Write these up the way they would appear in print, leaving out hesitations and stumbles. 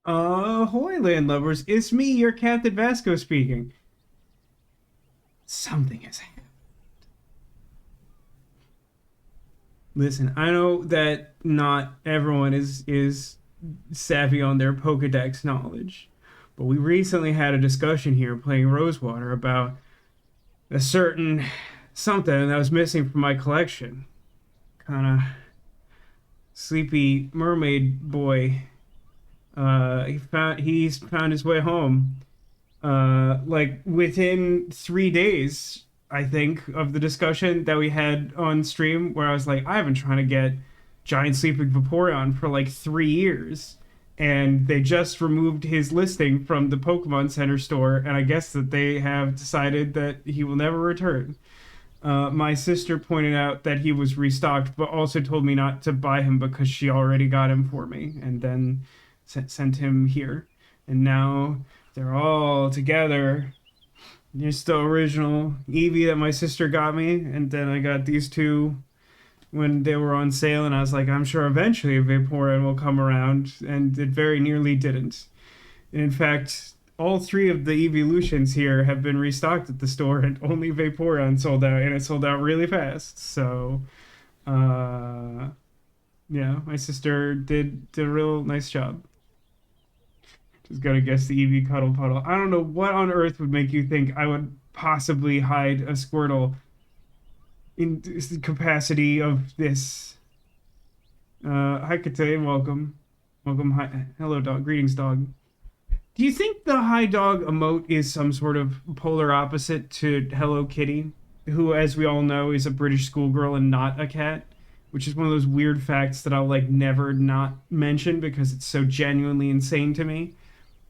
Ahoy, landlubbers. It's me, your Captain Vasco speaking. Something has happened. Listen, I know that not everyone is savvy on their Pokedex knowledge, but we recently had a discussion here playing Rosewater about a certain something that was missing from my collection. Kind of sleepy mermaid boy. He's found his way home. Like within 3 days, I think, of the discussion that we had on stream, where I was like, I've been trying to get Giant Sleeping Vaporeon for like 3 years, and they just removed his listing from the Pokemon Center store, and I guess that they have decided that he will never return. My sister pointed out that he was restocked, but also told me not to buy him because she already got him for me, and then sent him here. And now they're all together. Here's the original Eevee that my sister got me, and then I got these two when they were on sale, and I was like, I'm sure eventually Vaporeon will come around, and it very nearly didn't. And in fact, all three of the evolutions here have been restocked at the store, and only Vaporeon sold out, and it sold out really fast. So, uh, yeah, my sister did a real nice job. Just gotta guess the Eevee Cuddle Puddle. I don't know what on earth would make you think I would possibly hide a Squirtle in the capacity of this. Hi, Kate, welcome. Welcome, hi. Hello, dog. Greetings, dog. Do you think the hi dog emote is some sort of polar opposite to Hello Kitty, who, as we all know, is a British schoolgirl and not a cat? Which is one of those weird facts that I'll like never not mention because it's so genuinely insane to me.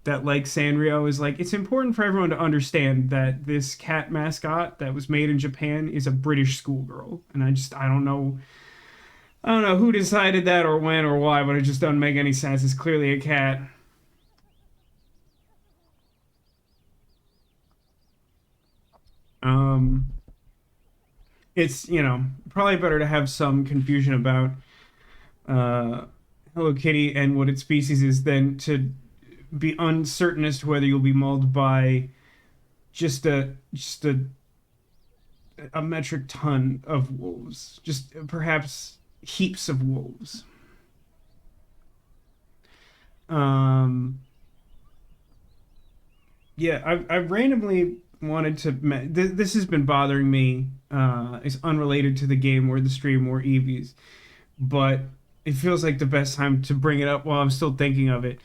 That like Sanrio is like, it's important for everyone to understand that this cat mascot that was made in Japan is a British schoolgirl. And I don't know who decided that or when or why, but it just doesn't make any sense. It's clearly a cat. Um, it's, probably better to have some confusion about uh, Hello Kitty and what its species is than to be uncertain as to whether you'll be mauled by just a metric ton of wolves, just perhaps heaps of wolves. Um, yeah, I've randomly wanted to. This has been bothering me. It's unrelated to the game or the stream or Eevees, but it feels like the best time to bring it up while I'm still thinking of it.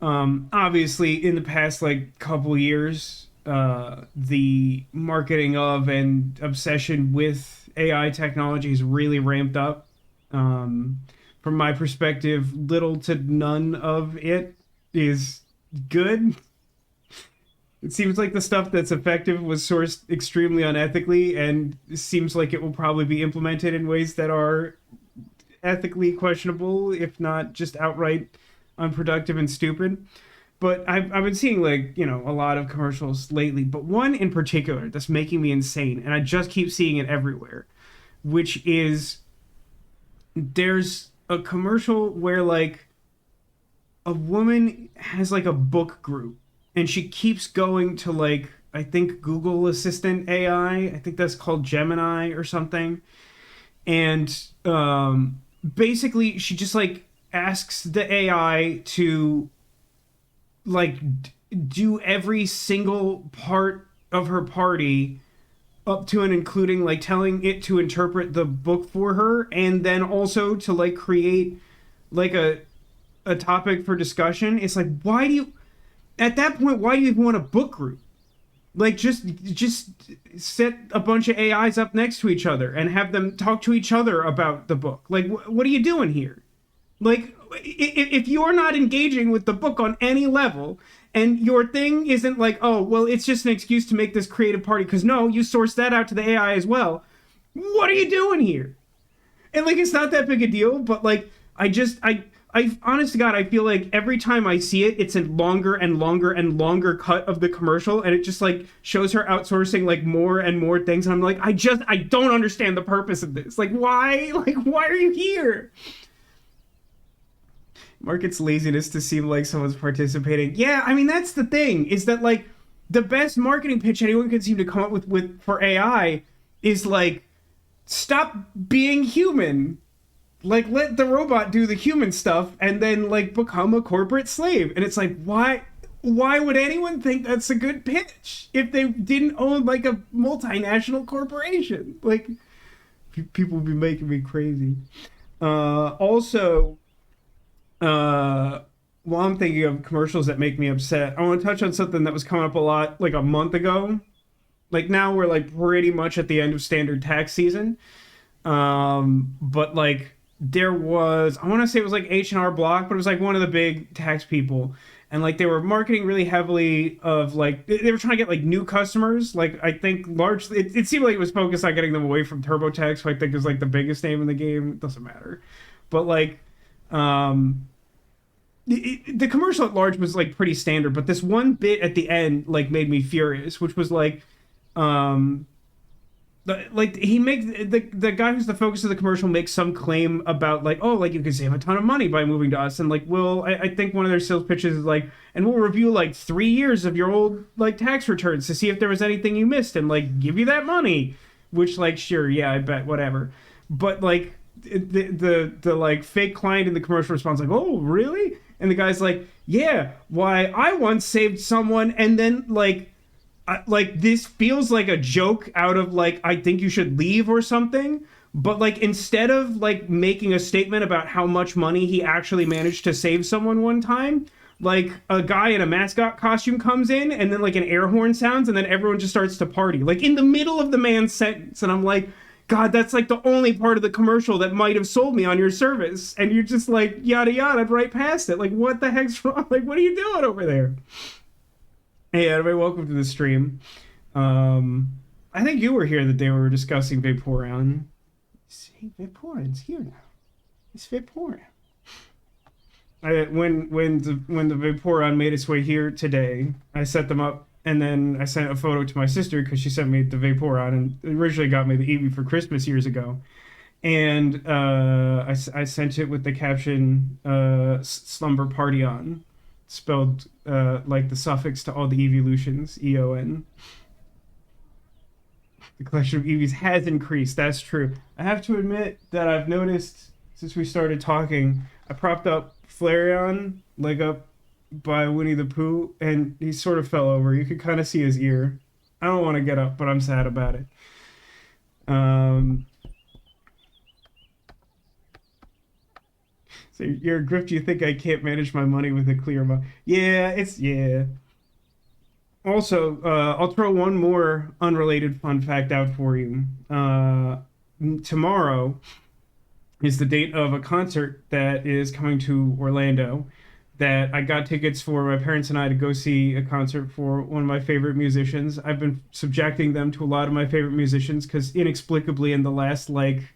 Obviously, in the past like couple years, the marketing of and obsession with AI technology has really ramped up. Um, from my perspective, little to none of it is good. It seems like the stuff that's effective was sourced extremely unethically, and seems like it will probably be implemented in ways that are ethically questionable, if not just outright unproductive and stupid. But I've been seeing like, a lot of commercials lately, but one in particular that's making me insane, and I just keep seeing it everywhere, which is there's a commercial where like a woman has like a book group and she keeps going to like I think Google Assistant AI. I think that's called Gemini or something. And basically she just like asks the AI to like do every single part of her party up to and including like telling it to interpret the book for her, and then also to like create like a topic for discussion. It's like, why do you at that point, why do you even want a book group? Like just set a bunch of AIs up next to each other and have them talk to each other about the book. Like what are you doing here? Like, if you're not engaging with the book on any level, and your thing isn't like, oh, well, it's just an excuse to make this creative party, because no, you source that out to the AI as well. What are you doing here? And like, it's not that big a deal, but like, honest to God, I feel like every time I see it, it's a longer and longer and longer cut of the commercial, and it just like shows her outsourcing like more and more things. And I'm like, I don't understand the purpose of this. Like, why? Like, why are you here? market's laziness to seem like someone's participating. Yeah, I mean that's the thing, is that like the best marketing pitch anyone can seem to come up with for AI is like, stop being human. Like, let the robot do the human stuff and then like become a corporate slave. And it's like, why would anyone think that's a good pitch if they didn't own like a multinational corporation? Like, people would be making me crazy. Also, while I'm thinking of commercials that make me upset, I want to touch on something that was coming up a lot like a month ago. Like now we're like pretty much at the end of standard tax season. But like there was, I want to say it was like H&R Block, but it was like one of the big tax people. And like they were marketing really heavily of like, they were trying to get like new customers. Like I think largely, it seemed like it was focused on getting them away from TurboTax, who I think is like the biggest name in the game. It doesn't matter. But like, the commercial at large was like pretty standard, but this one bit at the end like made me furious, which was like, like he makes the guy who's the focus of the commercial makes some claim about like, oh, like you can save a ton of money by moving to us, and like I think one of their sales pitches is like, and we'll review like 3 years of your old like tax returns to see if there was anything you missed and like give you that money, which like sure, yeah, I bet, whatever. But like the like fake client in the commercial response like, oh really? And the guy's like, yeah, why I once saved someone, and then like this feels like a joke out of like, I think you should leave or something. But like instead of like making a statement about how much money he actually managed to save someone one time, like a guy in a mascot costume comes in and then like an air horn sounds and then everyone just starts to party like in the middle of the man's sentence. And I'm like, God, that's like the only part of the commercial that might have sold me on your service. And you're just like, yada yada, right past it. Like, what the heck's wrong? Like, what are you doing over there? Hey, everybody, welcome to the stream. I think you were here the day we were discussing Vaporeon. See, Vaporeon's here now. It's Vaporeon. When the Vaporeon made its way here today, I set them up, and then I sent a photo to my sister because she sent me the Vaporeon and originally got me the Eevee for Christmas years ago. And I sent it with the caption, Slumber Party On, spelled like the suffix to all the evolutions, EON. The collection of Eevees has increased, that's true. I have to admit that I've noticed since we started talking, I propped up Flareon, like up by Winnie the Pooh, and he sort of fell over. You could kind of see his ear. I don't want to get up, but I'm sad about it. So you're a grift, you think I can't manage my money with a clear mind. Yeah. Also, I'll throw one more unrelated fun fact out for you. Tomorrow is the date of a concert that is coming to Orlando that I got tickets for my parents and I to go see a concert for one of my favorite musicians. I've been subjecting them to a lot of my favorite musicians because inexplicably in the last like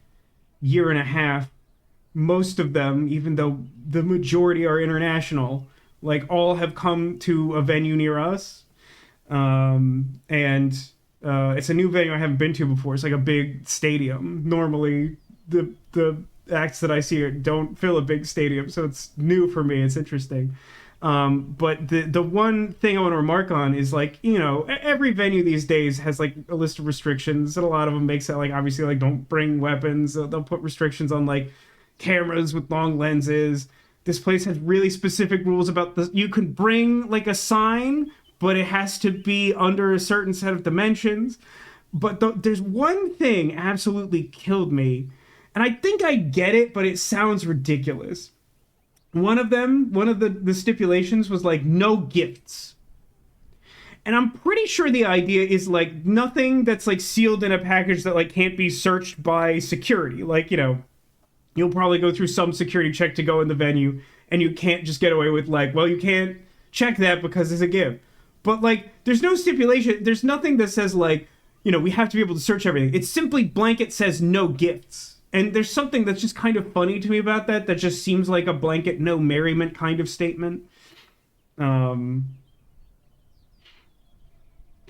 year and a half, most of them, even though the majority are international, like all have come to a venue near us. And it's a new venue I haven't been to before. It's like a big stadium. Normally the acts that I see don't fill a big stadium, so it's new for me. It's interesting. But the one thing I want to remark on is like, you know, every venue these days has like a list of restrictions, and a lot of them makes it like obviously like don't bring weapons. They'll put restrictions on like cameras with long lenses. This place has really specific rules about this. You can bring like a sign, but it has to be under a certain set of dimensions. But there's one thing absolutely killed me, and I think I get it, but it sounds ridiculous. One of the stipulations was like no gifts. And I'm pretty sure the idea is like nothing that's like sealed in a package that like can't be searched by security. Like, you know, you'll probably go through some security check to go in the venue, and you can't just get away with like, well, you can't check that because it's a gift. But like, there's no stipulation. There's nothing that says like, you know, we have to be able to search everything. It simply blanket says no gifts. And there's something that's just kind of funny to me about that just seems like a blanket no merriment kind of statement. I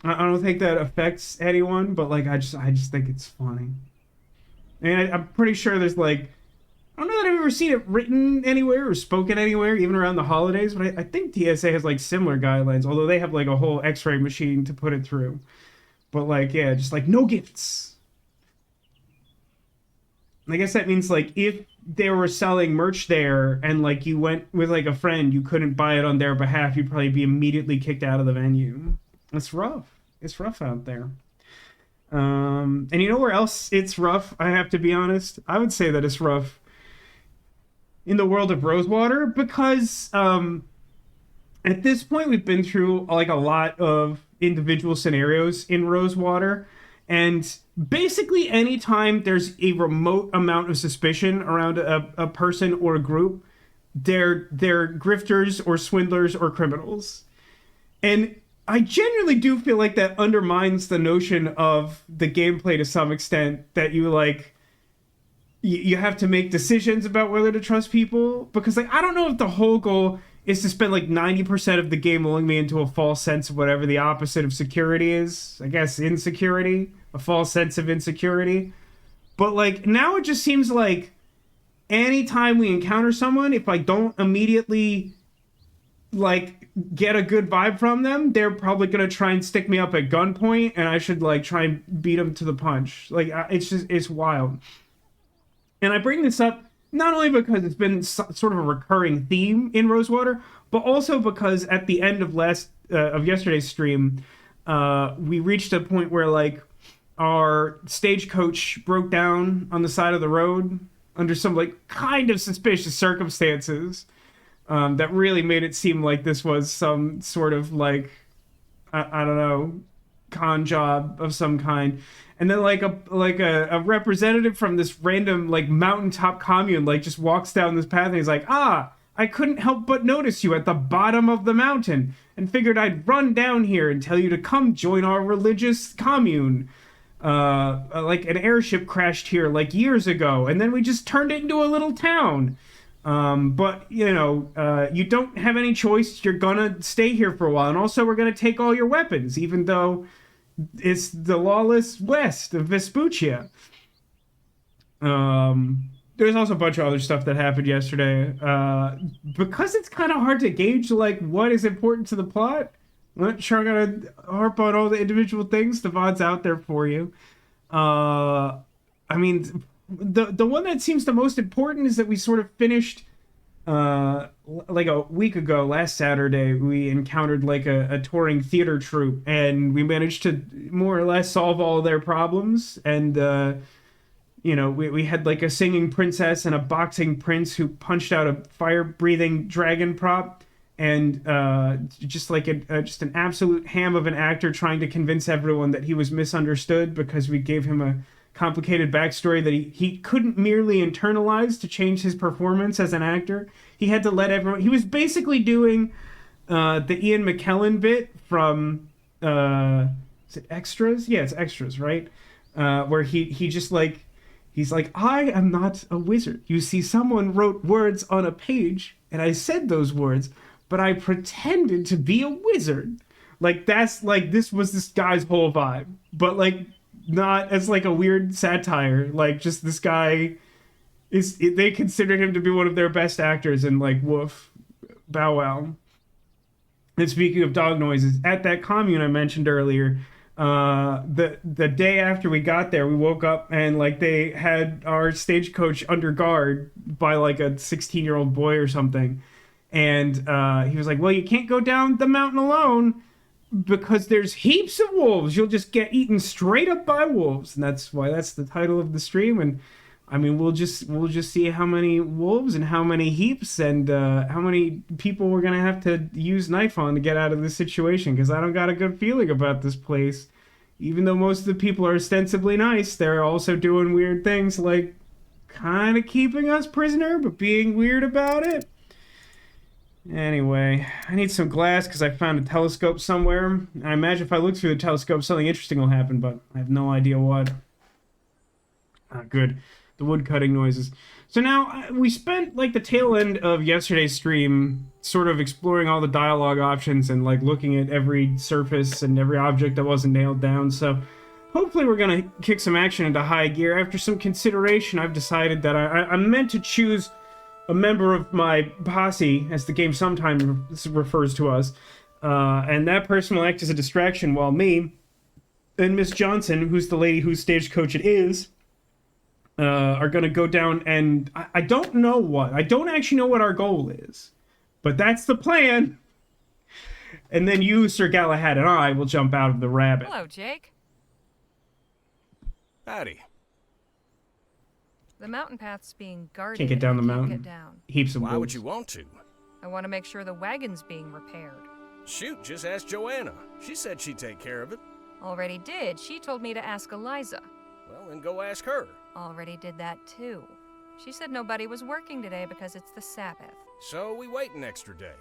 don't think that affects anyone, but like I just think it's funny. And I'm pretty sure there's like, I don't know that I've ever seen it written anywhere or spoken anywhere, even around the holidays, but I think TSA has like similar guidelines, although they have like a whole X-ray machine to put it through. But like, yeah, just like no gifts. I guess that means like if they were selling merch there and like you went with like a friend, you couldn't buy it on their behalf, you'd probably be immediately kicked out of the venue. It's rough. It's rough out there. And you know where else it's rough? I have to be honest. I would say that it's rough in the world of Rosewater because at this point we've been through like a lot of individual scenarios in Rosewater, and basically anytime there's a remote amount of suspicion around a person or a group, they're grifters or swindlers or criminals. And I genuinely do feel like that undermines the notion of the gameplay to some extent, that you like you have to make decisions about whether to trust people, because like I don't know if the whole goal is to spend like 90% of the game lulling me into a false sense of whatever the opposite of security is. I guess insecurity, a false sense of insecurity. But like now it just seems like anytime we encounter someone, if I don't immediately like get a good vibe from them, they're probably gonna try and stick me up at gunpoint, and I should like try and beat them to the punch. Like it's wild. And I bring this up not only because it's been sort of a recurring theme in Rosewater, but also because at the end of yesterday's stream, we reached a point where like our stagecoach broke down on the side of the road under some like kind of suspicious circumstances. That really made it seem like this was some sort of like, I don't know, con job of some kind. And then like a representative from this random like mountaintop commune like just walks down this path and he's like, I couldn't help but notice you at the bottom of the mountain and figured I'd run down here and tell you to come join our religious commune. Like an airship crashed here like years ago, and then we just turned it into a little town. But you know, you don't have any choice. You're gonna stay here for a while, and also we're gonna take all your weapons, even though it's the lawless west of Vespuccia. There's also a bunch of other stuff that happened yesterday. Because it's kind of hard to gauge like what is important to the plot. I'm not sure I'm gonna harp on all the individual things. The VOD's out there for you. I mean, the one that seems the most important is that we sort of finished like a week ago, last Saturday, we encountered like a touring theater troupe, and we managed to more or less solve all their problems. And you know, we had like a singing princess and a boxing prince who punched out a fire-breathing dragon prop, and just like just an absolute ham of an actor trying to convince everyone that he was misunderstood because we gave him a complicated backstory that he couldn't merely internalize to change his performance as an actor. He had to let everyone... He was basically doing the Ian McKellen bit from... is it Extras? Yeah, it's Extras, right? Where he just like... He's like, I am not a wizard. You see, someone wrote words on a page, and I said those words, but I pretended to be a wizard. Like, that's like... This was this guy's whole vibe. But like... not as like a weird satire, like just this guy they considered him to be one of their best actors, and like woof, bow wow. And speaking of dog noises, at that commune I mentioned earlier, the day after we got there, we woke up and like they had our stagecoach under guard by like a 16-year-old boy or something, and he was like, well, you can't go down the mountain alone because there's heaps of wolves. You'll just get eaten straight up by wolves. And that's why that's the title of the stream. And I mean, we'll just see how many wolves and how many heaps and how many people we're going to have to use knife on to get out of this situation. Because I don't got a good feeling about this place. Even though most of the people are ostensibly nice, they're also doing weird things like kind of keeping us prisoner, but being weird about it. Anyway, I need some glass because I found a telescope somewhere. I imagine if I look through the telescope, something interesting will happen, but I have no idea what. Good. The wood cutting noises. So now, we spent, like, the tail end of yesterday's stream sort of exploring all the dialogue options and, like, looking at every surface and every object that wasn't nailed down, so hopefully we're going to kick some action into high gear. After some consideration, I've decided that I'm meant to choose a member of my posse, as the game sometimes refers to us, and that person will act as a distraction while me and Miss Johnson, who's the lady whose stagecoach it is, are going to go down and I don't know what. I don't actually know what our goal is, but that's the plan. And then you, Sir Galahad, and I will jump out of the rabbit. Hello, Jake. Howdy. The mountain path's being guarded. Can't get down the and I can't mountain. Get down. Heaps of Why wolves. would you want to? I want to make sure the wagon's being repaired. Shoot, just ask Joanna. She said she'd take care of it. Already did. She told me to ask Eliza. Well, then go ask her. Already did that too. She said nobody was working today because it's the Sabbath. So we wait an extra day.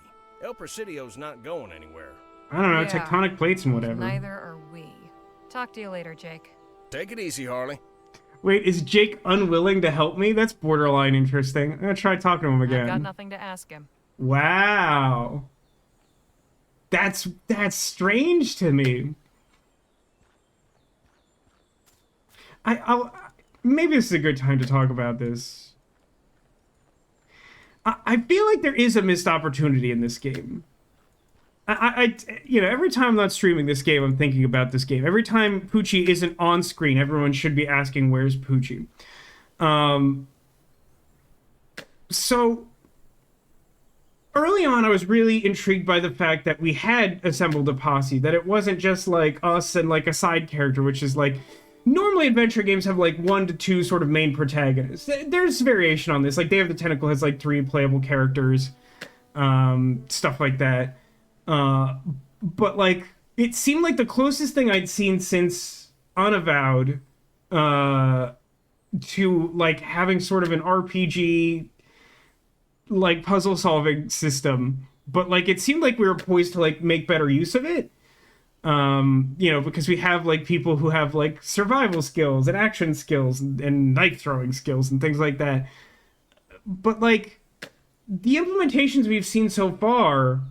El Presidio's not going anywhere. I don't know, Yeah. tectonic plates and whatever. Neither are we. Talk to you later, Jake. Take it easy, Harley. Wait, is Jake unwilling to help me? That's borderline interesting. I'm gonna try talking to him again. I've got nothing to ask him. Wow. That's strange to me. I'll maybe this is a good time to talk about this. I feel like there is a missed opportunity in this game. Every time I'm not streaming this game, I'm thinking about this game. Every time Poochie isn't on screen, everyone should be asking, where's Poochie? So, early on, I was really intrigued by the fact that we had assembled a posse, that it wasn't just, like, us and, like, a side character, which is, like, normally adventure games have, like, 1 to 2 sort of main protagonists. There's variation on this. Like, Day of the Tentacle has, like, 3 playable characters, stuff like that. But, like, it seemed like the closest thing I'd seen since Unavowed, to, like, having sort of an RPG, like, puzzle-solving system. But, like, it seemed like we were poised to, like, make better use of it. Because we have, like, people who have, like, survival skills and action skills and knife-throwing skills and things like that. But, like, the implementations we've seen so far...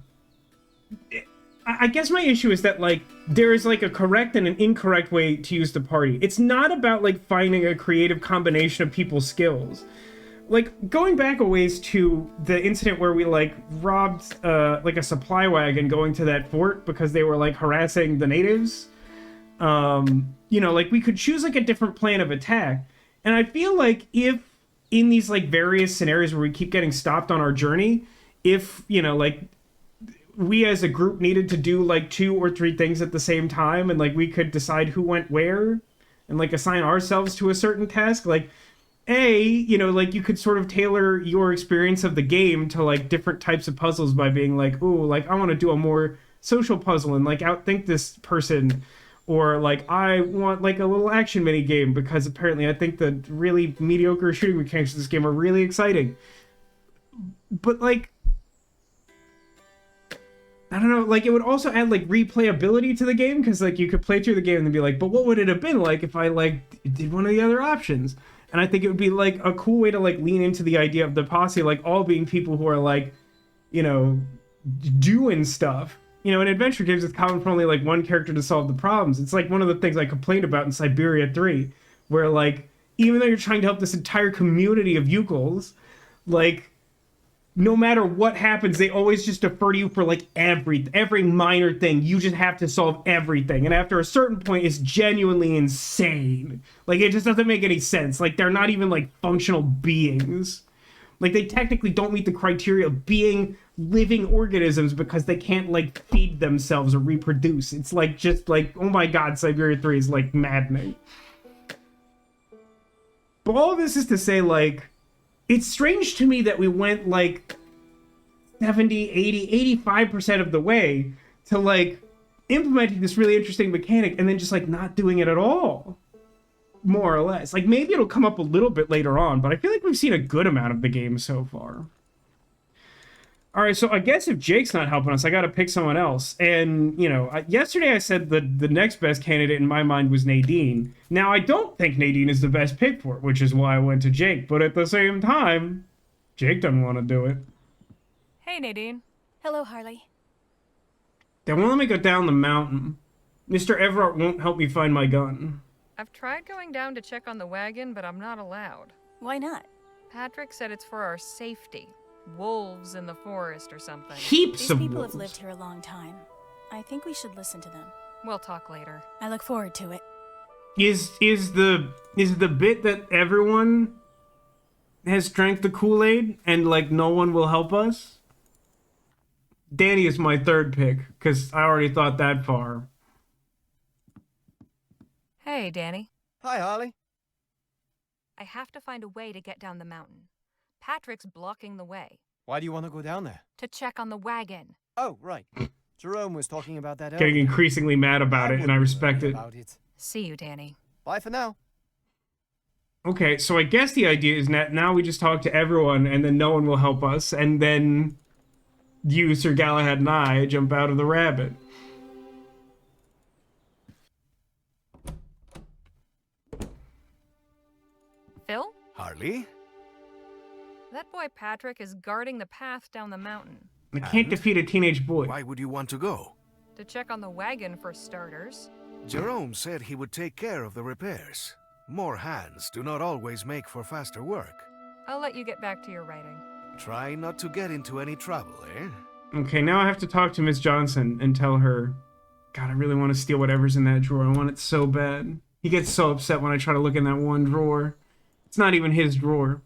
I guess my issue is that, like, there is, like, a correct and an incorrect way to use the party. It's not about, like, finding a creative combination of people's skills. Like, going back a ways to the incident where we, like, robbed, like, a supply wagon going to that fort because they were, like, harassing the natives. Like, we could choose, like, a different plan of attack. And I feel like if, in these, like, various scenarios where we keep getting stopped on our journey, if, we as a group needed to do, like, 2 or 3 things at the same time, and, like, we could decide who went where, and, like, assign ourselves to a certain task, like... you could sort of tailor your experience of the game to, like, different types of puzzles by being like, ooh, like, I want to do a more social puzzle and, like, outthink this person. Or, like, I want, like, a little action mini game because apparently I think the really mediocre shooting mechanics of this game are really exciting. But, like... I don't know, like, it would also add, like, replayability to the game because, like, you could play through the game and then be like, but what would it have been like if I, like, did one of the other options? And I think it would be, like, a cool way to, like, lean into the idea of the posse, like, all being people who are, like, doing stuff. In adventure games, it's common for only, like, one character to solve the problems. It's, like, one of the things I complained about in Siberia 3, where, like, even though you're trying to help this entire community of Yukels, like, no matter what happens, they always just defer to you for, like, every minor thing. You just have to solve everything. And after a certain point, it's genuinely insane. Like, it just doesn't make any sense. Like, they're not even, like, functional beings. Like, they technically don't meet the criteria of being living organisms because they can't, like, feed themselves or reproduce. It's, like, just, like, oh my god, Siberia 3 is, like, maddening. But all of this is to say, like, it's strange to me that we went, like, 70, 80, 85% of the way to, like, implementing this really interesting mechanic and then just, like, not doing it at all. More or less. Like, maybe it'll come up a little bit later on, but I feel like we've seen a good amount of the game so far. Alright, so I guess if Jake's not helping us, I gotta pick someone else. And, yesterday I said the next best candidate in my mind was Nadine. Now, I don't think Nadine is the best pick for it, which is why I went to Jake. But at the same time, Jake doesn't want to do it. Hey, Nadine. Hello, Harley. They won't let me go down the mountain. Mr. Everett won't help me find my gun. I've tried going down to check on the wagon, but I'm not allowed. Why not? Patrick said it's for our safety. Wolves in the forest or something. Heaps These of people wolves. have lived here a long time. I think we should listen to them. We'll talk later. I look forward to it. Is the bit that everyone has drank the Kool-Aid and like no one will help us? Danny is my third pick because I already thought that far. Hey, Danny. Hi, Harley. I have to find a way to get down the mountain. Patrick's blocking the way. Why do you want to go down there? To check on the wagon. Oh, right. Jerome was talking about that Getting earlier. increasingly mad about it, and I respect it. About it. See you, Danny. Bye for now. Okay, so I guess the idea is that now we just talk to everyone, and then no one will help us, and then you, Sir Galahad, and I jump out of the rabbit. Phil? Harley? That boy Patrick is guarding the path down the mountain. I can't defeat a teenage boy. Why would you want to go? To check on the wagon for starters. Jerome said he would take care of the repairs. More hands do not always make for faster work. I'll let you get back to your writing. Try not to get into any trouble, eh? Okay, now I have to talk to Miss Johnson and tell her, God, I really want to steal whatever's in that drawer. I want it so bad. He gets so upset when I try to look in that one drawer. It's not even his drawer.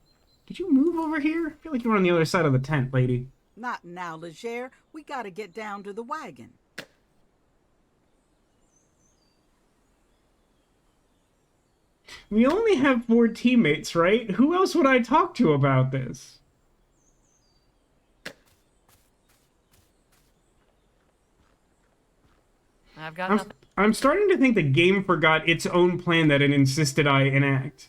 Did you move over here? I feel like you were on the other side of the tent, lady. Not now, Leger. We gotta get down to the wagon. We only have 4 teammates, right? Who else would I talk to about this? I've got nothing. I'm starting to think the game forgot its own plan that it insisted I enact.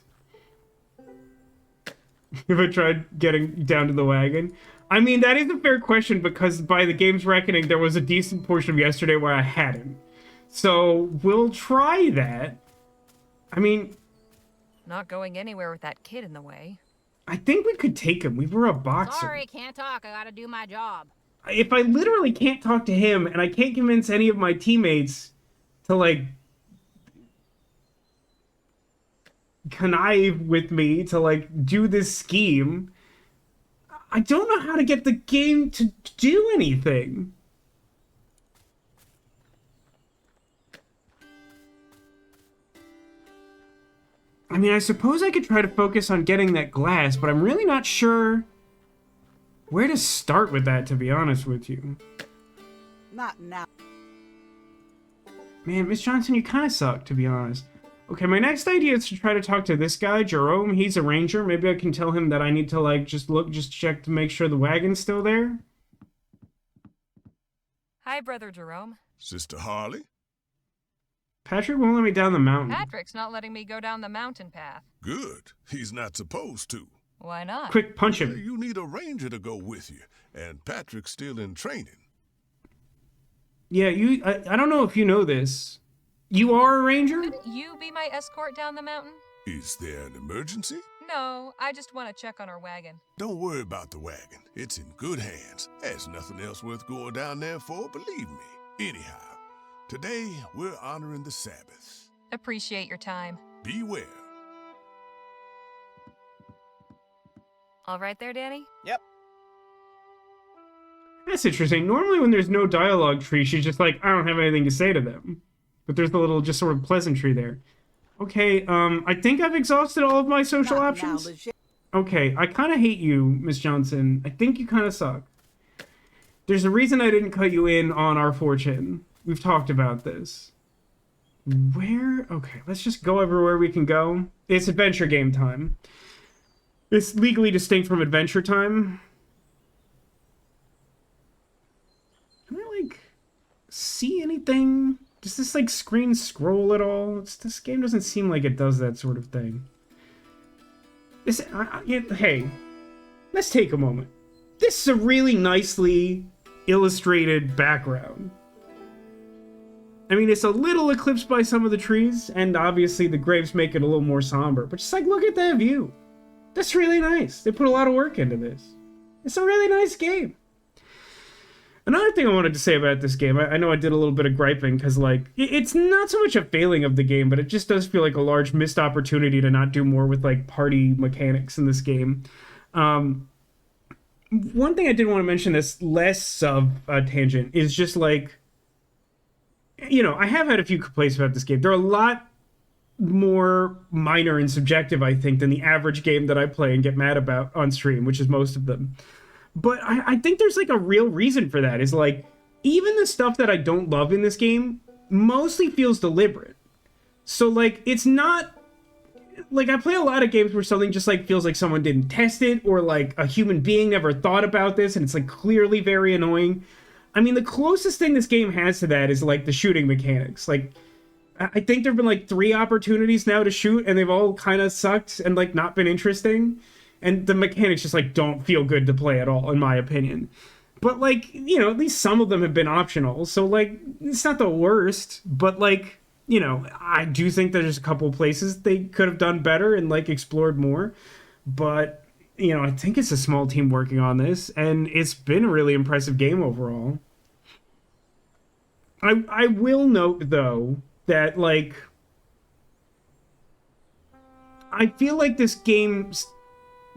If I tried getting down to the wagon. I mean, that is a fair question because by the game's reckoning, there was a decent portion of yesterday where I hadn't. So, we'll try that. I mean, Not going anywhere with that kid in the way. I think we could take him. We were a boxer. Sorry, can't talk. I gotta do my job. If I literally can't talk to him and I can't convince any of my teammates to, like, connive with me to, like, do this scheme, I don't know how to get the game to do anything. I mean, I suppose I could try to focus on getting that glass, but I'm really not sure where to start with that, to be honest with you. Not now. Man, Miss Johnson, you kind of suck, to be honest. Okay, my next idea is to try to talk to this guy, Jerome. He's a ranger. Maybe I can tell him that I need to, like, just check to make sure the wagon's still there. Hi, Brother Jerome. Sister Harley? Patrick won't let me down the mountain. Patrick's not letting me go down the mountain path. Good. He's not supposed to. Why not? Quick, punch him. You need a ranger to go with you, and Patrick's still in training. Yeah, I don't know if you know this. You are a ranger? Could you be my escort down the mountain? Is there an emergency? No, I just want to check on our wagon. Don't worry about the wagon. It's in good hands. There's nothing else worth going down there for, believe me. Anyhow, today we're honoring the Sabbath. Appreciate your time. Be well. All right there, Danny? Yep. That's interesting. Normally when there's no dialogue tree, she's just like, I don't have anything to say to them. But there's the little just sort of pleasantry there. Okay, I think I've exhausted all of my social Not options. now, Leger. Okay, I kind of hate you, Miss Johnson. I think you kind of suck. There's a reason I didn't cut you in on our fortune. We've talked about this. Where? Okay, let's just go everywhere we can go. It's adventure game time. It's legally distinct from adventure time. Can I, like, see anything? Does this, like, screen scroll at all? This game doesn't seem like it does that sort of thing. Hey, let's take a moment. This is a really nicely illustrated background. I mean, it's a little eclipsed by some of the trees, and obviously the grapes make it a little more somber, but just, like, look at that view. That's really nice. They put a lot of work into this. It's a really nice game. Another thing I wanted to say about this game, I know I did a little bit of griping because, like, it's not so much a failing of the game, but it just does feel like a large missed opportunity to not do more with, like, party mechanics in this game. One thing I did want to mention that's less of a tangent is just, like, you know, I have had a few complaints about this game. They're a lot more minor and subjective, I think, than the average game that I play and get mad about on stream, which is most of them. But I think there's, like, a real reason for that. Is, like, even the stuff that I don't love in this game mostly feels deliberate. So, like, it's not... Like, I play a lot of games where something just, like, feels like someone didn't test it, or, like, a human being never thought about this, and it's, like, clearly very annoying. I mean, the closest thing this game has to that is, like, the shooting mechanics. Like, I think there have been, like, 3 opportunities now to shoot, and they've all kind of sucked and, like, not been interesting. And the mechanics just, like, don't feel good to play at all, in my opinion. But, like, you know, at least some of them have been optional. So, like, it's not the worst. But, like, you know, I do think there's a couple places they could have done better and, like, explored more. But, you know, I think it's a small team working on this. And it's been a really impressive game overall. I will note, though, that, like, I feel like this game's...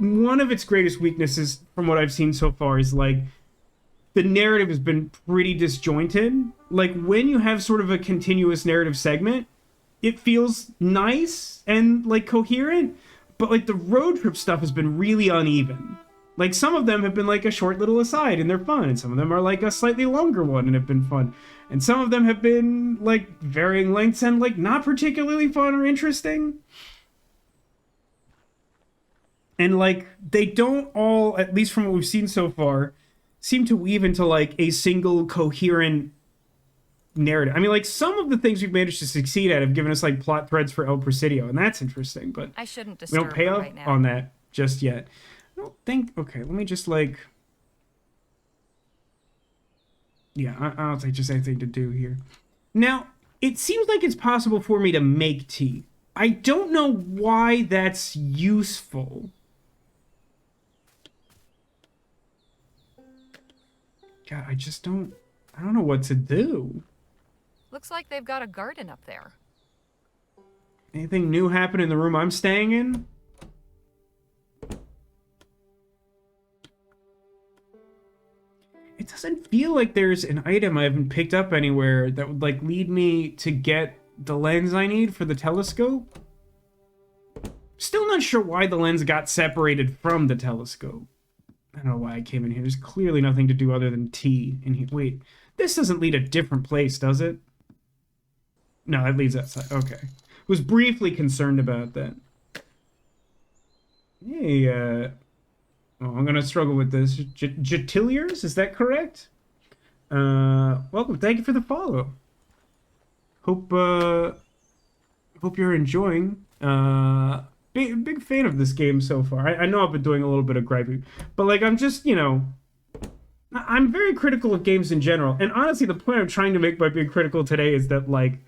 One of its greatest weaknesses, from what I've seen so far, is, like, the narrative has been pretty disjointed. Like, when you have sort of a continuous narrative segment, it feels nice and, like, coherent, but, like, the road trip stuff has been really uneven. Like, some of them have been, like, a short little aside, and they're fun, and some of them are, like, a slightly longer one, and have been fun. And some of them have been, like, varying lengths and, like, not particularly fun or interesting. And, like, they don't all, at least from what we've seen so far, seem to weave into, like, a single coherent narrative. I mean, like, some of the things we've managed to succeed at have given us, like, plot threads for El Presidio, and that's interesting, but I shouldn't we disturb don't pay her off right now. on that just yet. I don't think... Okay, let me just, like... Yeah, I don't think there's anything to do here. Now, it seems like it's possible for me to make tea. I don't know why that's useful. God, I don't know what to do. Looks like they've got a garden up there. Anything new happen in the room I'm staying in? It doesn't feel like there's an item I haven't picked up anywhere that would, like, lead me to get the lens I need for the telescope. Still not sure why the lens got separated from the telescope. I don't know why I came in here. There's clearly nothing to do other than tea in here. Wait, this doesn't lead a different place, does it? No, it leads outside. Okay. Was briefly concerned about that. Hey, oh, I'm gonna struggle with this. Jatiliers, is that correct? Welcome. Thank you for the follow. Hope you're enjoying. Big fan of this game so far. I know I've been doing a little bit of griping, but, like, I'm just, you know, I'm very critical of games in general. And honestly, the point I'm trying to make by being critical today is that, like,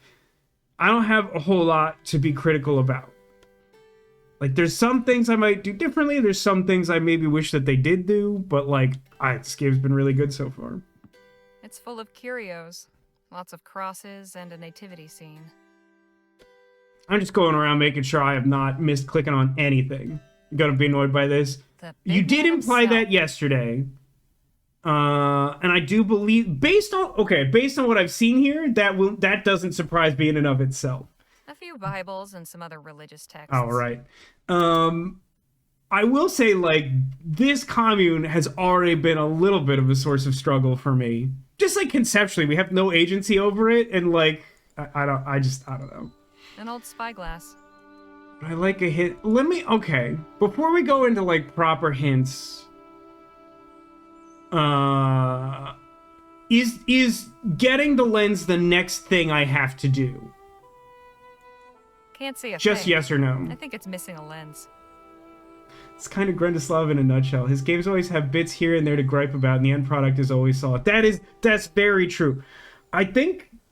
I don't have a whole lot to be critical about. Like, there's some things I might do differently. There's some things I maybe wish that they did do, but, like, this game's been really good so far. It's full of curios. Lots of crosses and a nativity scene. I'm just going around making sure I have not missed clicking on anything. You're gonna be annoyed by this. You did imply that yesterday. And I do believe, based on what I've seen here, that doesn't surprise me in and of itself. A few Bibles and some other religious texts. Oh, right. I will say, like, this commune has already been a little bit of a source of struggle for me. Just, like, conceptually, we have no agency over it, and, like, I don't know. An old spyglass. I like a hint. Okay, before we go into, like, proper hints, is getting the lens the next thing I have to do? Can't see a Just thing. yes or no? I think it's missing a lens. It's kind of Grendislav in a nutshell. His games always have bits here and there to gripe about, and the end product is always solid. That's very true.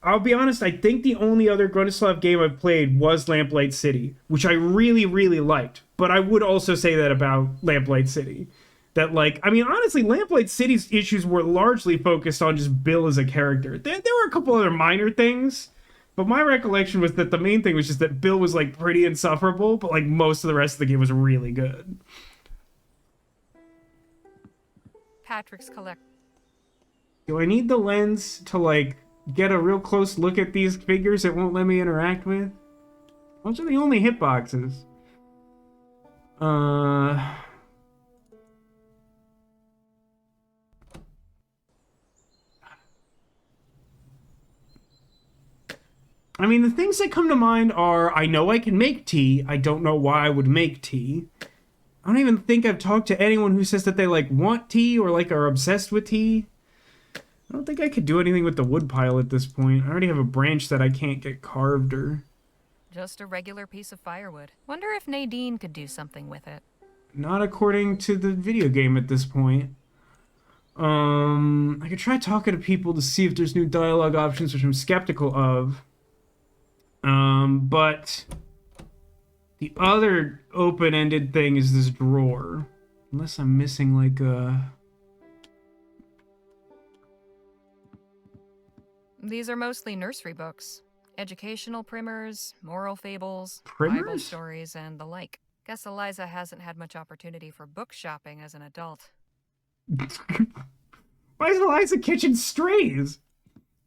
I'll be honest, I think the only other Grendislav game I've played was Lamplight City, which I really, really liked. But I would also say that about Lamplight City. that, like, I mean, honestly, Lamplight City's issues were largely focused on just Bill as a character. There were a couple other minor things, but my recollection was that the main thing was just that Bill was, like, pretty insufferable, but, like, most of the rest of the game was really good. Patrick's collect. Do I need the lens to, like, get a real close look at these figures it won't let me interact with? Those are the only hitboxes. I mean, the things that come to mind are, I know I can make tea. I don't know why I would make tea. I don't even think I've talked to anyone who says that they, like, want tea or, like, are obsessed with tea. I don't think I could do anything with the wood pile at this point. I already have a branch that I can't get carved or... Just a regular piece of firewood. Wonder if Nadine could do something with it. Not according to the video game at this point. I could try talking to people to see if there's new dialogue options, which I'm skeptical of. But the other open-ended thing is this drawer. Unless I'm missing, like, These are mostly nursery books. Educational primers, moral fables, Primers? Bible stories, and the like. Guess Eliza hasn't had much opportunity for book shopping as an adult. Why is Eliza Kitchen strays?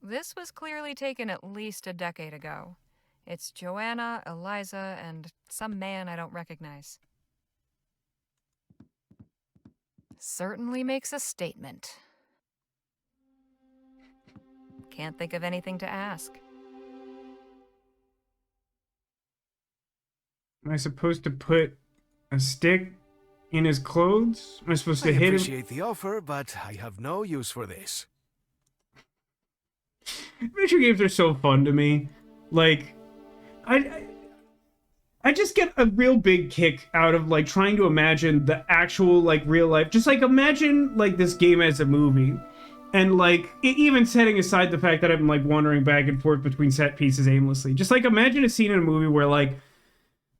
This was clearly taken at least a decade ago. It's Joanna, Eliza, and some man I don't recognize. Certainly makes a statement. Can't think of anything to ask. Am I supposed to put a stick in his clothes? Am I supposed to I hit him? appreciate the offer, but I have no use for this. Adventure games are so fun to me. Like, I just get a real big kick out of, like, trying to imagine the actual, like, real life. Just, like, imagine, like, this game as a movie. And, like, even setting aside the fact that I'm, like, wandering back and forth between set pieces aimlessly. Just, like, imagine a scene in a movie where, like,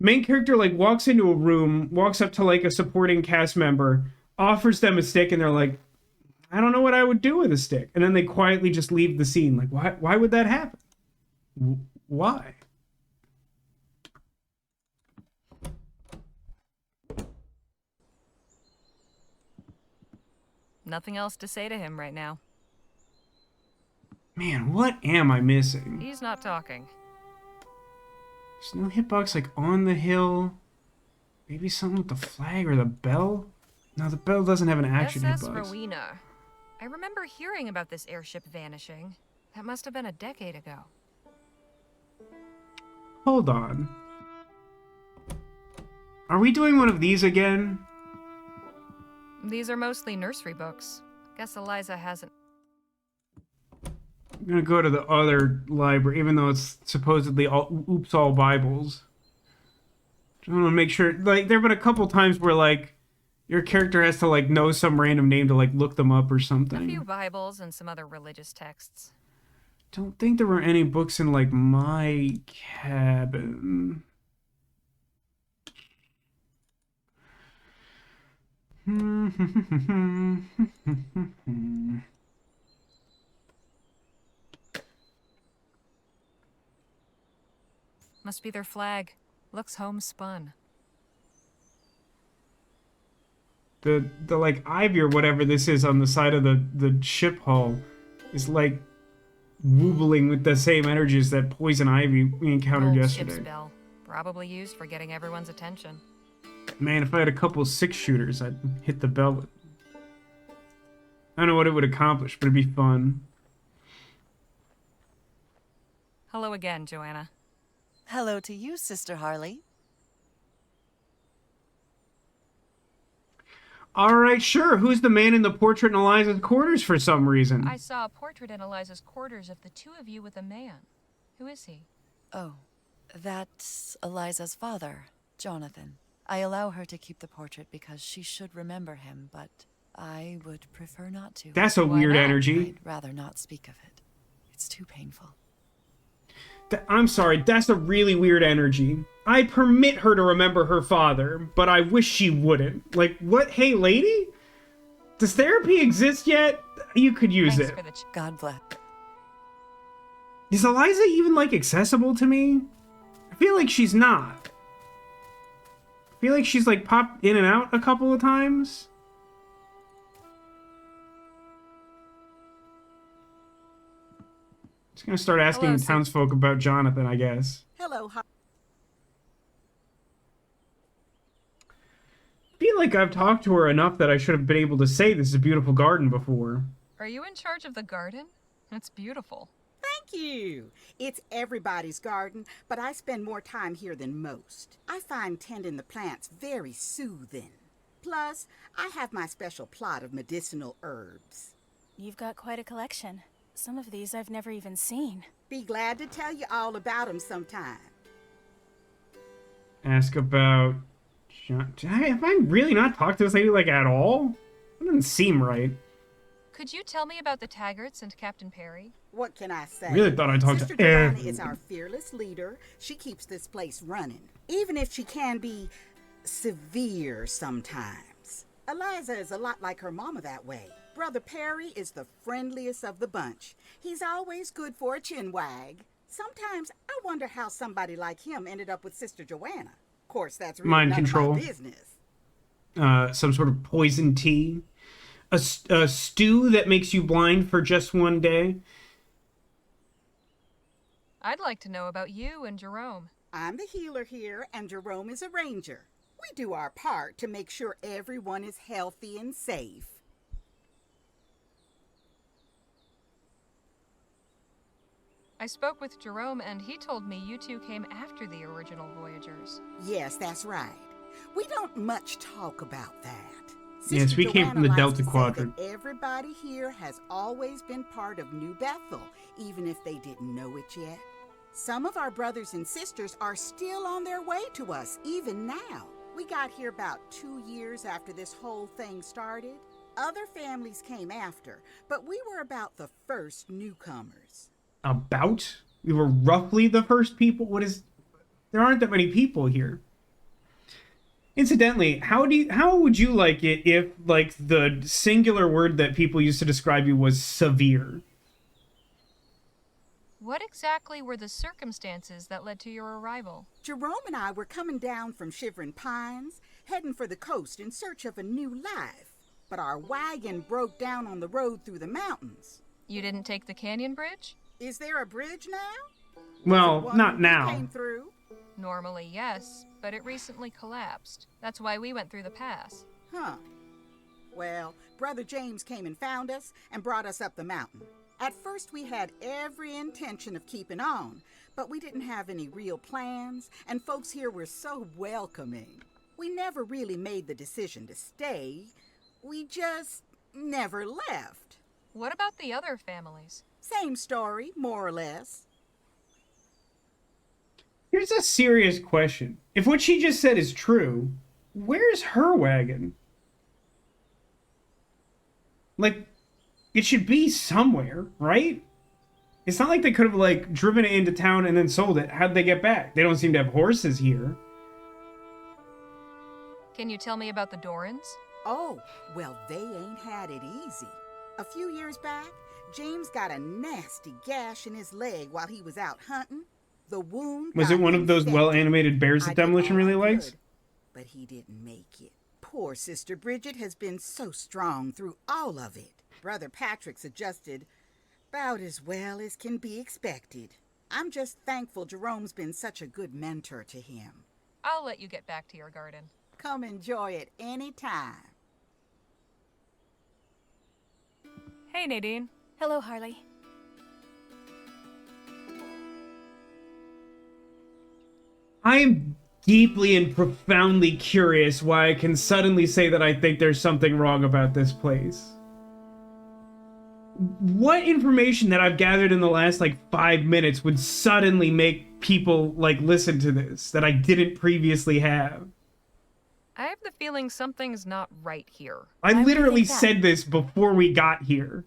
main character, like, walks into a room, walks up to, like, a supporting cast member, offers them a stick, and they're like, I don't know what I would do with a stick. And then they quietly just leave the scene. Like, why would that happen? Why? Nothing else to say to him right now. Man, what am I missing? He's not talking. There's no hitbox, like, on the hill. Maybe something with the flag or the bell? No, the bell doesn't have an action SS hitbox. Rowena. I remember hearing about this airship vanishing. That must have been a decade ago. Hold on. Are we doing one of these again? These are mostly nursery books. Guess Eliza hasn't. I'm gonna go to the other library, even though it's supposedly all all Bibles. I want to make sure, like, there have been a couple times where, like, your character has to, like, know some random name to, like, look them up or something. A few Bibles and some other religious texts. Don't think there were any books in, like, my cabin. Must be their flag. Looks homespun. The like ivy or whatever this is on the side of the ship hull is like wobbling with the same energies that poison ivy we encountered Old yesterday. ship's bell. Probably used for getting everyone's attention. Man, if I had a couple 6-shooters, I'd hit the bell with. I don't know what it would accomplish, but it'd be fun. Hello again, Joanna. Hello to you, Sister Harley. All right, sure. Who's the man in the portrait in Eliza's quarters for some reason? I saw a portrait in Eliza's quarters of the two of you with a man. Who is he? Oh, that's Eliza's father, Jonathan. I allow her to keep the portrait because she should remember him, but I would prefer not to. That's a Why weird not? energy. I'd rather not speak of it. It's too painful. I'm sorry, that's a really weird energy. I permit her to remember her father, but I wish she wouldn't. Like, what? Hey, lady? Does therapy exist yet? You could use Thanks it. for the God bless. Is Eliza even, like, accessible to me? I feel like she's not. I feel like she's, like, popped in and out a couple of times. Just gonna start asking Hello, Sid. townsfolk about Jonathan, I guess. Hello, I feel like I've talked to her enough that I should have been able to say this is a beautiful garden before. Are you in charge of the garden? It's beautiful. Thank you. It's everybody's garden, but I spend more time here than most. I find tending the plants very soothing. Plus, I have my special plot of medicinal herbs. You've got quite a collection. Some of these I've never even seen. Be glad to tell you all about them sometime. Ask about... Have I really not talked to this lady, like, at all? That doesn't seem right. Could you tell me about the Taggarts and Captain Perry? What can I say? I really thought I talked Sister to Joanna everyone. is our fearless leader. She keeps this place running, even if she can be severe sometimes. Eliza is a lot like her mama that way. Brother Perry is the friendliest of the bunch. He's always good for a chin wag. Sometimes I wonder how somebody like him ended up with Sister Joanna. Of course, that's really Mind none of control. my business. Some sort of poison tea. A stew that makes you blind for just one day. I'd like to know about you and Jerome. I'm the healer here, and Jerome is a ranger. We do our part to make sure everyone is healthy and safe. I spoke with Jerome and he told me you two came after the original Voyagers. Yes, that's right. We don't much talk about that. Yes, we came from the Joanna Delta likes to say Quadrant. that everybody here has always been part of New Bethel, even if they didn't know it yet. Some of our brothers and sisters are still on their way to us, even now. We got here about 2 years after this whole thing started. Other families came after, but we were about the first newcomers. About? We were roughly the first people? What is... There aren't that many people here. Incidentally, how would you like it if, like, the singular word that people used to describe you was severe? What exactly were the circumstances that led to your arrival? Jerome and I were coming down from Shivering Pines, heading for the coast in search of a new life. But our wagon broke down on the road through the mountains. You didn't take the canyon bridge? Is there a bridge now? Well, One not we now. Came through? Normally, yes, but it recently collapsed. That's why we went through the pass. Huh. Well, Brother James came and found us and brought us up the mountain. At first, we had every intention of keeping on, but we didn't have any real plans, and folks here were so welcoming. We never really made the decision to stay. We just never left. What about the other families? Same story, more or less. Here's a serious question. If what she just said is true, where's her wagon? Like, it should be somewhere, right? It's not like they could have, like, driven it into town and then sold it. How'd they get back? They don't seem to have horses here. Can you tell me about the Dorans? Oh, well, they ain't had it easy. A few years back, James got a nasty gash in his leg while he was out hunting. The wound Was got it one of those infected. well-animated bears I that did Demolition all really I likes? could, but he didn't make it. Poor Sister Bridget has been so strong through all of it. Brother Patrick's adjusted about as well as can be expected. I'm just thankful Jerome's been such a good mentor to him. I'll let you get back to your garden. Come enjoy it any time. Hey, Nadine. Hello, Harley. I am deeply and profoundly curious why I can suddenly say that I think there's something wrong about this place. What information that I've gathered in the last, like, 5 minutes would suddenly make people, like, listen to this that I didn't previously have? I have the feeling something's not right here. I would literally think that. said this before we got here.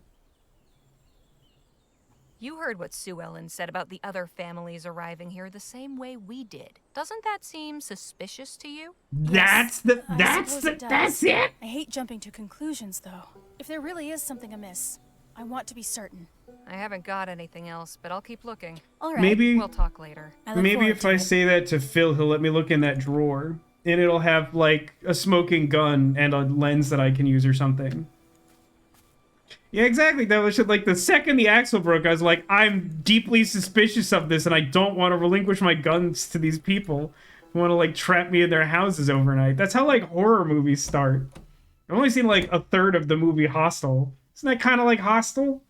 You heard what Sue Ellen said about the other families arriving here the same way we did. Doesn't that seem suspicious to you? That's I suppose it does. that's it. I hate jumping to conclusions, though. If there really is something amiss, I want to be certain. I haven't got anything else, but I'll keep looking. All right. Maybe We'll talk later. I look maybe forward if to I it. say that to Phil, he'll let me look in that drawer. And it'll have, like, a smoking gun and a lens that I can use or something. Yeah, exactly. That was just, like, the second the axle broke, I was like, I'm deeply suspicious of this, and I don't want to relinquish my guns to these people who want to, like, trap me in their houses overnight. That's how, like, horror movies start. I've only seen, like, a third of the movie Hostel. Isn't that kind of like Hostel?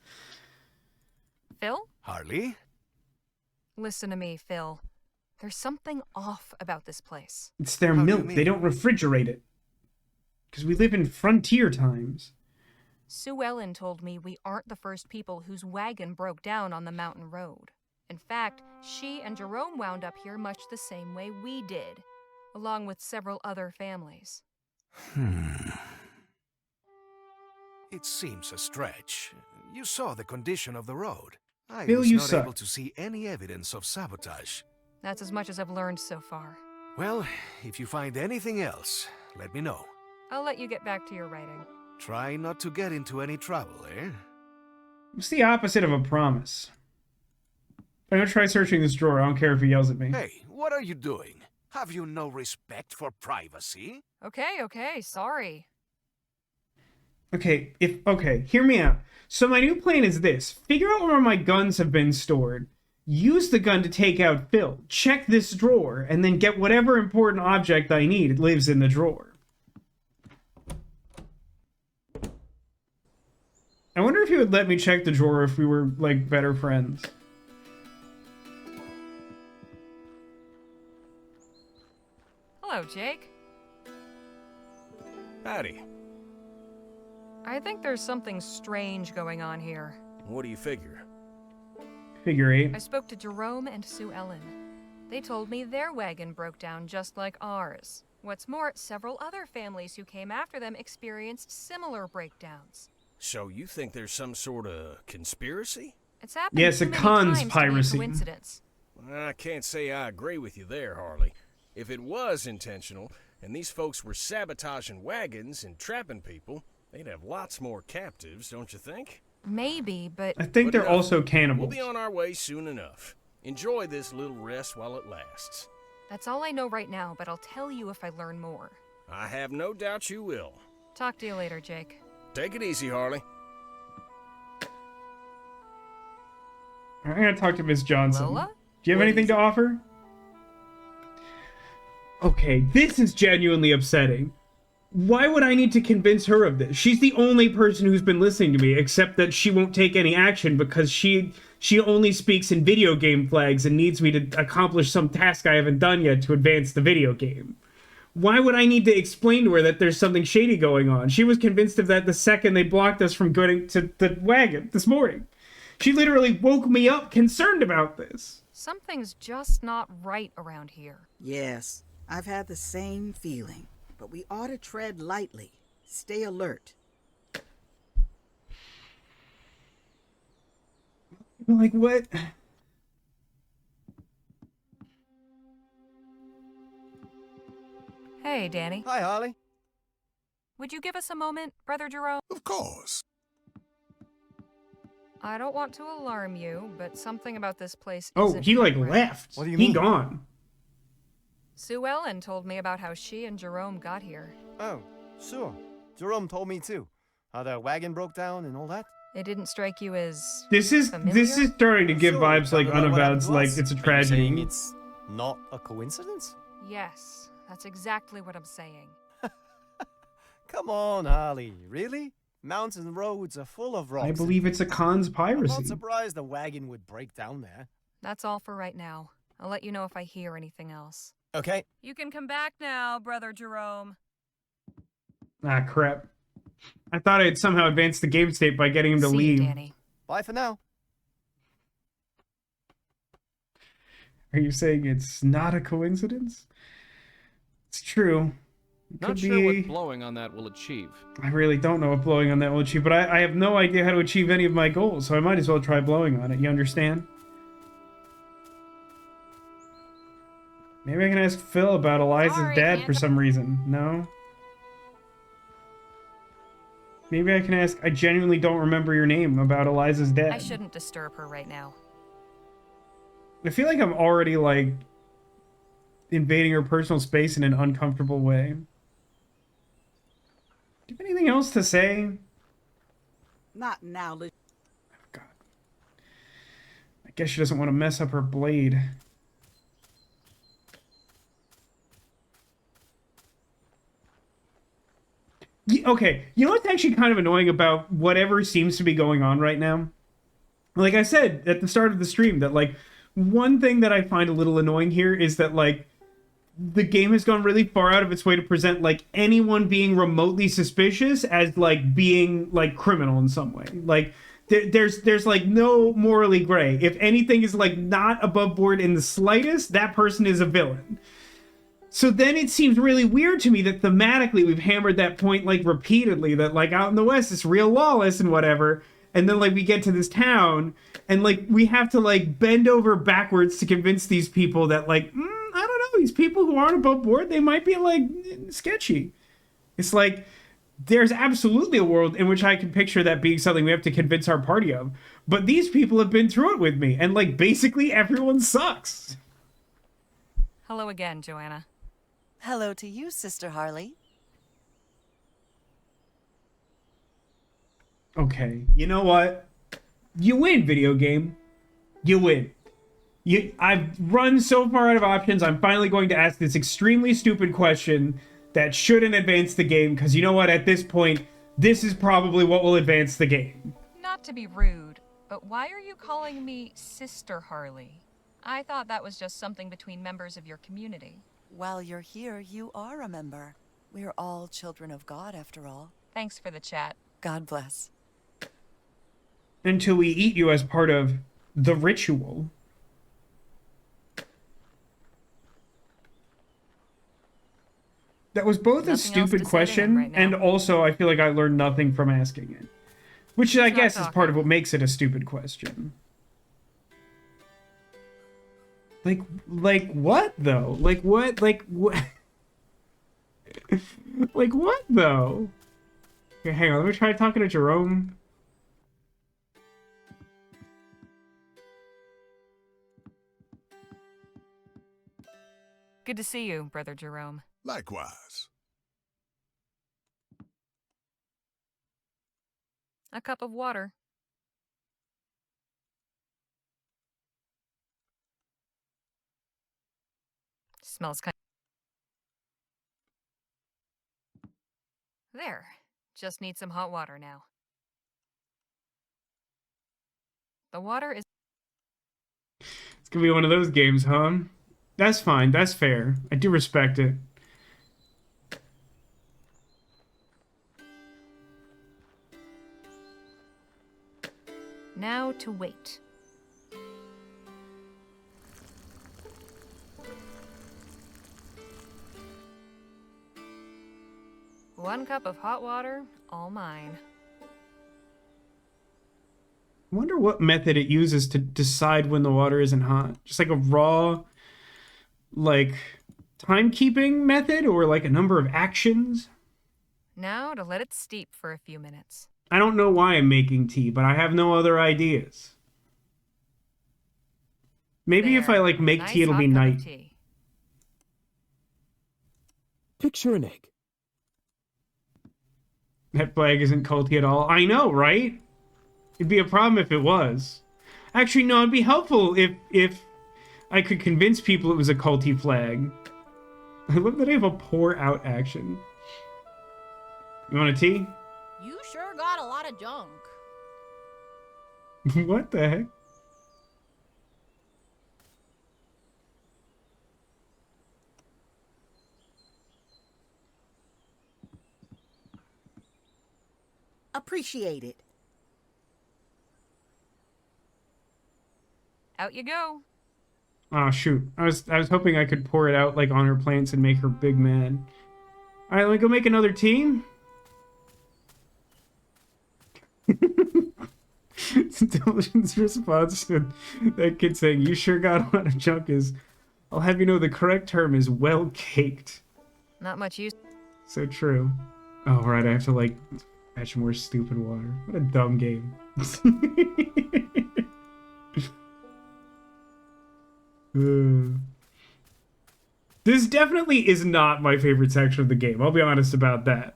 Phil? Harley? Listen to me, Phil. There's something off about this place. It's their How do you milk. They mean? don't refrigerate it. Because we live in frontier times. Sue Ellen told me we aren't the first people whose wagon broke down on the mountain road. In fact, she and Jerome wound up here much the same way we did, along with several other families. It seems a stretch. You saw the condition of the road. I Bill, was you not suck. able to see any evidence of sabotage. That's as much as I've learned so far. Well, if you find anything else, let me know. I'll let you get back to your writing. Try not to get into any trouble, eh? What's the opposite of a promise? I'm gonna try searching this drawer. I don't care if he yells at me. Hey, what are you doing? Have you no respect for privacy? Okay, sorry. Okay, hear me out. So my new plan is this. Figure out where my guns have been stored. Use the gun to take out Phil. Check this drawer, and then get whatever important object I need. It lives in the drawer. I wonder if he would let me check the drawer if we were, like, better friends. Hello, Jake. Howdy. I think there's something strange going on here. What do you figure? Figure eight. I spoke to Jerome and Sue Ellen. They told me their wagon broke down just like ours. What's more, several other families who came after them experienced similar breakdowns. So you think there's some sort of conspiracy? It's happened Yeah, it's too a many times to be a conspiracy. coincidence. I can't say I agree with you there, Harley. If it was intentional, and these folks were sabotaging wagons and trapping people, they'd have lots more captives, don't you think? Maybe, but I think But they're enough. also We'll cannibals. be on our way soon enough. Enjoy this little rest while it lasts. that's all I know right now, but I'll tell you if I learn more. I have no doubt you will. Talk to you later, Jake. Take it easy, Harley. I'm gonna talk to Miss Johnson. Lola? Do you have anything to offer? Okay, this is genuinely upsetting. Why would I need to convince her of this? She's the only person who's been listening to me, except that she won't take any action because she only speaks in video game flags and needs me to accomplish some task I haven't done yet to advance the video game. Why would I need to explain to her that there's something shady going on? She was convinced of that the second they blocked us from going to the wagon this morning. She literally woke me up concerned about this. Something's just not right around here. Yes, I've had the same feeling. But we ought to tread lightly. Stay alert. Like, what? Hey, Danny. Hi, Harley. Would you give us a moment, Brother Jerome? Of course. I don't want to alarm you, but something about this place Oh, isn't he, like, right. left. What do you He mean? gone. Sue Ellen told me about how she and Jerome got here. Oh, sure. Jerome told me too. How their wagon broke down and all that. It didn't strike you as This is familiar? starting to give Sure, vibes like kinda what happened unavowed, to like us. it's a Are you tragedy. saying it's not a coincidence? Yes, that's exactly what I'm saying. Come on, Harley. Really? Mountain roads are full of rocks. I believe it's a Khan's I'm piracy. not surprised the wagon would break down there. That's all for right now. I'll let you know if I hear anything else. Okay. You can come back now, Brother Jerome. Ah, crap. I thought I had somehow advanced the game state by getting him to See leave. you, Danny. Bye for now. Are you saying it's not a coincidence? It's true. It Not could sure be... what blowing on that will achieve. I really don't know what blowing on that will achieve, but I have no idea how to achieve any of my goals, so I might as well try blowing on it, you understand? Maybe I can ask Phil about Eliza's Sorry, dad can't for some reason. No? Maybe I can ask, I genuinely don't remember your name about Eliza's death. I shouldn't disturb her right now. I feel like I'm already, like, invading her personal space in an uncomfortable way. Do you have anything else to say? Not now. Oh, God. I guess she doesn't want to mess up her blade. Okay, you know what's actually kind of annoying about whatever seems to be going on right now? Like I said at the start of the stream, that, like, one thing that I find a little annoying here is that, like, the game has gone really far out of its way to present, like, anyone being remotely suspicious as, like, being, like, criminal in some way. Like, there's like, no morally gray. If anything is, like, not above board in the slightest, that person is a villain. So then it seems really weird to me that thematically we've hammered that point, like, repeatedly, that, like, out in the West it's real lawless and whatever, and then, like, we get to this town, and, like, we have to, like, bend over backwards to convince these people that, like, I don't know, these people who aren't above board, they might be, like, sketchy. It's like, there's absolutely a world in which I can picture that being something we have to convince our party of, but these people have been through it with me, and, like, basically everyone sucks. Hello again, Joanna. Hello to you, Sister Harley. Okay, you know what? You win, video game. You win. I've run so far out of options, I'm finally going to ask this extremely stupid question that shouldn't advance the game, because you know what? At this point, this is probably what will advance the game. Not to be rude, but why are you calling me Sister Harley? I thought that was just something between members of your community. While you're here, you are a member. We're all children of God, after all. Thanks for the chat. God bless. Until we eat you as part of the ritual. That was both a stupid question, and also I feel like I learned nothing from asking it. Which I guess is part of what makes it a stupid question. Like what though? Like what? Like what? Like what though? Okay, hang on. Let me try talking to Jerome. Good to see you, Brother Jerome. Likewise. A cup of water. Smells kind of... There. Just need some hot water now. The water is... It's gonna be one of those games, huh? That's fine. That's fair. I do respect it. Now to wait. One cup of hot water, all mine. I wonder what method it uses to decide when the water isn't hot. Just like a raw, like, timekeeping method, or like a number of actions? Now to let it steep for a few minutes. I don't know why I'm making tea, but I have no other ideas. Maybe There. if I, like, make Nice tea, it'll hot be cup of night. tea. Picture an egg. That flag isn't culty at all. I know, right? It'd be a problem if it was. Actually, no, it'd be helpful if I could convince people it was a culty flag. I love that I have a pour out action. You want a tea? You sure got a lot of junk. What the heck? Appreciate it. Out you go. Oh shoot. I was hoping I could pour it out like on her plants and make her big mad. Alright, let me go make another tea. Intelligence response to that kid saying, "You sure got a lot of junk," is, I'll have you know the correct term is well caked. Not much use. So true. Oh right, I have to like Fetch more stupid water. What a dumb game. This definitely is not my favorite section of the game. I'll be honest about that.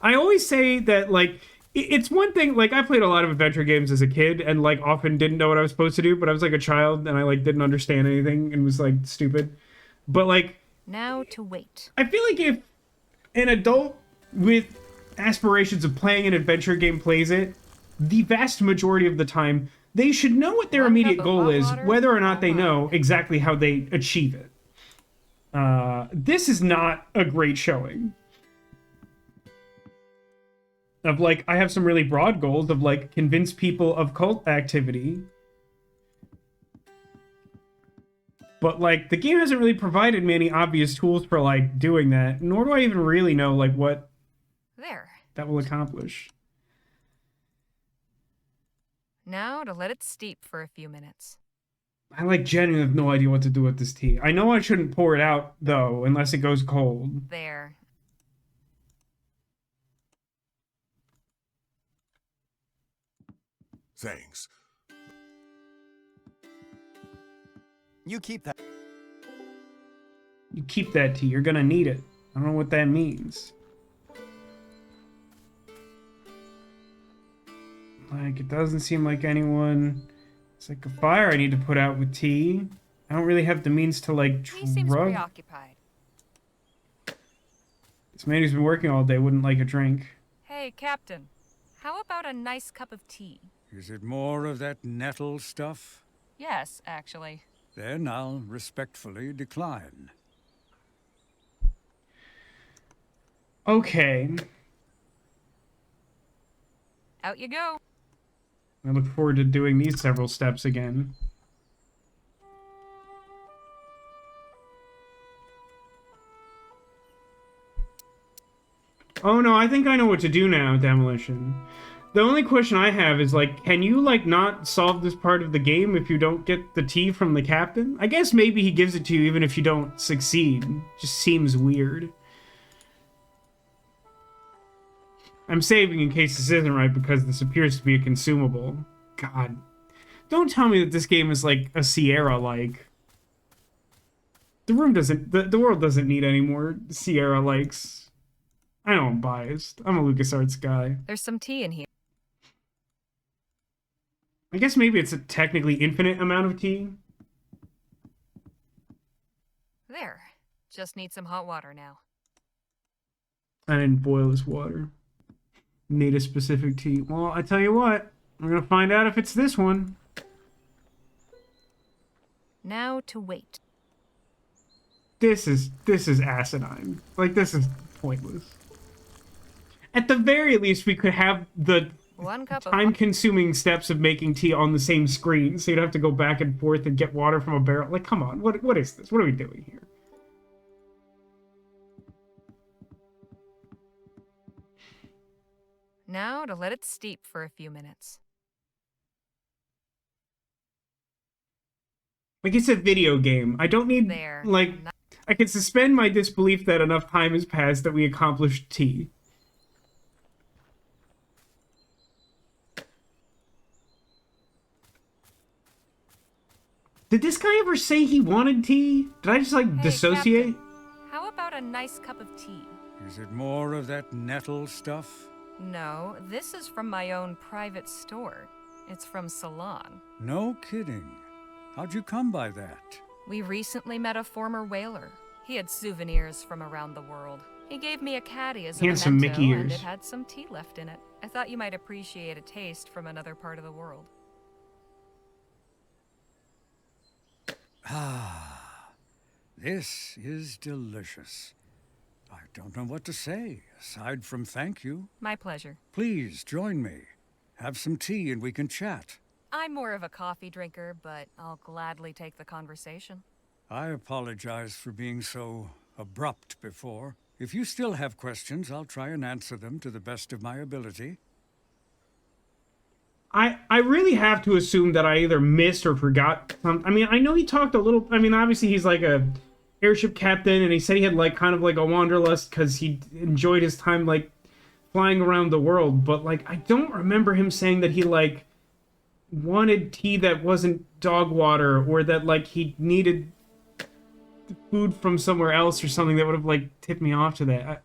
I always say that, like, it's one thing, like, I played a lot of adventure games as a kid and, like, often didn't know what I was supposed to do, but I was, like, a child and I, like, didn't understand anything and was, like, stupid. But, like... Now to wait. I feel like if an adult with aspirations of playing an adventure game plays it, the vast majority of the time, they should know what their immediate goal is, whether or not they know exactly how they achieve it. This is not a great showing. Of, like, I have some really broad goals of, like, convince people of cult activity. But, like, the game hasn't really provided me any obvious tools for, like, doing that. Nor do I even really know, like, what that will accomplish. Now to let it steep for a few minutes. I, like, genuinely have no idea what to do with this tea. I know I shouldn't pour it out, though, unless it goes cold. There. Thanks. You keep that. You keep that tea. You're gonna need it. I don't know what that means. Like, it doesn't seem like anyone... It's like a fire I need to put out with tea. I don't really have the means to, like, He seems preoccupied. This man who's been working all day wouldn't like a drink. Hey, Captain. How about a nice cup of tea? Is it more of that nettle stuff? Yes, actually. Then I'll respectfully decline. Okay. Out you go. I look forward to doing these several steps again. Oh no, I think I know what to do now, Demolition. The only question I have is, like, can you, like, not solve this part of the game if you don't get the tea from the captain? I guess maybe he gives it to you even if you don't succeed. Just seems weird. I'm saving in case this isn't right because this appears to be a consumable. God. Don't tell me that this game is, like, a Sierra-like. The room doesn't... The world doesn't need any more Sierra-likes. I know I'm biased. I'm a LucasArts guy. There's some tea in here. I guess maybe it's a technically infinite amount of tea. There. Just need some hot water now. I didn't boil this water. Need a specific tea. Well, I tell you what. We're gonna find out if it's this one. Now to wait. This is asinine. Like, this is pointless. At the very least, we could have the time-consuming steps of making tea on the same screen, so you'd have to go back and forth and get water from a barrel. Like, come on, what is this? What are we doing here? Now to let it steep for a few minutes. Like, it's a video game. I don't need, like... I can suspend my disbelief that enough time has passed that we accomplished tea. Did this guy ever say he wanted tea? Did I just, like, dissociate? Captain, how about a nice cup of tea? Is it more of that nettle stuff? No, this is from my own private store. It's from Ceylon. No kidding. How'd you come by that? We recently met a former whaler. He had souvenirs from around the world. He gave me a caddy as a memento, some Mickey ears. And it had some tea left in it. I thought you might appreciate a taste from another part of the world. Ah, this is delicious. I don't know what to say, aside from thank you. My pleasure. Please, join me. Have some tea and we can chat. I'm more of a coffee drinker, but I'll gladly take the conversation. I apologize for being so abrupt before. If you still have questions, I'll try and answer them to the best of my ability. I really have to assume that I either missed or forgot something. I mean, I know he talked a little... I mean, obviously he's like a airship captain, and he said he had like kind of like a wanderlust because he enjoyed his time like flying around the world. But like I don't remember him saying that he like wanted tea that wasn't dog water, or that like he needed food from somewhere else or something that would have like tipped me off to that.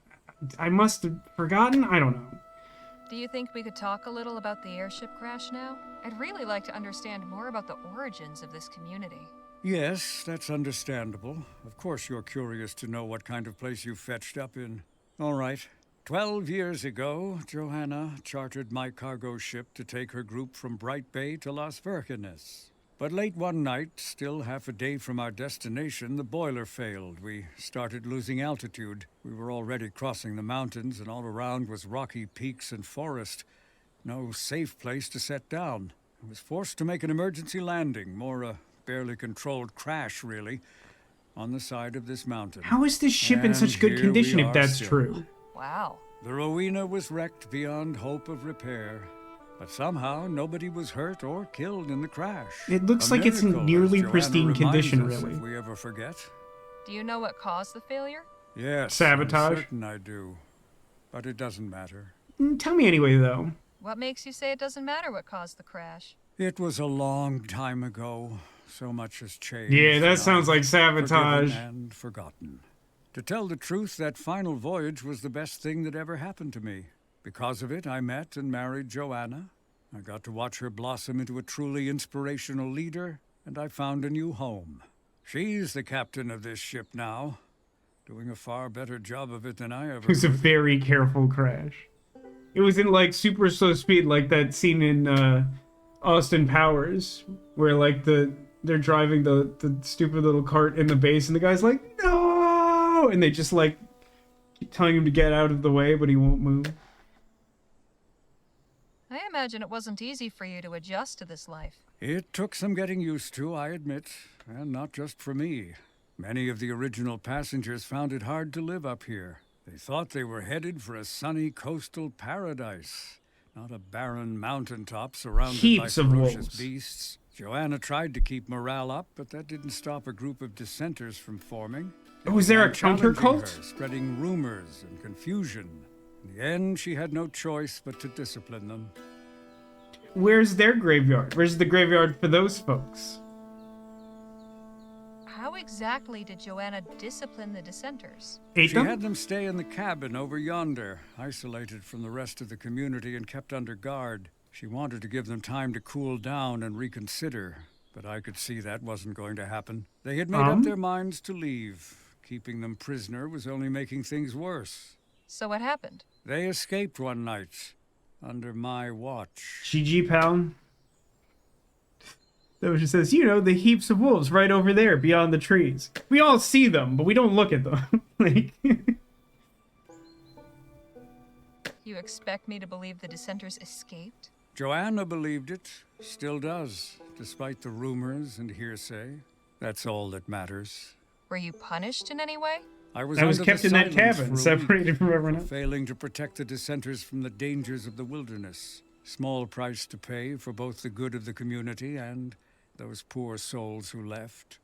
I must have forgotten. I don't know. Do you think we could talk a little about the airship crash now? I'd really like to understand more about the origins of this community. Yes, that's understandable. Of course you're curious to know what kind of place you fetched up in. All right. 12 years ago, Joanna chartered my cargo ship to take her group from Bright Bay to Las Virgenes. But late one night, still half a day from our destination, the boiler failed. We started losing altitude. We were already crossing the mountains, and all around was rocky peaks and forest. No safe place to set down. I was forced to make an emergency landing, more a barely controlled crash, really, on the side of this mountain. How is this ship in such good condition if that's true? Wow. The Rowena was wrecked beyond hope of repair. But somehow, nobody was hurt or killed in the crash. It looks like it's in nearly pristine condition, really. If we ever forget. Do you know what caused the failure? Yes, sabotage. I'm certain I do. But it doesn't matter. Tell me anyway, though. What makes you say it doesn't matter what caused the crash? It was a long time ago. So much has changed. Yeah, that sounds like sabotage. And forgotten. To tell the truth, that final voyage was the best thing that ever happened to me. Because of it, I met and married Joanna. I got to watch her blossom into a truly inspirational leader, and I found a new home. She's the captain of this ship now, doing a far better job of it than I ever It was a very careful crash. It was in, like, super slow speed, like that scene in Austin Powers, where, like, they're driving the stupid little cart in the base, and the guy's like, no! And they just, like, keep telling him to get out of the way, but he won't move. I imagine it wasn't easy for you to adjust to this life. It took some getting used to, I admit, and not just for me. Many of the original passengers found it hard to live up here. They thought they were headed for a sunny coastal paradise, not a barren mountaintop surrounded by ferocious beasts. Joanna tried to keep morale up, but that didn't stop a group of dissenters from forming. Oh, is there a counter cult? Spreading rumors and confusion. In the end, she had no choice but to discipline them. Where's their graveyard? Where's the graveyard for those folks? How exactly did Joanna discipline the dissenters? She had them stay in the cabin over yonder, isolated from the rest of the community and kept under guard. She wanted to give them time to cool down and reconsider, but I could see that wasn't going to happen. They had made up their minds to leave. Keeping them prisoner was only making things worse. So what happened? They escaped one night, under my watch. GG, pal. That was just says, you know, the heaps of wolves right over there beyond the trees. We all see them, but we don't look at them. Like, you expect me to believe the dissenters escaped? Joanna believed it, still does, despite the rumors and hearsay. That's all that matters. Were you punished in any way? I was kept in that cabin, separated from everyone else. Failing to protect the dissenters from the dangers of the wilderness. Small price to pay for both the good of the community and those poor souls who left.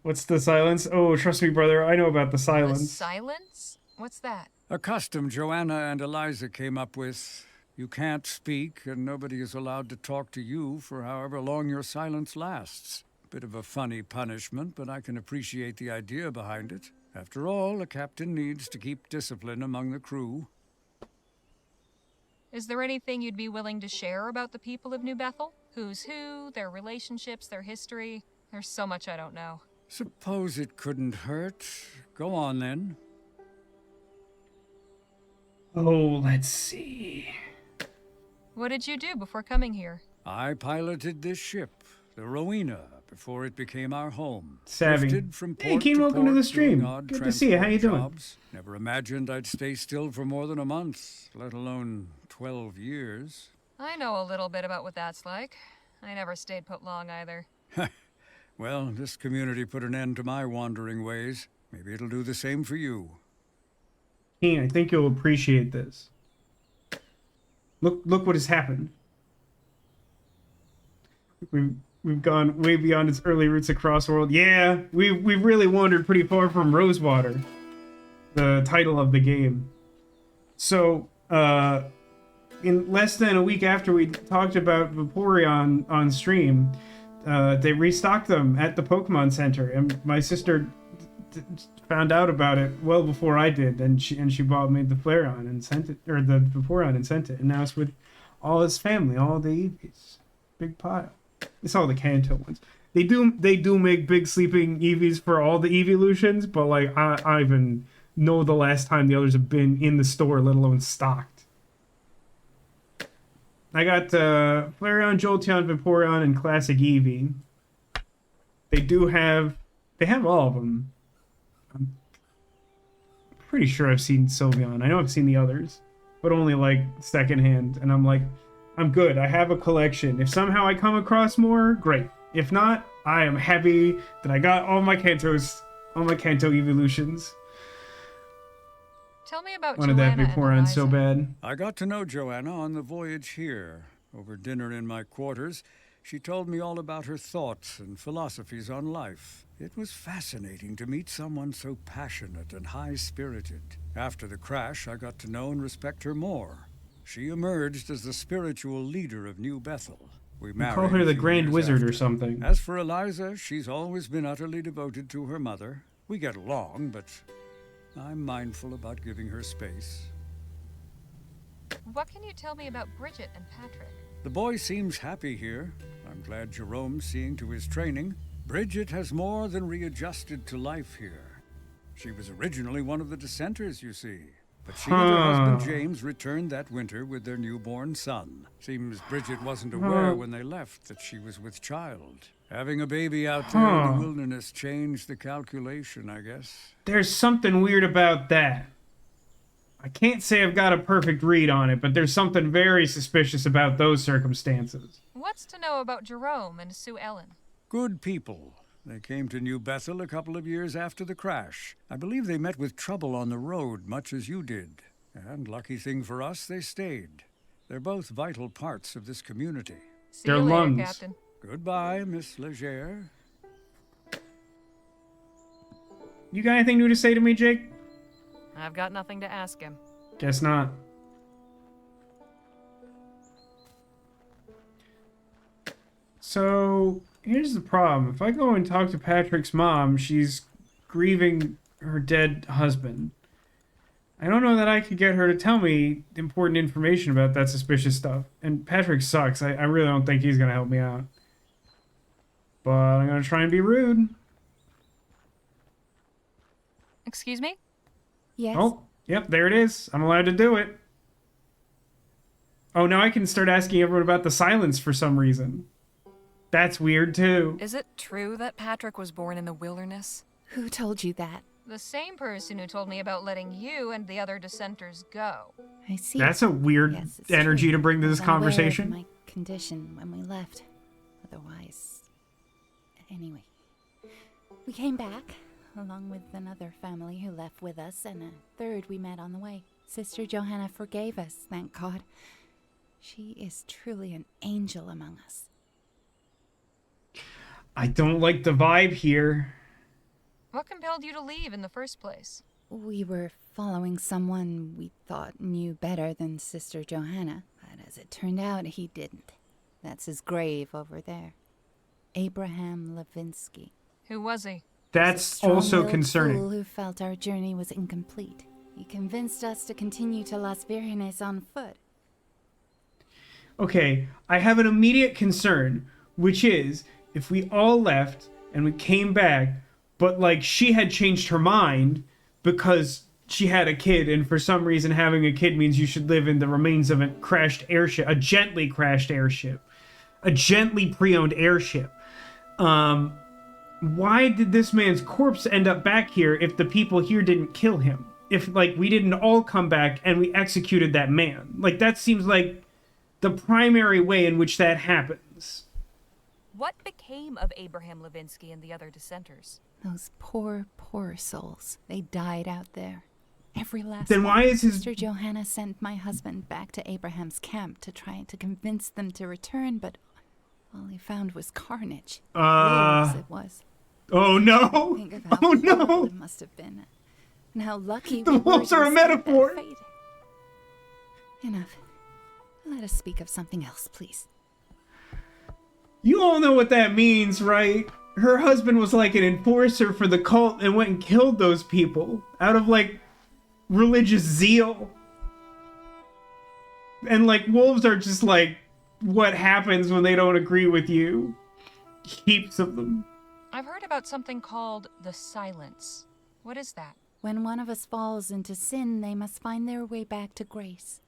What's the silence? Oh, trust me, brother, I know about the silence. The silence? What's that? A custom Joanna and Eliza came up with. You can't speak, and nobody is allowed to talk to you for however long your silence lasts. Bit of a funny punishment, but I can appreciate the idea behind it. After all, a captain needs to keep discipline among the crew. Is there anything you'd be willing to share about the people of New Bethel? Who's who, their relationships, their history? There's so much I don't know. Suppose it couldn't hurt. Go on, then. Oh, let's see. What did you do before coming here? I piloted this ship, the Rowena, before it became our home. Savvy. From hey, Keen, welcome to the stream. Good to see you. How you doing? Never imagined I'd stay still for more than a month, let alone 12 years. I know a little bit about what that's like. I never stayed put long either. Well, this community put an end to my wandering ways. Maybe it'll do the same for you. Keen, I think you'll appreciate this. Look what has happened. We've gone way beyond its early roots across the world. Yeah, we've really wandered pretty far from Rosewater, the title of the game. So, in less than a week after we talked about Vaporeon on stream, they restocked them at the Pokemon Center, and my sister found out about it well before I did, and she bought me the Flareon and sent it, or the Vaporeon and sent it, and now it's with all his family, all the Eevees. Big pile. It's all the Kanto ones. They do make big sleeping Eevees for all the evolutions, but like I even know the last time the others have been in the store, let alone stocked. I got Flareon, Jolteon, Vaporeon, and Classic Eevee. They have all of them. I'm pretty sure I've seen Sylveon. I know I've seen the others, but only like secondhand, and I'm like, I'm good. I have a collection. If somehow I come across more, great. If not, I am happy that I got all my Kanto evolutions. Tell me about Wanted that Joanna Vaporeon and so Eliza. bad. I got to know Joanna on the voyage here. Over dinner in my quarters, she told me all about her thoughts and philosophies on life. It was fascinating to meet someone so passionate and high-spirited. After the crash, I got to know and respect her more. She emerged as the spiritual leader of New Bethel. We married Call her a the few Grand years Wizard after. or something. As for Eliza, she's always been utterly devoted to her mother. We get along, but I'm mindful about giving her space. What can you tell me about Bridget and Patrick? The boy seems happy here. I'm glad Jerome's seeing to his training. Bridget has more than readjusted to life here. She was originally one of the dissenters, you see. But she and her husband James returned that winter with their newborn son. Seems Bridget wasn't aware when they left that she was with child. Having a baby out there in the wilderness changed the calculation, I guess. There's something weird about that. I can't say I've got a perfect read on it, but there's something very suspicious about those circumstances. What's to know about Jerome and Sue Ellen? Good people. They came to New Bethel a couple of years after the crash. I believe they met with trouble on the road, much as you did. And lucky thing for us, they stayed. They're both vital parts of this community. See you later, Captain. Goodbye, Miss Leger. You got anything new to say to me, Jake? I've got nothing to ask him. Guess not. So, here's the problem. If I go and talk to Patrick's mom, she's grieving her dead husband. I don't know that I could get her to tell me important information about that suspicious stuff. And Patrick sucks. I really don't think he's going to help me out. But I'm going to try and be rude. Excuse me? Yes. Oh, yep, there it is. I'm allowed to do it. Oh, now I can start asking everyone about the silence for some reason. That's weird, too. Is it true that Patrick was born in the wilderness? Who told you that? The same person who told me about letting you and the other dissenters go. I see. That's a weird energy to bring to this conversation. My condition when we left. Otherwise... Anyway. We came back, along with another family who left with us, and a third we met on the way. Sister Johanna forgave us, thank God. She is truly an angel among us. I don't like the vibe here. What compelled you to leave in the first place? We were following someone we thought knew better than Sister Johanna, but as it turned out, he didn't. That's his grave over there. Abraham Levinsky. Who was he? That's also concerning. Fool who felt our journey was incomplete. He convinced us to continue to Las Virgenes on foot. Okay, I have an immediate concern, which is if we all left and we came back, but like she had changed her mind because she had a kid, and for some reason having a kid means you should live in the remains of a crashed airship, a gently crashed airship, a gently pre-owned airship. Why did this man's corpse end up back here if the people here didn't kill him? If, like, we didn't all come back and we executed that man? Like, that seems like the primary way in which that happens. What became of Abraham Levinsky and the other dissenters? Those poor, poor souls. They died out there. Every last Then why is his... Sister Johanna sent my husband back to Abraham's camp to try to convince them to return, but All he found was carnage. Uh. Wolves it was. Oh no! Think of how Oh horrible no! it must have been. And how lucky The we were wolves to are a escape that metaphor. fate. Enough. Let us speak of something else, please. You all know what that means, right? Her husband was like an enforcer for the cult and went and killed those people out of like religious zeal. And like wolves are just like what happens when they don't agree with you. Heaps of them. I've heard about something called the silence. What is that? When one of us falls into sin, they must find their way back to grace.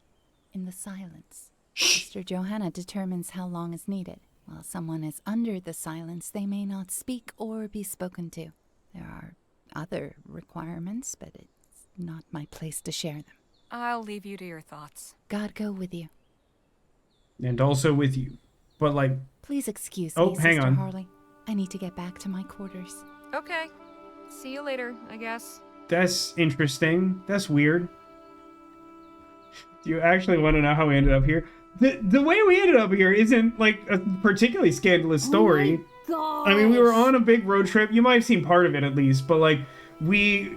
In the silence. Sister Johanna determines how long is needed. While someone is under the silence, they may not speak or be spoken to. There are other requirements, but it's not my place to share them. I'll leave you to your thoughts. God go with you. And also with you. But like... Please excuse Oh, me, hang Sister on. Harley. I need to get back to my quarters. Okay. See you later, I guess. That's interesting. That's weird. Do you actually want to know how we ended up here? The way we ended up here isn't like a particularly scandalous story. Oh I mean, we were on a big road trip. You might have seen part of it at least, but like we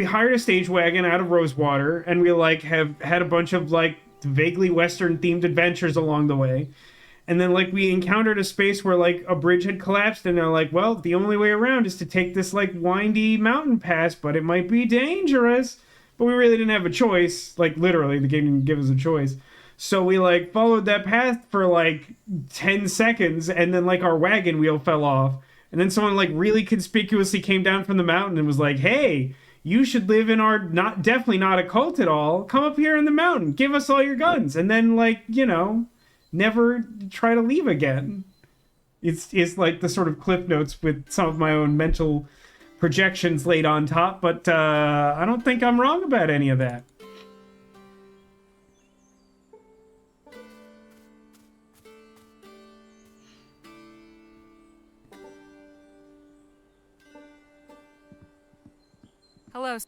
hired a stage wagon out of Rosewater, and we like have had a bunch of like vaguely Western themed adventures along the way. And then like we encountered a space where like a bridge had collapsed, and they're like, well, the only way around is to take this like windy mountain pass, but it might be dangerous. But we really didn't have a choice. Like literally, the game didn't give us a choice. So we like followed that path for like 10 seconds, and then like our wagon wheel fell off. And then someone like really conspicuously came down from the mountain and was like, hey, you should live in our definitely not a cult at all. Come up here in the mountain. Give us all your guns. And then like, you know, never try to leave again. It's like the sort of cliff notes with some of my own mental projections laid on top, but I don't think I'm wrong about any of that. Hello.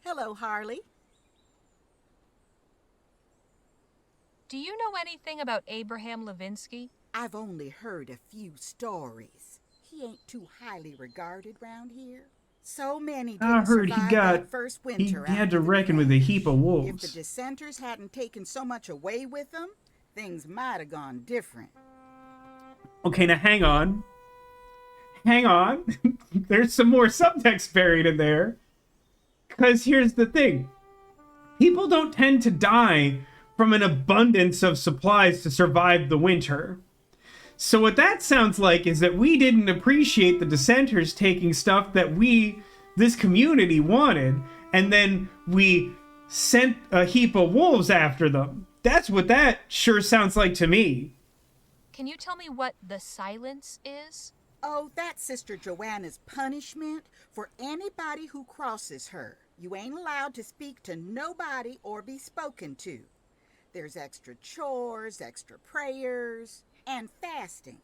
Hello, Harley. Do you know anything about Abraham Levinsky? I've only heard a few stories. He ain't too highly regarded round here. So many didn't I heard survive he that first winter. he had after to the reckon with a crash. heap of If the wolves. dissenters hadn't taken so much away with them, things might have gone different. Okay, now hang on. Hang on. There's some more subtext buried in there. Because here's the thing. People don't tend to die from an abundance of supplies to survive the winter. So what that sounds like is that we didn't appreciate the dissenters taking stuff that this community wanted, and then we sent a heap of wolves after them. That's what that sure sounds like to me. Can you tell me what the silence is? Oh, that's Sister Joanna's punishment for anybody who crosses her. You ain't allowed to speak to nobody or be spoken to. There's extra chores, extra prayers, and fasting.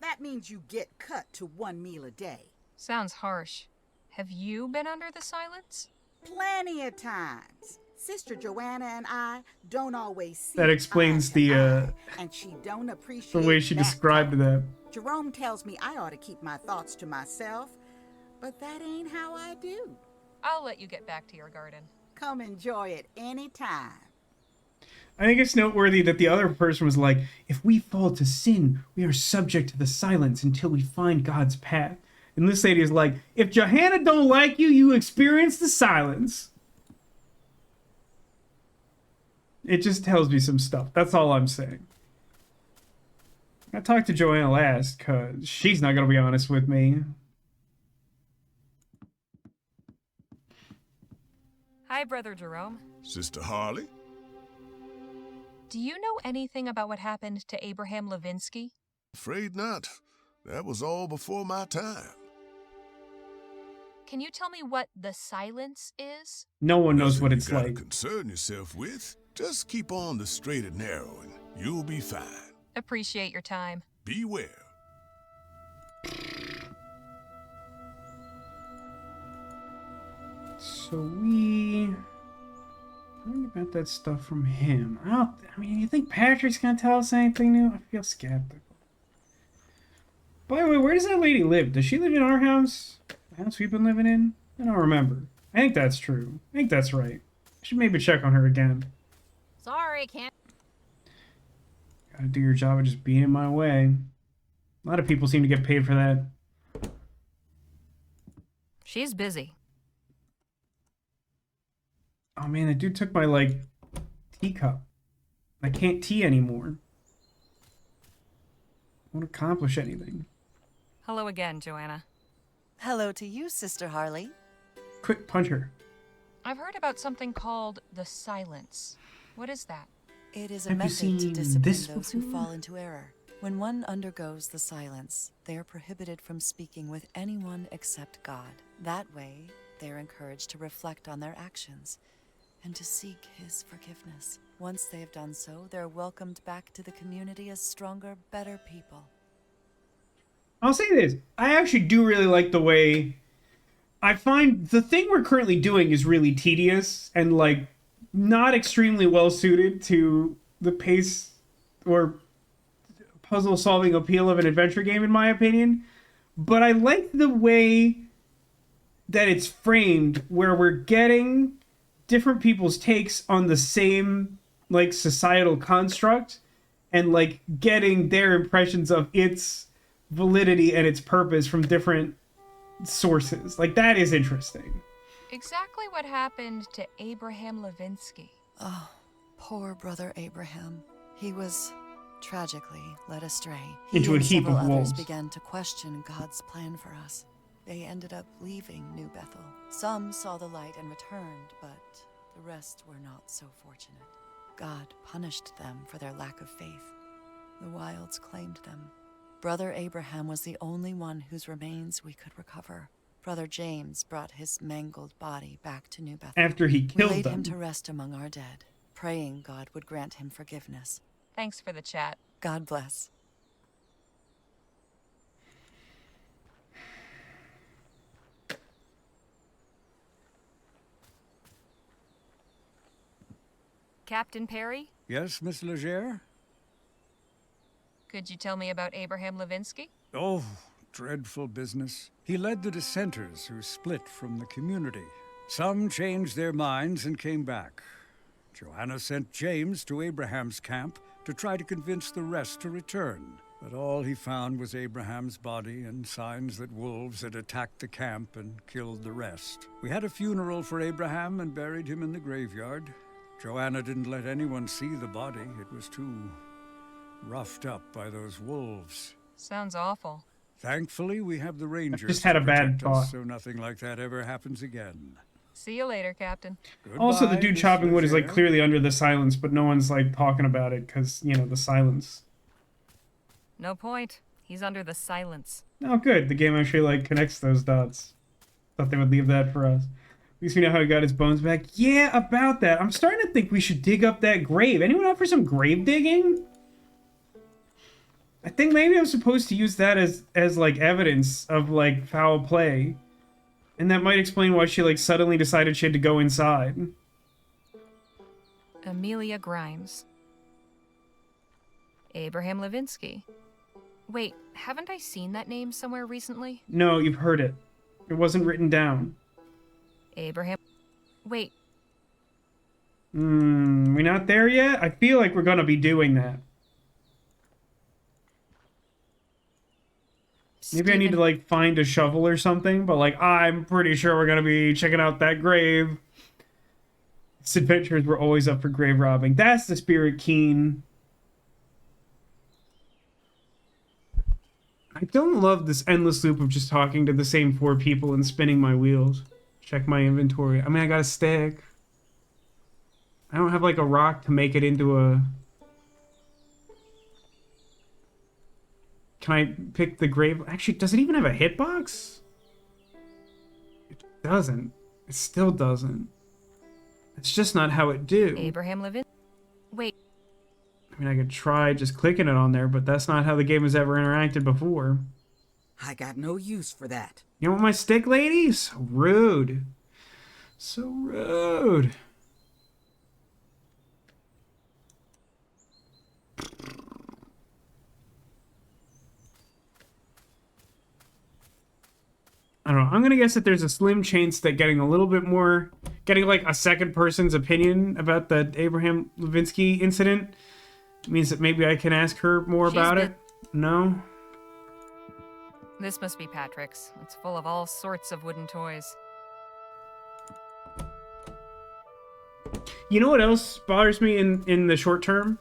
That means you get cut to 1 meal a day. Sounds harsh. Have you been under the silence? Plenty of times. Sister Joanna and I don't always see That explains eye the to eye, and she don't appreciate the way she that described talk. that. Jerome tells me I ought to keep my thoughts to myself, but that ain't how I do. I'll let you get back to your garden. Come enjoy it anytime. I think it's noteworthy that the other person was like, if we fall to sin, we are subject to the silence until we find God's path. And this lady is like, if Johanna don't like you, you experience the silence. It just tells me some stuff. That's all I'm saying. I talked to Joanna last, because she's not going to be honest with me. Hi, Brother Jerome. Sister Harley? Do you know anything about what happened to Abraham Levinsky? Afraid not. That was all before my time. Can you tell me what the silence is? No one knows what Nothing it's you gotta like. concern yourself with. Just keep on the straight and narrow, and you'll be fine. Appreciate your time. Beware. So we... about that stuff from him. I mean, you think Patrick's gonna tell us anything new? I feel skeptical. By the way, where does that lady live? Does she live in our house? The house we've been living in? I don't remember. I think that's true. I think that's right. I should maybe check on her again. Sorry, can't. Gotta do your job of just being in my way. A lot of people seem to get paid for that. She's busy. Oh man, that dude took my, like, teacup. I can't tea anymore. Won't accomplish anything. Hello again, Joanna. Hello to you, Sister Harley. Quick, punch her. I've heard about something called the silence. What is that? It is a Have you method to seen discipline this those who before? fall into error. When one undergoes the silence, they are prohibited from speaking with anyone except God. That way, they are encouraged to reflect on their actions and to seek His forgiveness. Once they have done so, they're welcomed back to the community as stronger, better people. I'll say this. I actually do really like the way... I find the thing we're currently doing is really tedious and, like, not extremely well suited to the pace or puzzle-solving appeal of an adventure game, in my opinion. But I like the way that it's framed, where we're getting different people's takes on the same, like, societal construct and, like, getting their impressions of its validity and its purpose from different sources. Like, that is interesting. Exactly what happened to Abraham Levinsky. Oh, poor brother Abraham. He was tragically led astray. He Into a and heap several of others wolves. began to question God's plan for us. They ended up leaving New Bethel. Some saw the light and returned, but the rest were not so fortunate. God punished them for their lack of faith. The wilds claimed them. Brother Abraham was the only one whose remains we could recover. Brother James brought his mangled body back to New Bethel. After he We killed laid them. him to rest among our dead, praying God would grant him forgiveness. Thanks for the chat. God bless. Captain Perry, Yes, Miss Leger? could you tell me about Abraham Levinsky? Oh, dreadful business. He led the dissenters who split from the community. Some changed their minds and came back. Joanna sent James to Abraham's camp to try to convince the rest to return. But all he found was Abraham's body and signs that wolves had attacked the camp and killed the rest. We had a funeral for Abraham and buried him in the graveyard. Joanna didn't let anyone see the body. It was too roughed up by those wolves. Sounds awful. Thankfully, we have the rangers just had to a bad protect thought. us so nothing like that ever happens again. See you later, Captain. Also, the Goodbye, dude Miss chopping wood is, like, Leger. clearly under the silence, but no one's, like, talking about it because, you know, the silence. No point. He's under the silence. Oh, good. The game actually, like, connects those dots. Thought they would leave that for us. At least we know how he got his bones back. Yeah, about that. I'm starting to think we should dig up that grave. Anyone up for some grave digging? I think maybe I'm supposed to use that as like, evidence of, like, foul play. And that might explain why she, like, suddenly decided she had to go inside. Amelia Grimes. Abraham Levinsky. Wait, haven't I seen that name somewhere recently? No, you've heard it. It wasn't written down. Abraham... Wait, We not there yet? I feel like we're gonna be doing that. Maybe I need to, like, find a shovel or something, but, like, I'm pretty sure we're gonna be checking out that grave. Its adventurers were always up for grave robbing. That's the spirit, Keen. I don't love this endless loop of just talking to the same 4 people and spinning my wheels. Check my inventory. I mean, I got a stick. I don't have, like, a rock to make it into a... Can I pick the grave? Actually, does it even have a hitbox? It doesn't. It still doesn't. It's just not how it do. Abraham Levinsky. Wait, I mean, I could try just clicking it on there, but that's not how the game has ever interacted before. I got no use for that. You want my stick, lady? So rude. So rude. I don't know. I'm gonna guess that there's a slim chance that getting a little bit more, getting like a second person's opinion about the Abraham Levinsky incident means that maybe I can ask her more about it. No? This must be Patrick's. It's full of all sorts of wooden toys. You know what else bothers me in the short term?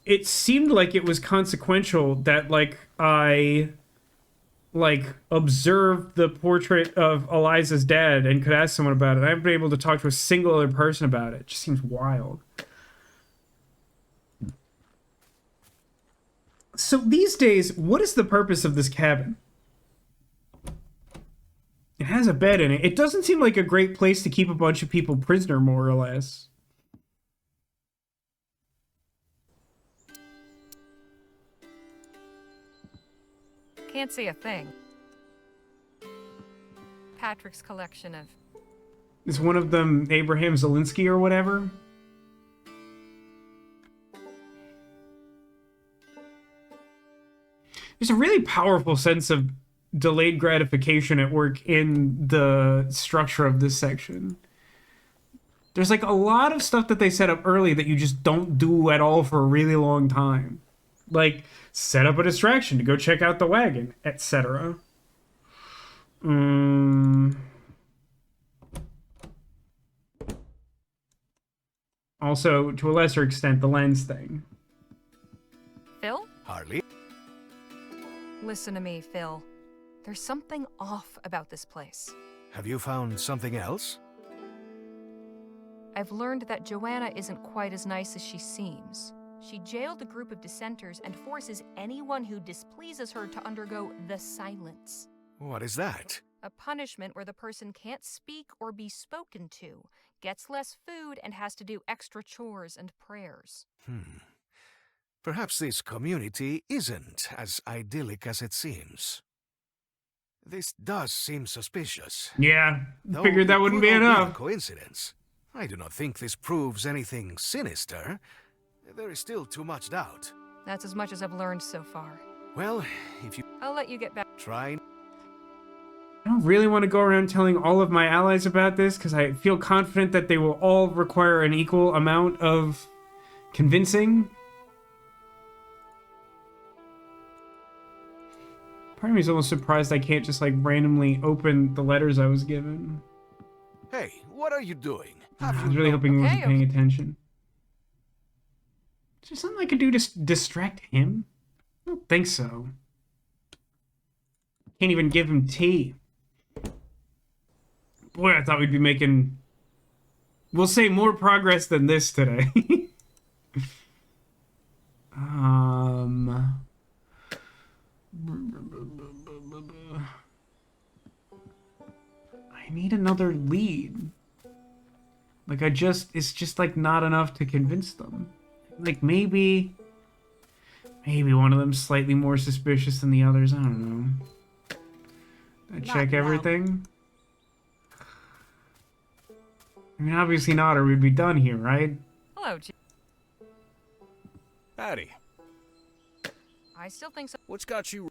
It seemed like it was consequential that, like, I, like, observed the portrait of Eliza's dad and could ask someone about it. I haven't been able to talk to a single other person about it. It just seems wild. So these days, what is the purpose of this cabin? It has a bed in it. It doesn't seem like a great place to keep a bunch of people prisoner, more or less. Can't see a thing. Patrick's collection of... Is one of them Abraham Zelinsky or whatever? There's a really powerful sense of delayed gratification at work in the structure of this section. There's like a lot of stuff that they set up early that you just don't do at all for a really long time. Like, set up a distraction to go check out the wagon, etc. Also, to a lesser extent, the lens thing. Phil? Harley? Listen to me, Phil. There's something off about this place. Have you found something else? I've learned that Joanna isn't quite as nice as she seems. She jailed a group of dissenters and forces anyone who displeases her to undergo the silence. What is that? A punishment where the person can't speak or be spoken to, gets less food, and has to do extra chores and prayers. Perhaps this community isn't as idyllic as it seems. This does seem suspicious. Yeah, Though figured that wouldn't be it could all enough. a coincidence. I do not think this proves anything sinister. There is still too much doubt. That's as much as I've learned so far. Well, if you I'll let you get back. try... I don't really want to go around telling all of my allies about this because I feel confident that they will all require an equal amount of convincing. Part of me is almost surprised I can't just like randomly open the letters I was given. Hey, what are you doing? I was really hoping he wasn't Okay, paying attention. Is there something I could do to distract him? I don't think so. Can't even give him tea. Boy, I thought we'd be making, we'll say, more progress than this today. I need another lead. Like, it's just like not enough to convince them. Like, maybe one of them's slightly more suspicious than the others. I don't know. I check everything. I mean, obviously not, or we'd be done here, right? Hello, Howdy. I still think so. What's got you...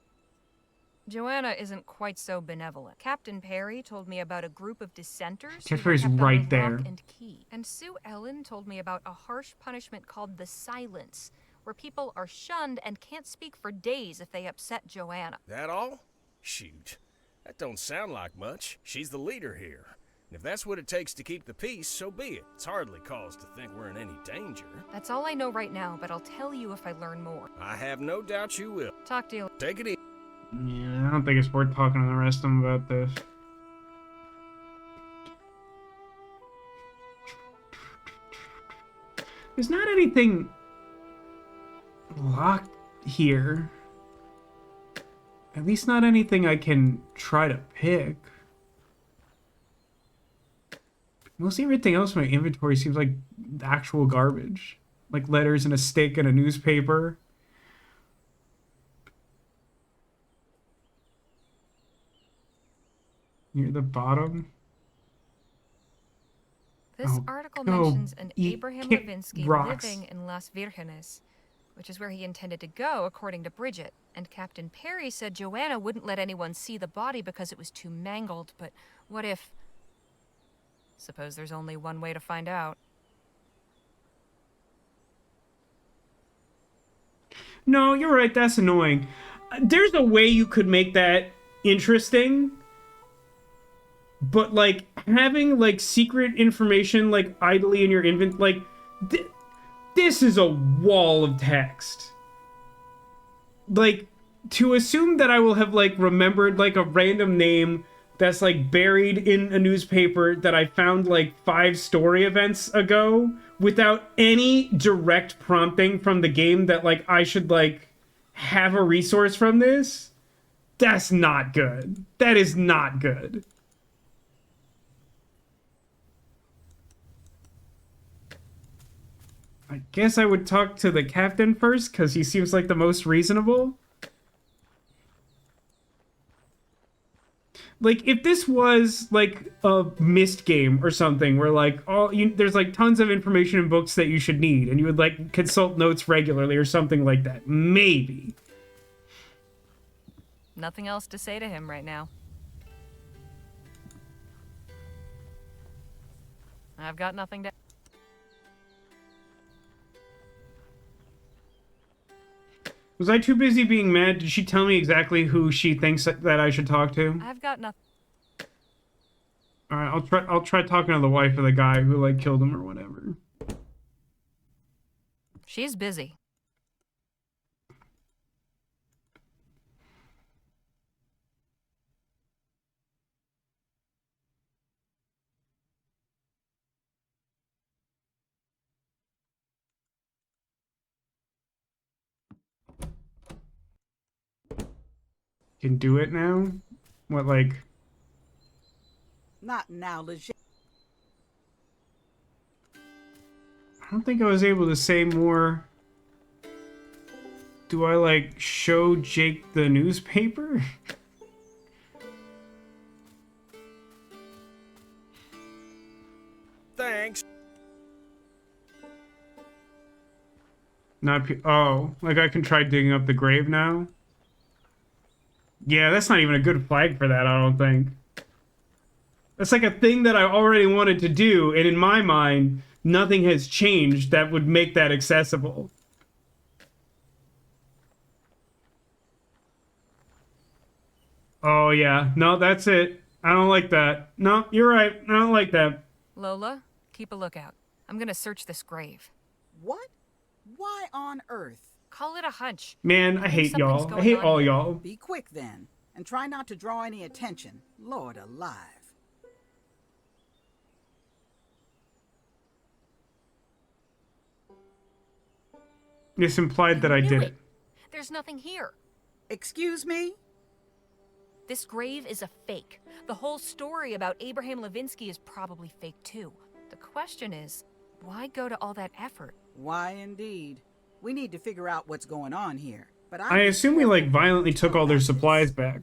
Joanna isn't quite so benevolent. Captain Perry told me about a group of dissenters Captain who were Perry's kept on right lock there. and key. And Sue Ellen told me about a harsh punishment called the silence, where people are shunned and can't speak for days if they upset Joanna. That all? Shoot. That don't sound like much. She's the leader here. And if that's what it takes to keep the peace, so be it. It's hardly cause to think we're in any danger. That's all I know right now, but I'll tell you if I learn more. I have no doubt you will. Talk to you. Take it easy. Yeah, I don't think it's worth talking to the rest of them about this. There's not anything locked here. At least not anything I can try to pick. Mostly everything else in my inventory seems like actual garbage. Like letters and a stick and a newspaper. Near the bottom. This article mentions an Abraham Levinsky rocks. living in Las Virgenes. which is where he intended to go, according to Bridget. And Captain Perry said Joanna wouldn't let anyone see the body because it was too mangled, but what if... Suppose there's only one way to find out. No, you're right, that's annoying. There's a way you could make that interesting, but, like, having, like, secret information, like, idly in your inventory, like, this is a wall of text. Like, to assume that I will have, like, remembered, like, a random name that's, like, buried in a newspaper that I found, like, 5 story events ago without any direct prompting from the game that, like, I should, like, have a resource from this, that's not good. That is not good. I guess I would talk to the captain first, because he seems like the most reasonable. Like, if this was, like, a Myst game or something, where, like, there's, like, tons of information in books that you should need, and you would, like, consult notes regularly or something like that. Maybe. Nothing else to say to him right now. I've got nothing to... Was I too busy being mad? Did she tell me exactly who she thinks that I should talk to? I've got nothing. All right, I'll try talking to the wife of the guy who, like, killed him or whatever. She's busy. Can do it now? What, like... Not now, legit. I don't think I was able to say more. Do I, like, show Jake the newspaper? Thanks. Not oh, like I can try digging up the grave now? Yeah, that's not even a good flag for that, I don't think. That's like a thing that I already wanted to do, and in my mind, nothing has changed that would make that accessible. Oh, yeah. No, that's it. I don't like that. No, you're right. I don't like that. Lola, keep a lookout. I'm gonna search this grave. What? Why on earth? Call it a hunch. Man, I hate y'all. I hate all y'all. Be quick then, and try not to draw any attention. Lord alive. It's implied that I did it. There's nothing here. Excuse me? This grave is a fake. The whole story about Abraham Levinsky is probably fake too. The question is, why go to all that effort? Why indeed. We need to figure out what's going on here. But I assume we, like, violently took all their supplies back.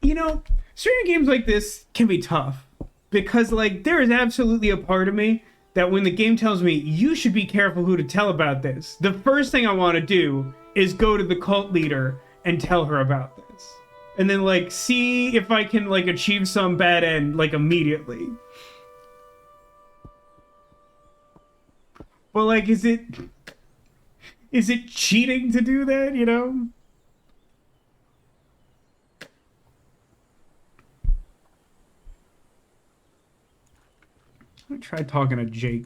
You know, certain games like this can be tough because, like, there is absolutely a part of me that when the game tells me you should be careful who to tell about this, the first thing I want to do is go to the cult leader and tell her about this. And then, like, see if I can, like, achieve some bad end, like, immediately. But, like, is it cheating to do that, you know? Let me try talking to Jake.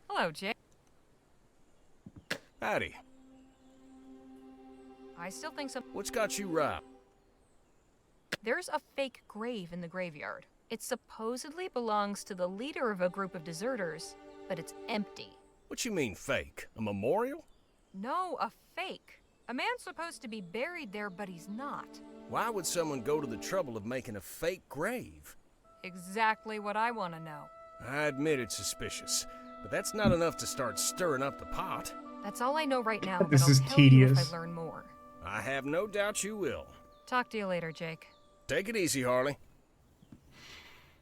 Hello, Jake. Howdy. I still think some... What's got you robbed? There's a fake grave in the graveyard. It supposedly belongs to the leader of a group of deserters, but it's empty. What you mean fake? A memorial? No, a fake. A man's supposed to be buried there, but he's not. Why would someone go to the trouble of making a fake grave? Exactly what I want to know. I admit it's suspicious, but that's not enough to start stirring up the pot. That's all I know right now, This but is I'll tell you if tedious. I learn more. I have no doubt you will. Talk to you later, Jake. Take it easy, Harley.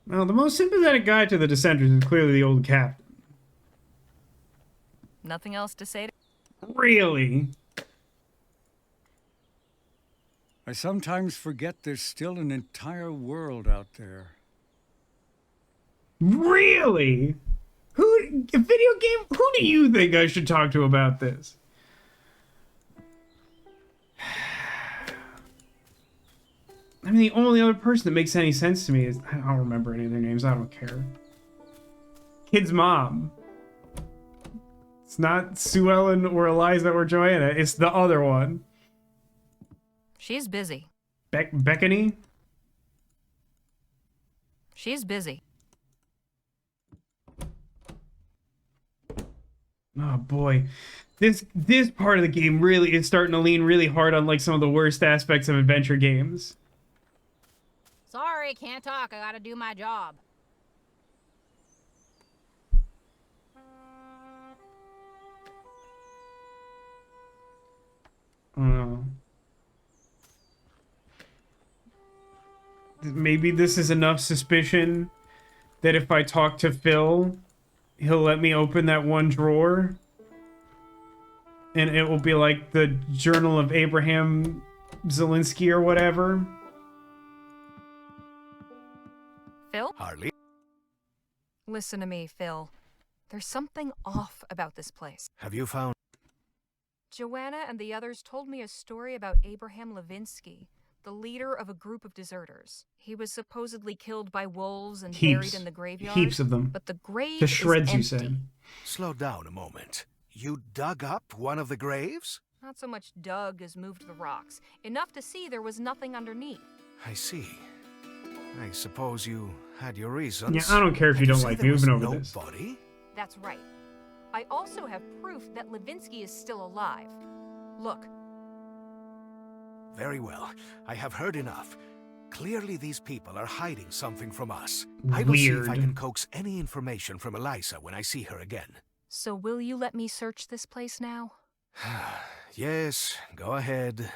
Well, the most sympathetic guy to the dissenters is clearly the old captain. Nothing else to say? Really? I sometimes forget there's still an entire world out there. Really? A video game? Who do you think I should talk to about this? I mean, the only other person that makes any sense to me is... I don't remember any of their names. I don't care. Kid's mom. It's not Sue Ellen or Eliza or Joanna. It's the other one. She's busy. Beckany? She's busy. Oh boy. This part of the game really is starting to lean really hard on like some of the worst aspects of adventure games. Sorry, can't talk. I gotta do my job. Maybe this is enough suspicion that if I talk to Phil, he'll let me open that one drawer. And it will be like the Journal of Abraham Zielinski or whatever. Phil? Harley? Listen to me, Phil. There's something off about this place. Have you found... Joanna and the others told me a story about Abraham Levinsky, the leader of a group of deserters. He was supposedly killed by wolves and buried in the graveyard. Heaps of them. But the grave To shreds, you is empty. said. Slow down a moment. You dug up one of the graves? Not so much dug as moved the rocks. Enough to see there was nothing underneath. I see. I suppose you had your reasons. Yeah, I don't care if you don't like me. We've been over no this. Body? That's right. I also have proof that Levinsky is still alive. Look. Very well. I have heard enough. Clearly these people are hiding something from us. I will see if I can coax any information from Eliza when I see her again. So will you let me search this place now? Yes, go ahead.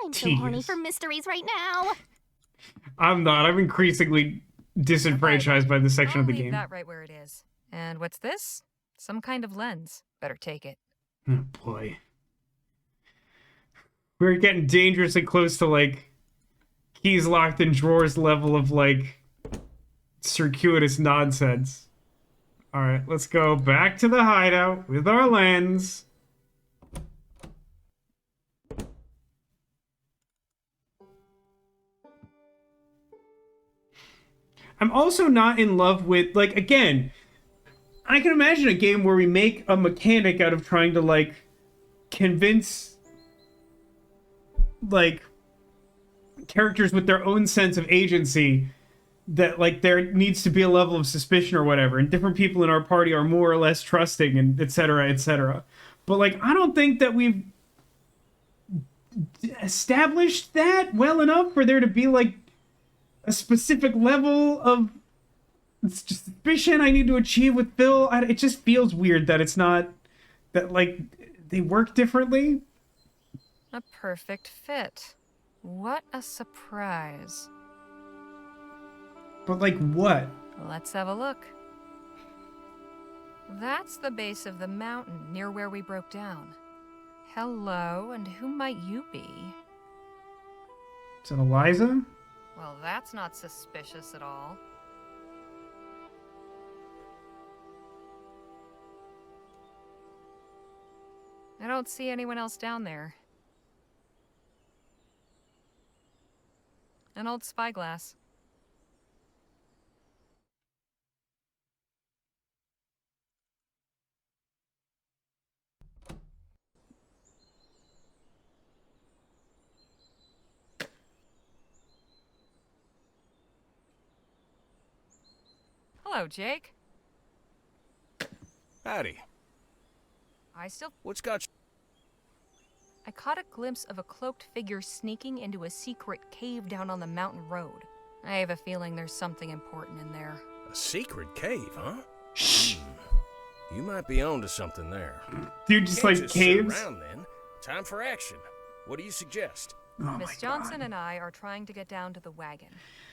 I'm so horny for mysteries right now. I'm not. I'm increasingly disenfranchised by this section I'll of the leave game. that right where it is. And what's this? Some kind of lens. Better take it. Oh boy. We're getting dangerously close to like keys locked in drawers level of like circuitous nonsense. Alright, let's go back to the hideout with our lens. I'm also not in love with, like, again, I can imagine a game where we make a mechanic out of trying to, like, convince, like, characters with their own sense of agency that, like, there needs to be a level of suspicion or whatever, and different people in our party are more or less trusting, and et cetera, et cetera. But, like, I don't think that we've established that well enough for there to be, like, a specific level of suspicion I need to achieve with Phil. It just feels weird that it's not, that, like, they work differently. A perfect fit. What a surprise. But, like, what? Let's have a look. That's the base of the mountain near where we broke down. Hello, and who might you be? Is it Eliza? Well, that's not suspicious at all. I don't see anyone else down there. An old spyglass. Hello, Jake. Howdy. What's got you? I caught a glimpse of a cloaked figure sneaking into a secret cave down on the mountain road. I have a feeling there's something important in there. A secret cave, huh? Shh. You might be onto something there. Dude, just Can't like just caves. sit around then. Time for action. What do you suggest? Oh Miss my Johnson God. and I are trying to get down to the wagon.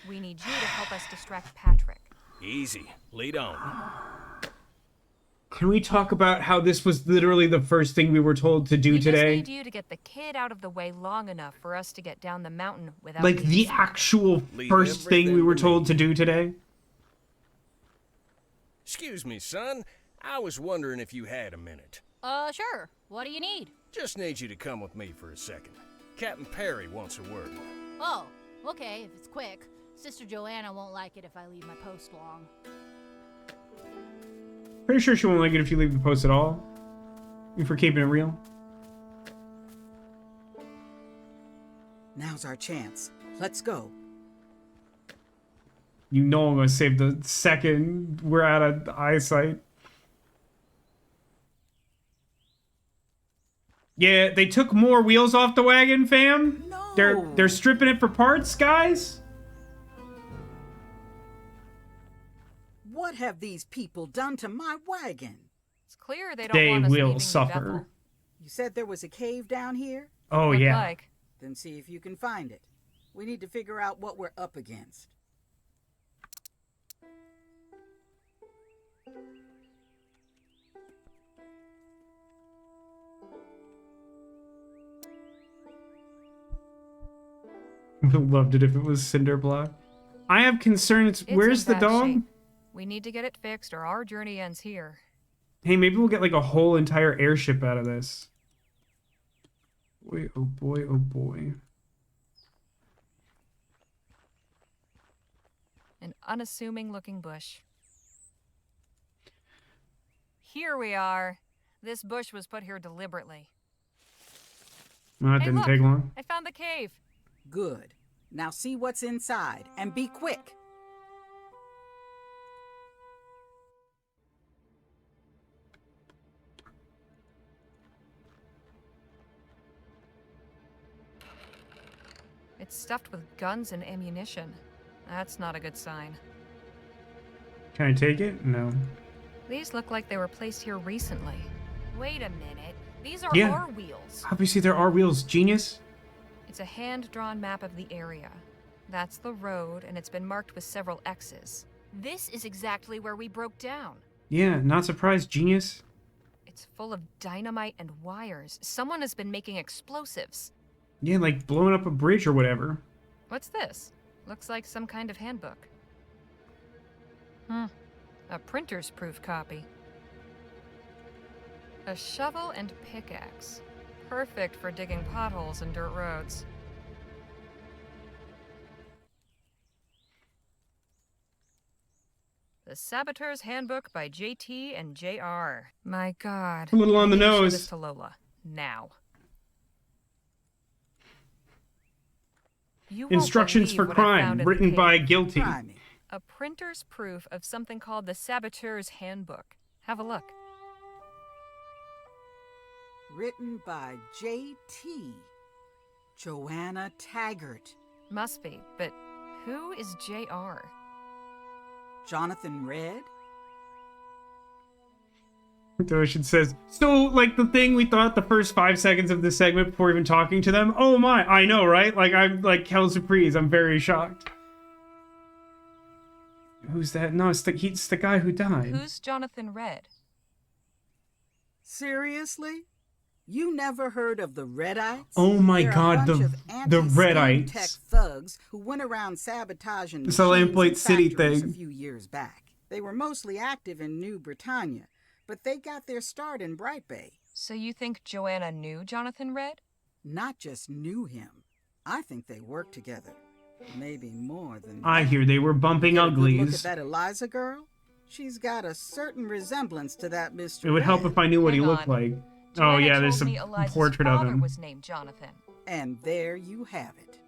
We need you to help us distract Patrick. Easy. Lead on. Can we talk about how this was literally the first thing we were told to do We today? just need you to get the kid out of the way long enough for us to get down the mountain without Like being the seen. actual Leave first thing we everything were to told me. to do today? Excuse me, son. I was wondering if you had a minute. Sure. What do you need? Just need you to come with me for a second. Captain Perry wants a word. Oh, okay, if it's quick. Sister Joanna won't like it if I leave my post long. Pretty sure she won't like it if you leave the post at all. If we're keeping it real. Now's our chance. Let's go. You know I'm gonna save the second we're out of eyesight. Yeah, they took more wheels off the wagon, fam. No. They're stripping it for parts, guys. What have these people done to my wagon? It's clear they don't They want us will leaving New suffer. Bethel. You said there was a cave down here? Oh Look yeah. like. Then see if you can find it. We need to figure out what we're up against. I loved it if it was cinder block. I have concerns. It's Where's in the bad dog? shape. We need to get it fixed or our journey ends here. Hey, maybe we'll get like a whole entire airship out of this. Boy, oh boy, oh boy. An unassuming looking bush. Here we are. This bush was put here deliberately. Well, that Hey, didn't look, take long. I found the cave. Good. Now see what's inside and be quick. It's stuffed with guns and ammunition. That's not a good sign. Can I take it? No. These look like they were placed here recently. Wait a minute. These are Yeah. our wheels. Obviously there are wheels, genius. It's a hand-drawn map of the area. That's the road, and it's been marked with several X's. This is exactly where we broke down. Yeah, not surprised, genius. It's full of dynamite and wires. Someone has been making explosives. Yeah, like blowing up a bridge or whatever. What's this? Looks like some kind of handbook. A printer's proof copy. A shovel and pickaxe. Perfect for digging potholes in dirt roads. The Saboteur's Handbook by JT and JR. My God. A little on I the need to show nose. this to Lola. Now. You won't Instructions for believe what I found crime, in the written cave. by guilty. Try me. A printer's proof of something called the Saboteur's Handbook. Have a look. Written by J.T. Joanna Taggart. Must be, but who is JR? Jonathan Red? Ocean says, so, like, the thing we thought the first 5 seconds of this segment before even talking to them? Oh my, I know, right? Like, I'm, like, hell surprised. I'm very shocked. Who's that? No, it's the guy who died. Who's Jonathan Red? Seriously? You never heard of the Redites? Oh my They're God, a bunch the of anti-steam Redites. tech thugs who went around sabotaging It's a machines Lamplight and City factories thing. a few years back. They were mostly active in New Britannia, but they got their start in Bright Bay. So you think Joanna knew Jonathan Red? Not just knew him. I think they worked together. Maybe more than I that. hear they were bumping Get a good look at uglies. that Eliza girl? She's got a certain resemblance to that Mr. It would help Red. if I knew what he Hang looked on. like. Joanna Oh yeah, told there's me a Eliza's portrait of father him. was named Jonathan. And there you have it.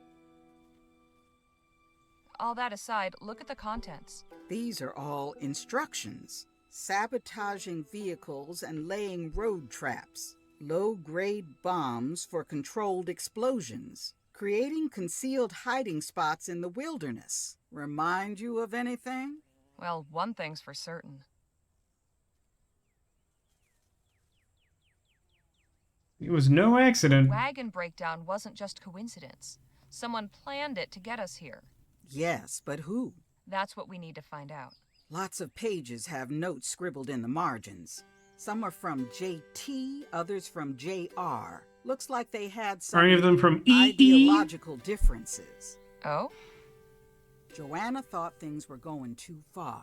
All that aside, look at the contents. These are all instructions. sabotaging vehicles and laying road traps, low-grade bombs for controlled explosions, creating concealed hiding spots in the wilderness. Remind you of anything? Well, one thing's for certain. It was no accident. The wagon breakdown wasn't just coincidence. Someone planned it to get us here. Yes, but who? That's what we need to find out. Lots of pages have notes scribbled in the margins. Some are from JT, others from JR. Looks like they had some Are any of them from EE? ideological differences. Oh? Joanna thought things were going too far.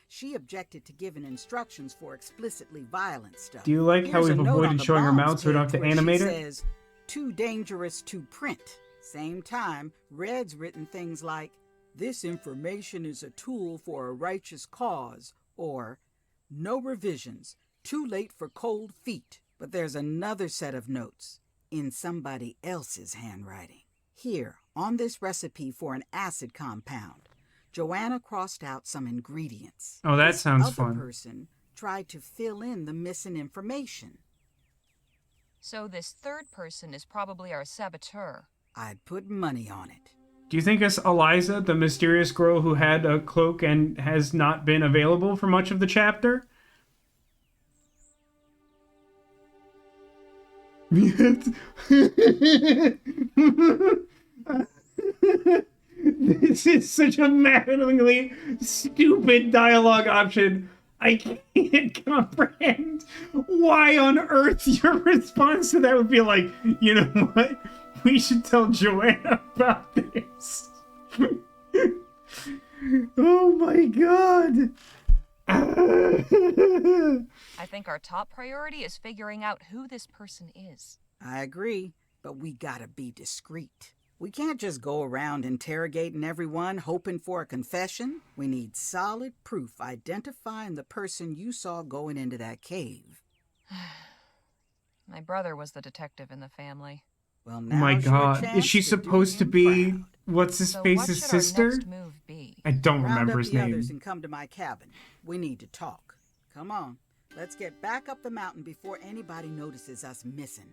She objected to giving instructions for explicitly violent stuff. Do you like how Here's we've a note on avoided the showing her bombs mouth so we don't have to page where animate she it? says, too dangerous to print. Same time, Red's written things like, this information is a tool for a righteous cause, or no revisions, too late for cold feet. But there's another set of notes in somebody else's handwriting. Here, on this recipe for an acid compound, Joanna crossed out some ingredients. Oh, that This sounds other fun. person tried to fill in the missing information. So this third person is probably our saboteur. I'd put money on it. Do you think it's Eliza, the mysterious girl who had a cloak and has not been available for much of the chapter? This is such a maddeningly stupid dialogue option. I can't comprehend why on earth your response to that would be like, you know what? We should tell Joanna about this. Oh my god. I think our top priority is figuring out who this person is. I agree, but we gotta be discreet. We can't just go around interrogating everyone hoping for a confession. We need solid proof identifying the person you saw going into that cave. My brother was the detective in the family. Well, Oh now my god. Is she supposed to be what's his face's sister? I don't remember his the others name. and come to my cabin. We need to talk. Come on, let's get back up the mountain before anybody notices us missing.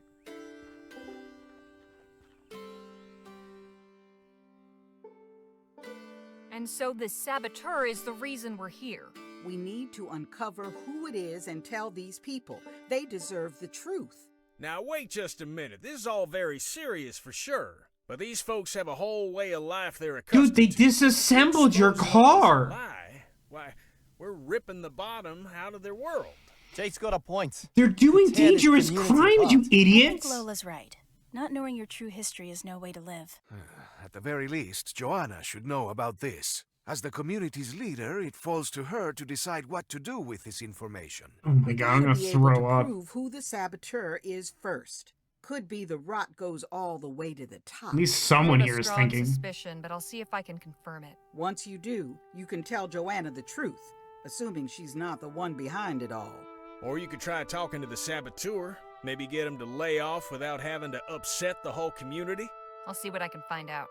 And so this saboteur is the reason we're here. We need to uncover who it is and tell these people. They deserve the truth. Now wait just a minute. This is all very serious for sure. But these folks have a whole way of life they're accustomed Dude, they to. disassembled your car. Why, we're ripping the bottom out of their world. Jake's got a point. They're doing Tear this dangerous community crimes, apart. you I think idiots. Lola's right. Not knowing your true history is no way to live. At the very least, Joanna should know about this. As the community's leader, it falls to her to decide what to do with this information. Oh my god, I'm gonna Be able throw to up. prove who the saboteur is first. Could be the rot goes all the way to the top. At least someone I have here a is strong thinking. suspicion, but I'll see if I can confirm it. Once you do, you can tell Joanna the truth, assuming she's not the one behind it all. Or you could try talking to the saboteur. Maybe get him to lay off without having to upset the whole community. I'll see what I can find out.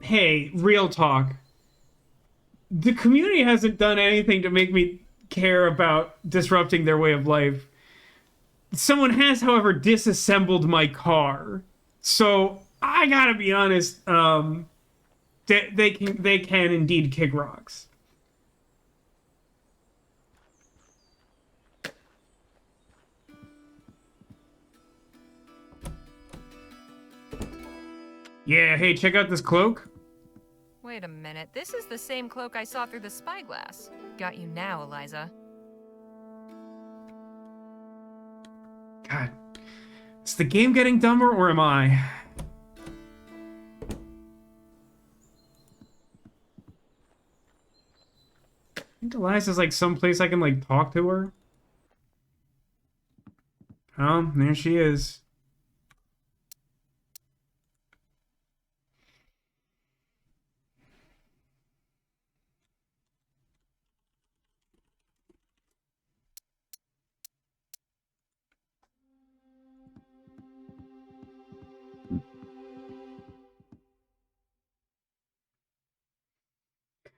Hey, real talk. The community hasn't done anything to make me care about disrupting their way of life. Someone has, however, disassembled my car. So, I gotta be honest, they can indeed kick rocks. Yeah, hey, check out this cloak. Wait a minute, this is the same cloak I saw through the spyglass. Got you now, Eliza. God. Is the game getting dumber, or am I? I think Eliza's like someplace I can like talk to her. Oh, there she is.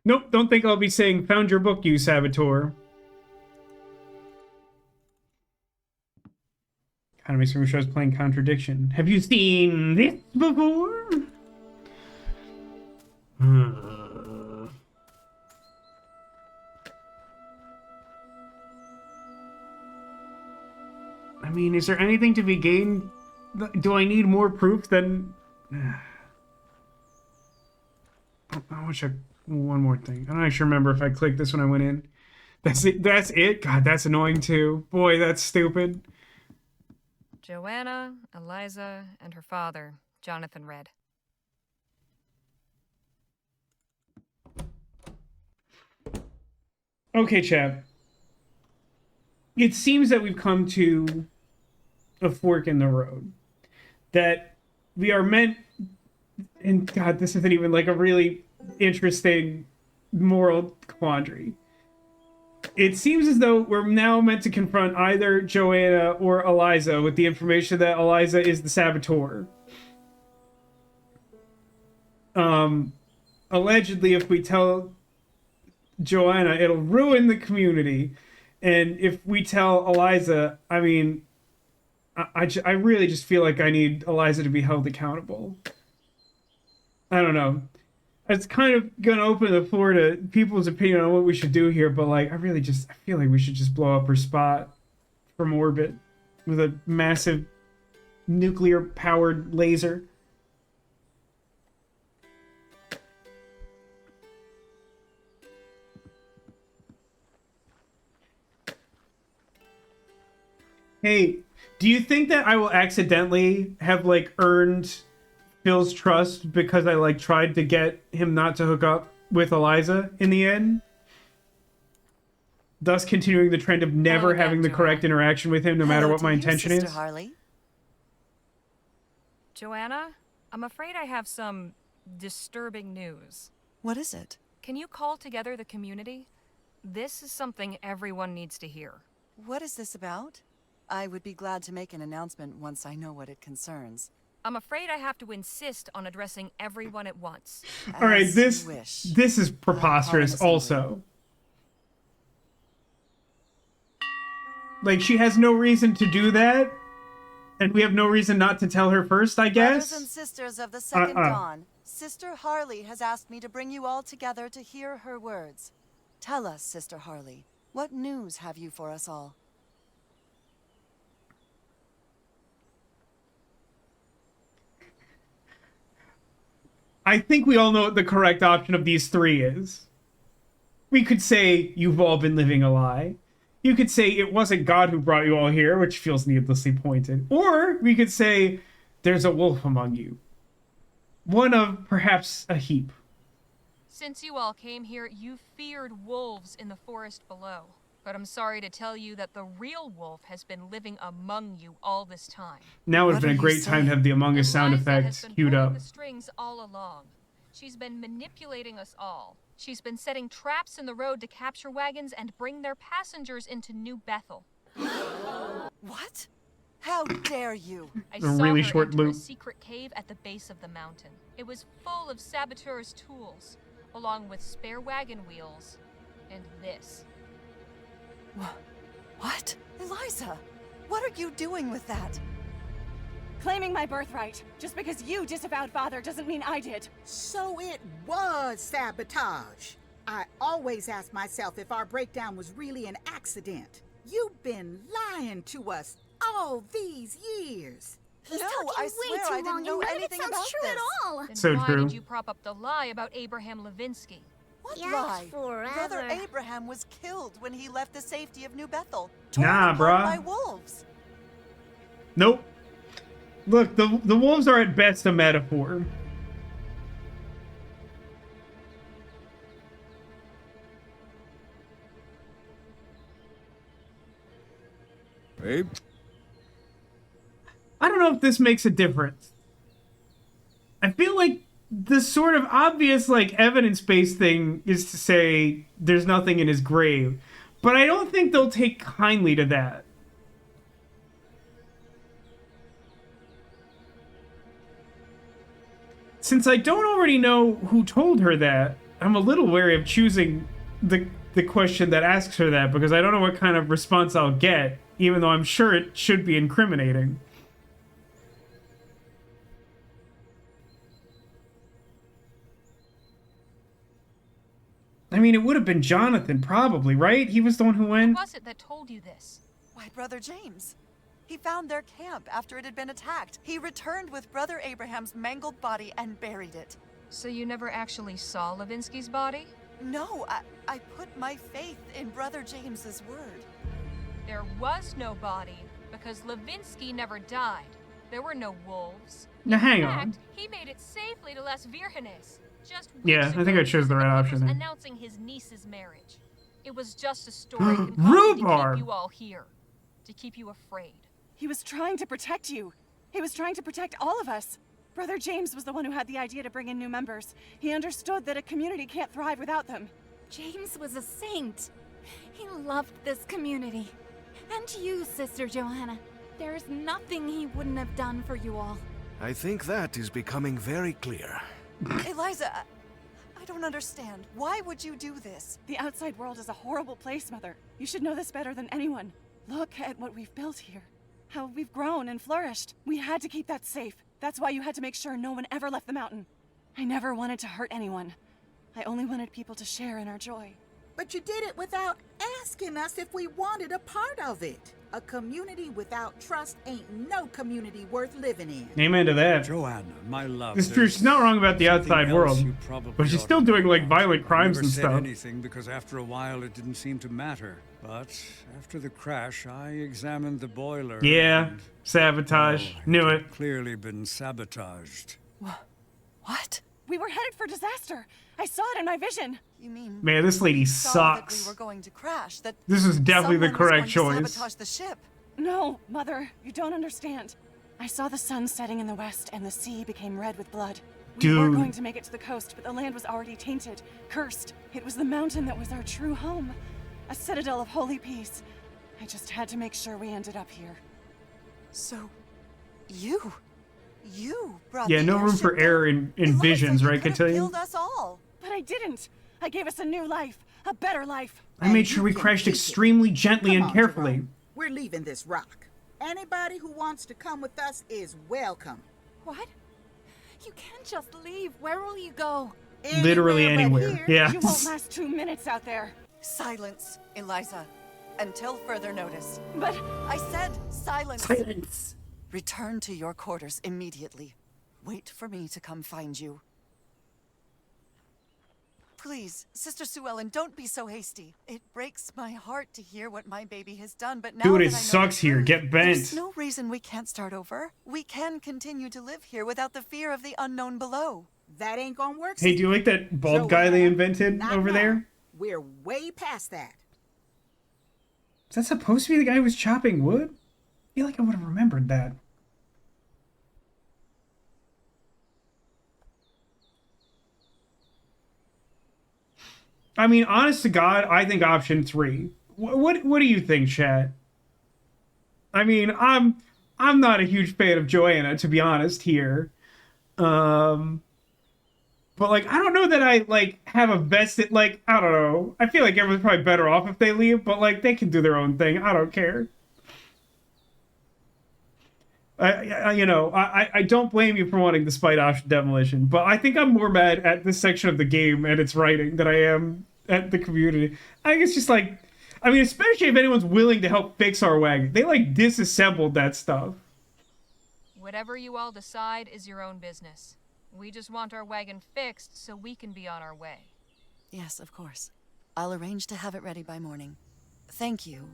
Nope, don't think I'll be saying, found your book, you saboteur. Kind of makes me wish I was playing Contradiction. Have you seen this before? I mean, is there anything to be gained? Do I need more proof than... I want to check one more thing. I don't actually remember if I clicked this when I went in. That's it? That's it? God, that's annoying too. Boy, that's stupid. Joanna, Eliza, and her father, Jonathan read. Okay, chap. It seems that we've come to a fork in the road. That we are meant... And God, this isn't even like a really interesting moral quandary. It seems as though we're now meant to confront either Joanna or Eliza with the information that Eliza is the saboteur. Allegedly, if we tell Joanna, it'll ruin the community. And if we tell Eliza, I mean, I really just feel like I need Eliza to be held accountable. I don't know. It's kind of gonna open the floor to people's opinion on what we should do here, but like, I feel like we should just blow up her spot from orbit with a massive nuclear-powered laser. Hey, do you think that I will accidentally have like earned Phil's trust because I like tried to get him not to hook up with Eliza in the end, thus continuing the trend of never having the correct interaction with him no matter what my intention is? Harley. Joanna, I'm afraid I have some disturbing news. What is it? Can you call together the community? This is something everyone needs to hear. What is this about? I would be glad to make an announcement once I know what it concerns. I'm afraid I have to insist on addressing everyone at once. All right, this is preposterous also. Like, she has no reason to do that, and we have no reason not to tell her first, I guess? Brothers and sisters of the Second Dawn, Sister Harley has asked me to bring you all together to hear her words. Tell us, Sister Harley, what news have you for us all? I think we all know what the correct option of these three is. We could say, you've all been living a lie. You could say, it wasn't God who brought you all here, which feels needlessly pointed. Or we could say, there's a wolf among you. One of, perhaps, a heap. Since you all came here, you feared wolves in the forest below. But I'm sorry to tell you that the real wolf has been living among you all this time. Now would have been a great time to have the Among Us sound effects queued up. The strings all along. She's been manipulating us all. She's been setting traps in the road to capture wagons and bring their passengers into New Bethel. What? How dare you? I saw really her short enter loop. a secret cave at the base of the mountain. It was full of saboteurs' tools, along with spare wagon wheels, and this. What? Eliza, what are you doing with that? Claiming my birthright. Just because you disavowed father doesn't mean I did. So it was sabotage. I always ask myself if our breakdown was really an accident. You've been lying to us all these years. He's no, talking I way swear too I didn't long, know and none of it anything sounds about true this. at all. Then So why true. did you prop up the lie about Abraham Levinsky? What Yeah, lie? forever. Brother Abraham was killed when he left the safety of New Bethel. Nah, torn apart bruh. by wolves. Nope. Look, the wolves are at best a metaphor. Babe? I don't know if this makes a difference. I feel like the sort of obvious, like, evidence-based thing is to say there's nothing in his grave. But I don't think they'll take kindly to that. Since I don't already know who told her that, I'm a little wary of choosing the question that asks her that, because I don't know what kind of response I'll get, even though I'm sure it should be incriminating. I mean, it would have been Jonathan, probably, right? He was the one who went. Who was it that told you this? Why, Brother James. He found their camp after it had been attacked. He returned with Brother Abraham's mangled body and buried it. So you never actually saw Levinsky's body? No, I put my faith in Brother James's word. There was no body, because Levinsky never died. There were no wolves. Now, hang In on. fact, he made it safely to Las Virgenes. Just Yeah, weeks I think ago, I chose the right Mr. option was there. announcing his niece's marriage. It was just a story concocted to Rhubarb! keep you all here. To keep you afraid. He was trying to protect you. He was trying to protect all of us. Brother James was the one who had the idea to bring in new members. He understood that a community can't thrive without them. James was a saint. He loved this community. And you, Sister Johanna. There's nothing he wouldn't have done for you all. I think that is becoming very clear. Eliza, I don't understand. Why would you do this? The outside world is a horrible place, Mother. You should know this better than anyone. Look at what we've built here. How we've grown and flourished. We had to keep that safe. That's why you had to make sure no one ever left the mountain. I never wanted to hurt anyone. I only wanted people to share in our joy. But you did it without asking us if we wanted a part of it. A community without trust ain't no community worth living in. Amen to that. Joanna, my love. It's true, she's not wrong about the outside world, but she's still doing, like, violent crimes and I never said stuff. anything because after a while it didn't seem to matter. But after the crash, I examined the boiler. Yeah, and, sabotage. Knew it. Clearly been sabotaged. What? We were headed for disaster. I saw it in my vision. You mean Man, this lady saw that we sucks. were going to crash? That This is definitely the someone was correct going to choice. sabotage the ship? No, Mother, you don't understand. I saw the sun setting in the west and the sea became red with blood. We were Dude. going to make it to the coast, but the land was already tainted, cursed. It was the mountain that was our true home. A citadel of holy peace. I just had to make sure we ended up here. So, you brought Yeah, the no room airship for error down. in Eliza, visions, you right, could have Cotillion? killed us all. But I didn't. I gave us a new life, a better life. I made sure we crashed extremely gently Come and on, carefully. Jerome. We're leaving this rock. Anybody who wants to come with us is welcome. What? You can't just leave. Where will you go? Literally Anywhere but anywhere. here. Yeah. You won't last 2 minutes out there. Silence, Eliza, until further notice. But I said silence. Silence. Return to your quarters immediately. Wait for me to come find you. Please, Sister Sue Ellen, don't be so hasty. It breaks my heart to hear what my baby has done, but now Dude, that it I know sucks the here. truth, Get there's bent. no reason we can't start over. We can continue to live here without the fear of the unknown below. That ain't gonna work. Hey, do you like that bald guy they invented Not over now. there? We're way past that. Is that supposed to be the guy who was chopping wood? I feel like I would have remembered that. I mean, honest to God, I think option 3. What do you think, chat? I mean, I'm not a huge fan of Joanna, to be honest here. But like, I don't know that I like have a vested, like, I don't know. I feel like everyone's probably better off if they leave, but like, they can do their own thing. I don't care. I don't blame you for wanting the spite option demolition, but I think I'm more mad at this section of the game and its writing than I am at the community. I think it's just like, I mean, especially if anyone's willing to help fix our wagon. They like disassembled that stuff. Whatever you all decide is your own business. We just want our wagon fixed so we can be on our way. Yes, of course. I'll arrange to have it ready by morning. Thank you,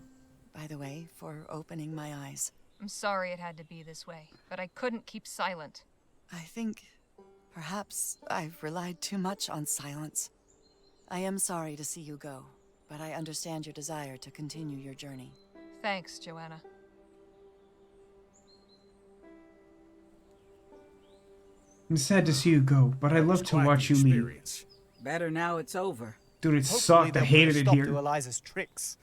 by the way, for opening my eyes. I'm sorry it had to be this way, but I couldn't keep silent. I think perhaps I've relied too much on silence. I am sorry to see you go, but I understand your desire to continue your journey. Thanks, Joanna. I'm sad to see you go, but I love to watch you leave. Better now it's over. Dude, it Hopefully sucked. I they'll put a hated it stop here. to Eliza's tricks.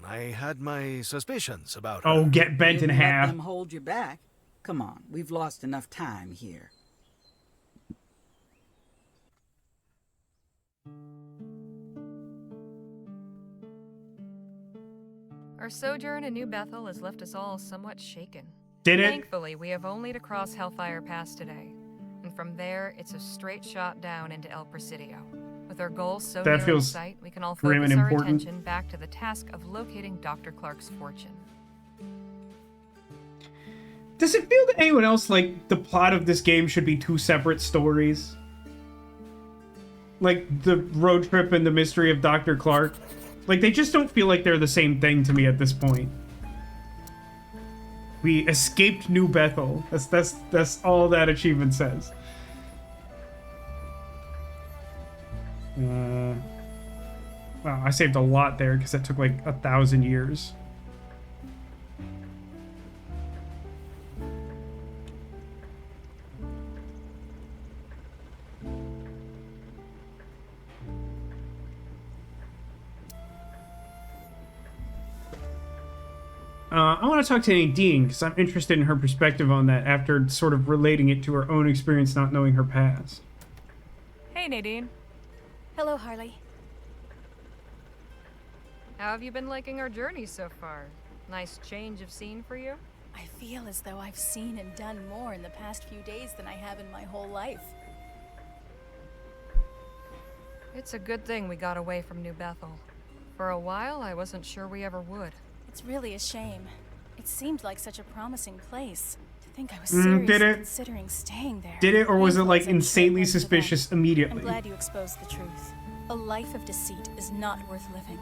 I had my suspicions about her. Oh, get bent in Didn't let half. them hold you back. Come on, we've lost enough time here. Our sojourn in New Bethel has left us all somewhat shaken. Did it? Thankfully, we have only to cross Hellfire Pass today. And from there, it's a straight shot down into El Presidio. With our goals so That near in feels sight, we can all grim focus and our important. attention back to the task of locating Dr. Clark's fortune. Does it feel to anyone else like the plot of this game should be two separate stories? Like the road trip and the mystery of Dr. Clark? Like, they just don't feel like they're the same thing to me at this point. We escaped New Bethel. That's all that achievement says. Wow, I saved a lot there because that took like 1,000 years. I want to talk to Nadine because I'm interested in her perspective on that after sort of relating it to her own experience not knowing her past. Hey, Nadine. Hello, Harley. How have you been liking our journey so far? Nice change of scene for you? I feel as though I've seen and done more in the past few days than I have in my whole life. It's a good thing we got away from New Bethel. For a while, I wasn't sure we ever would. It's really a shame. It seemed like such a promising place. To think I was seriously considering staying there. Did it, or was it like insanely suspicious immediately? I'm glad you exposed the truth. A life of deceit is not worth living.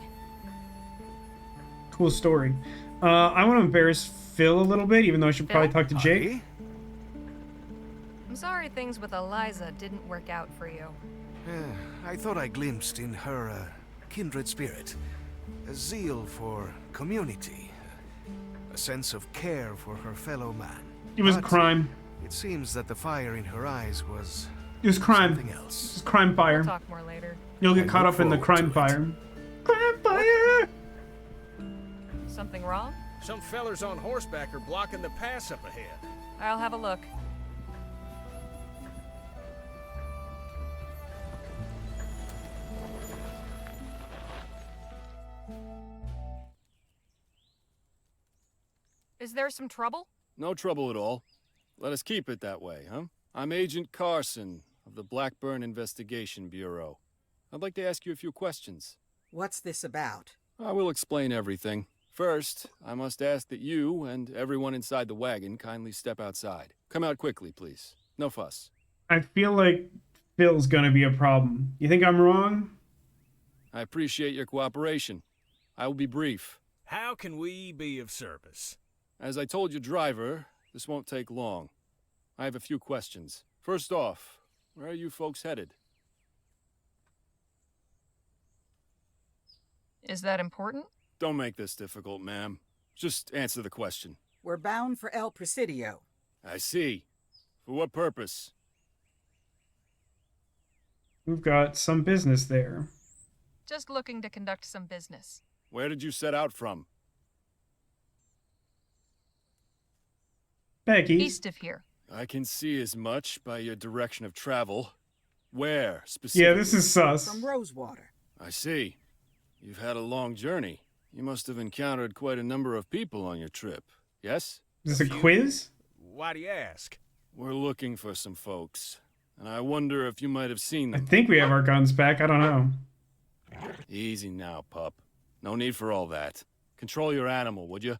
Cool story. I want to embarrass Phil a little bit, even though I should probably talk to Jake. I'm sorry things with Eliza didn't work out for you. I thought I glimpsed in her a kindred spirit. A zeal for community. A sense of care for her fellow man. It was a crime. It seems that the fire in her eyes was... It was crime. Something else. It was crime fire. We'll talk more later. You'll get caught up in the crime fire. Crime fire! Something wrong? Some fellers on horseback are blocking the pass up ahead. I'll have a look. Is there some trouble? No trouble at all. Let us keep it that way, huh? I'm Agent Carson of the Blackburn Investigation Bureau. I'd like to ask you a few questions. What's this about? I will explain everything. First, I must ask that you and everyone inside the wagon kindly step outside. Come out quickly, please. No fuss. I feel like Phil's gonna be a problem. You think I'm wrong? I appreciate your cooperation. I will be brief. How can we be of service? As I told your driver, this won't take long. I have a few questions. First off, where are you folks headed? Is that important? Don't make this difficult, ma'am. Just answer the question. We're bound for El Presidio. I see. For what purpose? We've got some business there. Just looking to conduct some business. Where did you set out from? Becky. East of here. I can see as much by your direction of travel. Where, specifically? Yeah, this is sus. From Rosewater. I see. You've had a long journey. You must have encountered quite a number of people on your trip, yes? Is this a quiz? Why do you ask? We're looking for some folks, and I wonder if you might have seen I them. think we have our guns back. I don't know. Easy now, pup. No need for all that. Control your animal, would you?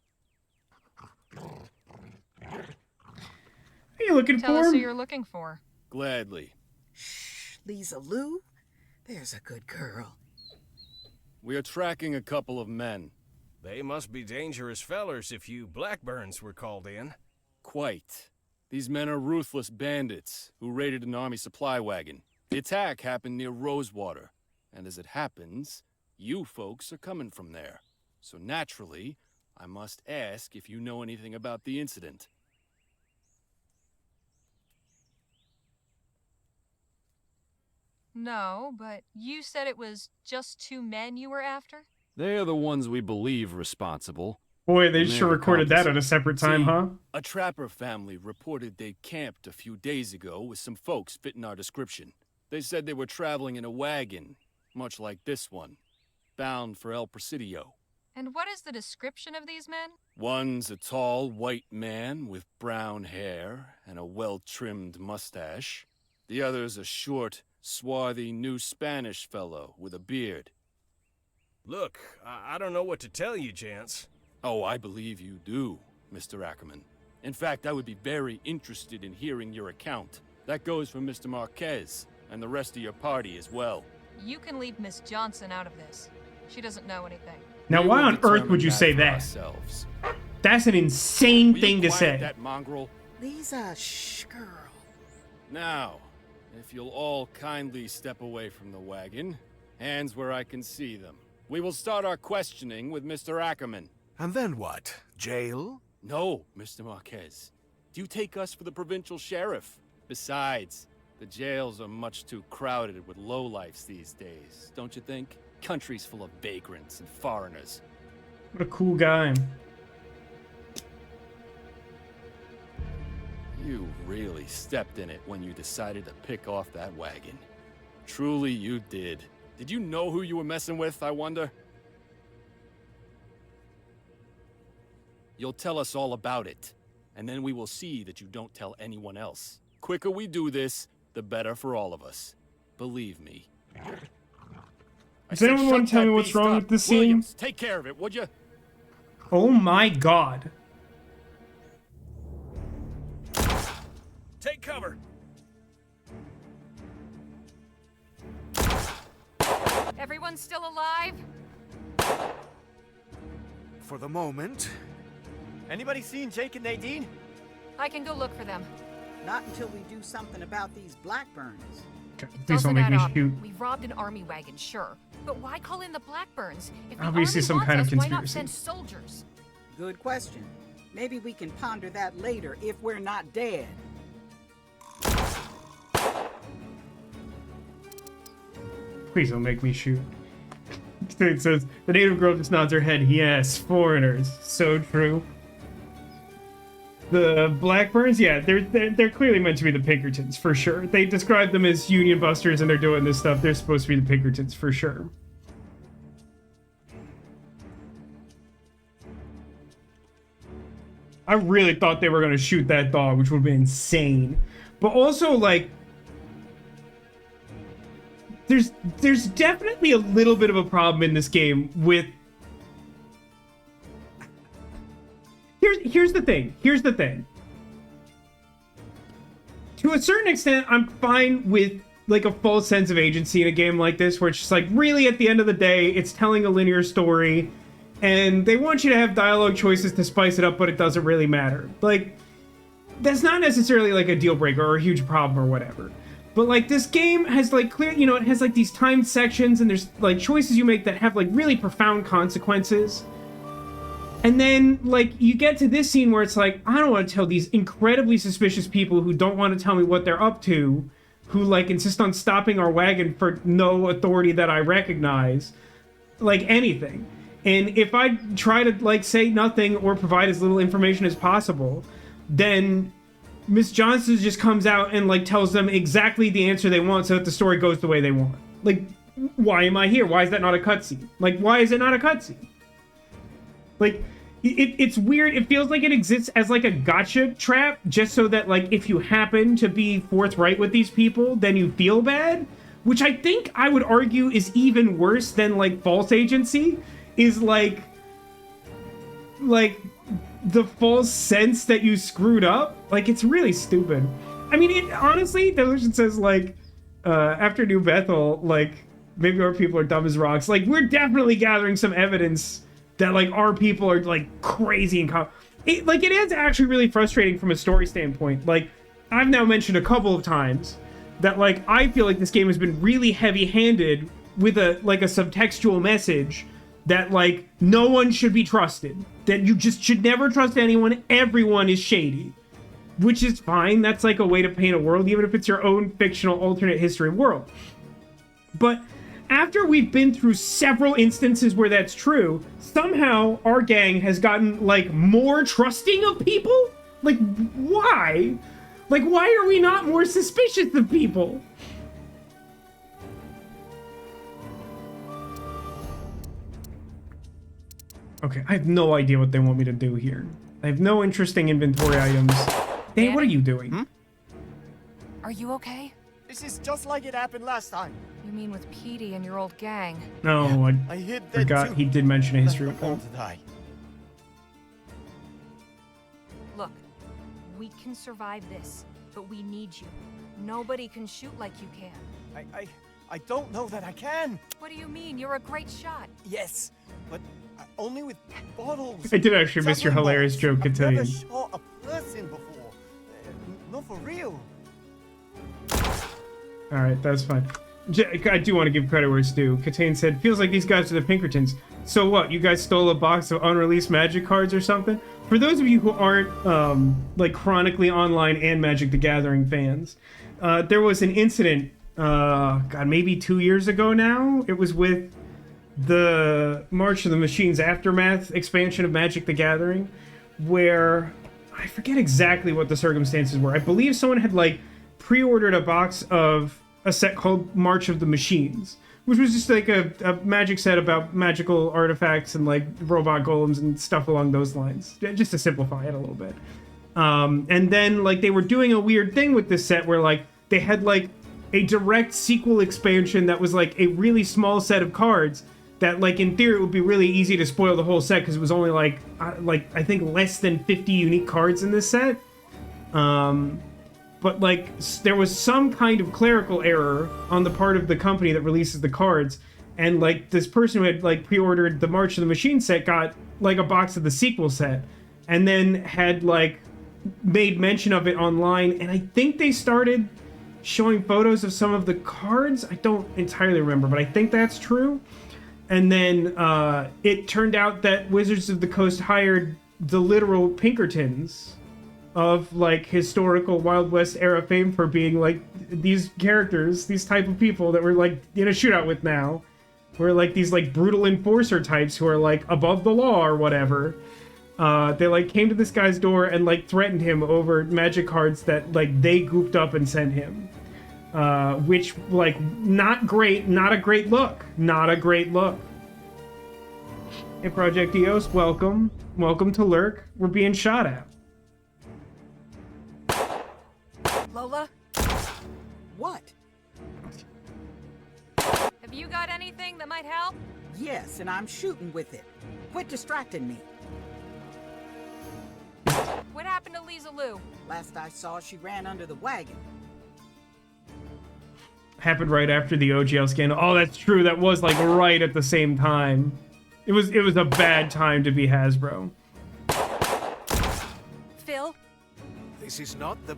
Are you looking Tell for us him? who you're looking for. Gladly. Shh, Lisa Lou. There's a good girl. We are tracking a couple of men. They must be dangerous fellers if you Blackburns were called in. Quite. These men are ruthless bandits who raided an army supply wagon. The attack happened near Rosewater, and as it happens, you folks are coming from there. So naturally, I must ask if you know anything about the incident. No, but you said it was just 2 men you were after? They are the ones we believe responsible. Boy, they And should they're have recorded that accomplices. at a separate time, See, huh? A trapper family reported they camped a few days ago with some folks fitting our description. They said they were traveling in a wagon, much like this one, bound for El Presidio. And what is the description of these men? One's a tall white man with brown hair and a well-trimmed mustache. The other's a short, swarthy New Spanish fellow with a beard. Look, I don't know what to tell you, gents. Oh, I believe you do, Mr. Ackerman. In fact, I would be very interested in hearing your account. That goes for Mr. Marquez and the rest of your party as well. You can leave Miss Johnson out of this. She doesn't know anything. Now, why on earth would you say that? Ourselves. That's an insane Will thing you to quiet say. That mongrel? Lisa, shh, girl. Now, if you'll all kindly step away from the wagon, hands where I can see them. We will start our questioning with Mr. Ackerman. And then what? Jail? No, Mr. Marquez. Do you take us for the provincial sheriff? Besides, the jails are much too crowded with lowlifes these days, don't you think? Country's full of vagrants and foreigners. What a cool guy. You really stepped in it when you decided to pick off that wagon. Truly you did. Did you know who you were messing with, I wonder? You'll tell us all about it, and then we will see that you don't tell anyone else. Quicker we do this, the better for all of us. Believe me. Does anyone want to tell me what's wrong with this scene? Williams, take care of it, would you? Oh my god. Take cover. Everyone's still alive? For the moment. Anybody seen Jake and Nadine? I can go look for them. Not until we do something about these Blackburns. Please don't make me shoot. We robbed an army wagon, sure. But why call in the Blackburns? If the Obviously army some wants kind of us, why not conspiracy. send soldiers? Good question. Maybe we can ponder that later if we're not dead. Please don't make me shoot. It says, the native girl just nods her head. Yes, foreigners. So true. The Blackburns, yeah, they're clearly meant to be the Pinkertons, for sure. They describe them as Union Busters and they're doing this stuff. They're supposed to be the Pinkertons, for sure. I really thought they were going to shoot that dog, which would have been insane. But also, like, there's definitely a little bit of a problem in this game with... Here's the thing. Here's the thing. To a certain extent, I'm fine with, like, a false sense of agency in a game like this, where it's just like, really, at the end of the day, it's telling a linear story, and they want you to have dialogue choices to spice it up, but it doesn't really matter. Like, that's not necessarily, like, a deal breaker or a huge problem or whatever. But, like, this game has, like, clear, you know, it has, like, these timed sections, and there's, like, choices you make that have, like, really profound consequences. And then, like, you get to this scene where it's like, I don't want to tell these incredibly suspicious people who don't want to tell me what they're up to, who, like, insist on stopping our wagon for no authority that I recognize, like, anything. And if I try to, like, say nothing or provide as little information as possible, then Miss Johnson just comes out and, like, tells them exactly the answer they want so that the story goes the way they want. Like, why am I here? Why is that not a cutscene? Like, why is it not a cutscene? Like, it's weird. It feels like it exists as, like, a gotcha trap, just so that, like, if you happen to be forthright with these people, then you feel bad. Which I think I would argue is even worse than, like, false agency. Is, like, the false sense that you screwed up. Like, it's really stupid. I mean, it honestly, Delusion says, like, after New Bethel, like, maybe our people are dumb as rocks. Like, we're definitely gathering some evidence that, like, our people are, like, crazy and it is actually really frustrating from a story standpoint. Like, I've now mentioned a couple of times that, like, I feel like this game has been really heavy-handed with a subtextual message that, like, no one should be trusted. That you just should never trust anyone. Everyone is shady. Which is fine. That's, like, a way to paint a world, even if it's your own fictional alternate history world. But after we've been through several instances where that's true, somehow our gang has gotten, like, more trusting of people? Like, why? Like, why are we not more suspicious of people? Okay, I have no idea what they want me to do here. I have no interesting inventory items. Hey, what are you doing? Are you okay? This is just like it happened last time. You mean with Petey and your old gang? No, I hid that forgot too. he did mention a history with All them. to die. Look, we can survive this, but we need you. Nobody can shoot like you can. I don't know that I can. What do you mean? You're a great shot. Yes, but only with bottles. I did actually miss your Javelin hilarious balls. joke, I've never Cotillion. shot a person before. Not for real. Alright, that's fine. I do want to give credit where it's due. Katane said, feels like these guys are the Pinkertons. So what, you guys stole a box of unreleased Magic cards or something? For those of you who aren't, like, chronically online and Magic the Gathering fans, there was an incident, God, maybe 2 years ago now? It was with the March of the Machines Aftermath expansion of Magic the Gathering, where I forget exactly what the circumstances were. I believe someone had, like, pre-ordered a box of a set called March of the Machines, which was just like a Magic set about magical artifacts and like robot golems and stuff along those lines, just to simplify it a little bit. And then like they were doing a weird thing with this set where like they had like a direct sequel expansion that was like a really small set of cards that like in theory it would be really easy to spoil the whole set because it was only like I think less than 50 unique cards in this set. But, like, there was some kind of clerical error on the part of the company that releases the cards. And, like, this person who had, like, pre-ordered the March of the Machine set got, like, a box of the sequel set. And then had, like, made mention of it online. And I think they started showing photos of some of the cards. I don't entirely remember, but I think that's true. And then it turned out that Wizards of the Coast hired the literal Pinkertons of like historical Wild West era fame for being like these characters, these type of people that we're like in a shootout with now. We're like these like brutal enforcer types who are like above the law or whatever. They like came to this guy's door and like threatened him over Magic cards that like they gooped up and sent him. Which like not great, not a great look. Not a great look. Hey Project Eos, welcome. Welcome to Lurk. We're being shot at. Lola? What? Have you got anything that might help? Yes, and I'm shooting with it. Quit distracting me. What happened to Lisa Lou? Last I saw, she ran under the wagon. Happened right after the OGL scandal. Oh, that's true. That was like right at the same time. It was a bad time to be Hasbro. Phil? This is not the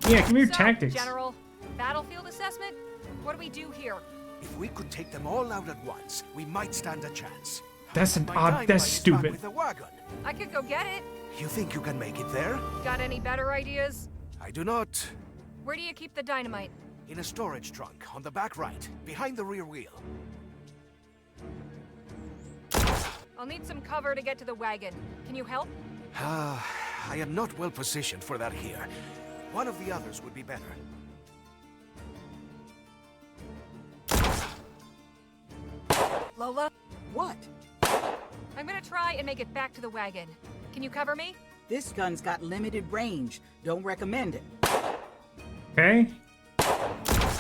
Yeah, give me your So, tactics. General, battlefield assessment? What do we do here? If we could take them all out at once, we might stand a chance. That's My dynamite that's is back stupid. with the wagon. I could go get it. You think you can make it there? Got any better ideas? I do not. Where do you keep the dynamite? In a storage trunk on the back right, behind the rear wheel. I'll need some cover to get to the wagon. Can you help? I am not well positioned for that here. One of the others would be better. Lola? What? I'm gonna try and make it back to the wagon. Can you cover me? This gun's got limited range. Don't recommend it. Okay.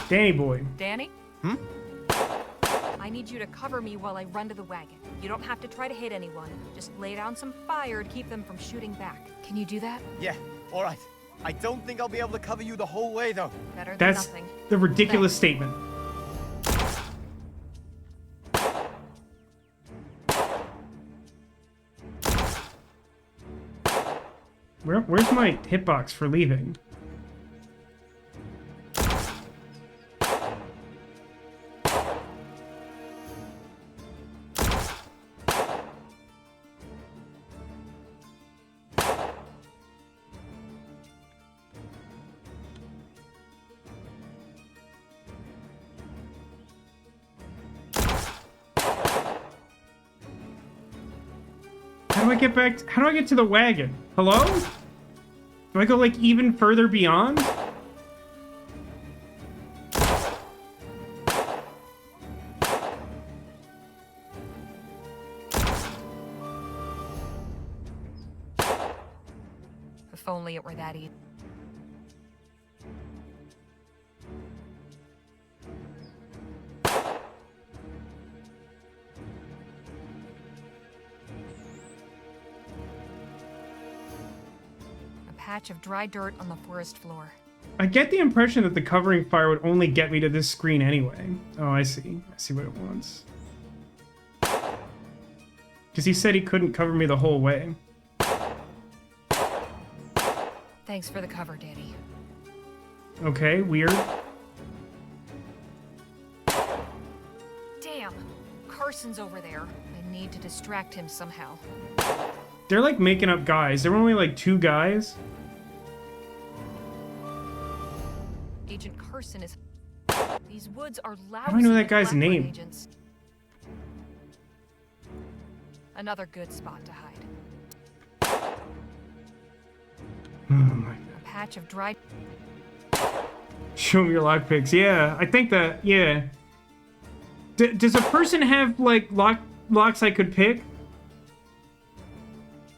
Danny boy. Danny? I need you to cover me while I run to the wagon. You don't have to try to hit anyone. Just lay down some fire to keep them from shooting back. Can you do that? Yeah, all right. I don't think I'll be able to cover you the whole way, though. Better than That's nothing. the ridiculous statement. Where's my hitbox for leaving? How do I get back? How do I get to the wagon? Hello? Do I go like even further beyond? If only it were that easy. A patch of dry dirt on the forest floor. I get the impression that the covering fire would only get me to this screen anyway. Oh, I see. I see what it wants. Because he said he couldn't cover me the whole way. Thanks for the cover, Danny. Okay, weird. Damn! Carson's over there. I need to distract him somehow. They're like making up guys. There were only like 2 guys. Agent Carson is... These woods are loud. How do I know that guy's name? Agents. Another good spot to hide. Oh my. A patch of dry... Show me your lockpicks. Yeah, I think that, yeah. Does a person have, like, locks I could pick?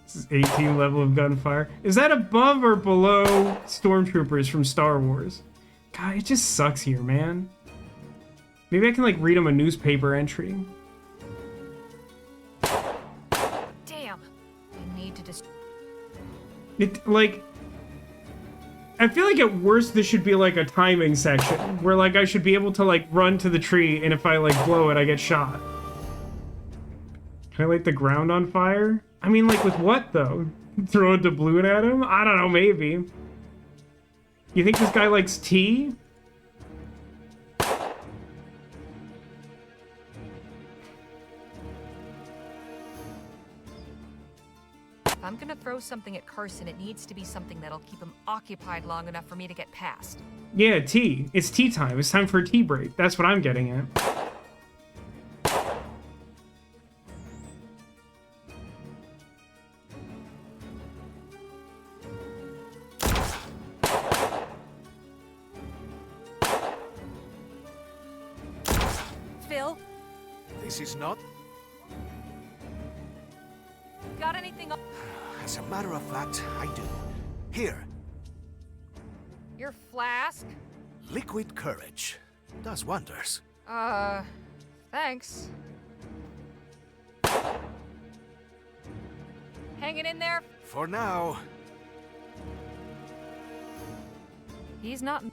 This is 18 level of gunfire. Is that above or below stormtroopers from Star Wars? God, it just sucks here, man. Maybe I can, like, read them a newspaper entry. Damn! I need to just... It, like... I feel like at worst this should be like a timing section where like I should be able to like run to the tree and if I like blow it I get shot. Can I light the ground on fire? I mean like with what though? Throw a doubloon at him? I don't know, maybe. You think this guy likes tea? If I'm gonna throw something at Carson, it needs to be something that'll keep him occupied long enough for me to get past. Yeah, tea. It's tea time. It's time for a tea break. That's what I'm getting at. Phil? This is not... Got anything? As a matter of fact, I do. Here. Your flask? Liquid courage. Does wonders. Thanks. Hanging in there? For now. He's not...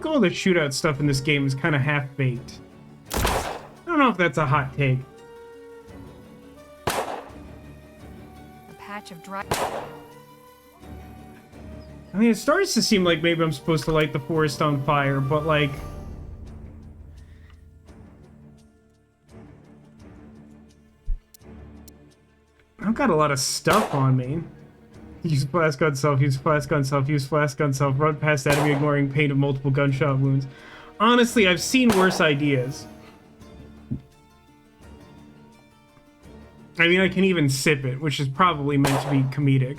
All the shootout stuff in this game is kind of half-baked. I don't know if that's a hot take. A patch of dry... I mean, it starts to seem like maybe I'm supposed to light the forest on fire, but like... I've got a lot of stuff on me. Use flask gun self, use flask gun self, use flask gun self, run past enemy ignoring pain of multiple gunshot wounds. Honestly, I've seen worse ideas. I mean, I can even sip it, which is probably meant to be comedic.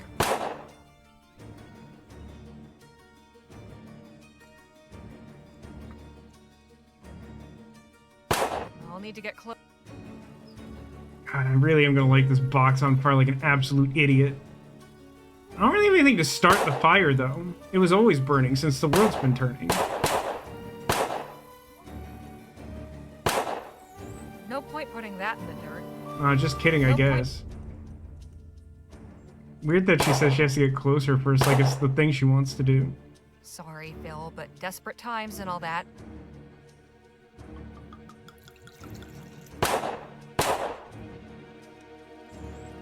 I'll need to get close. God, I really am gonna light this box on fire like an absolute idiot. I don't really have anything to start the fire, though. It was always burning since the world's been turning. No point putting that in the dirt. Just kidding, I guess. Weird that she says she has to get closer first, like it's the thing she wants to do. Sorry, Phil, but desperate times and all that.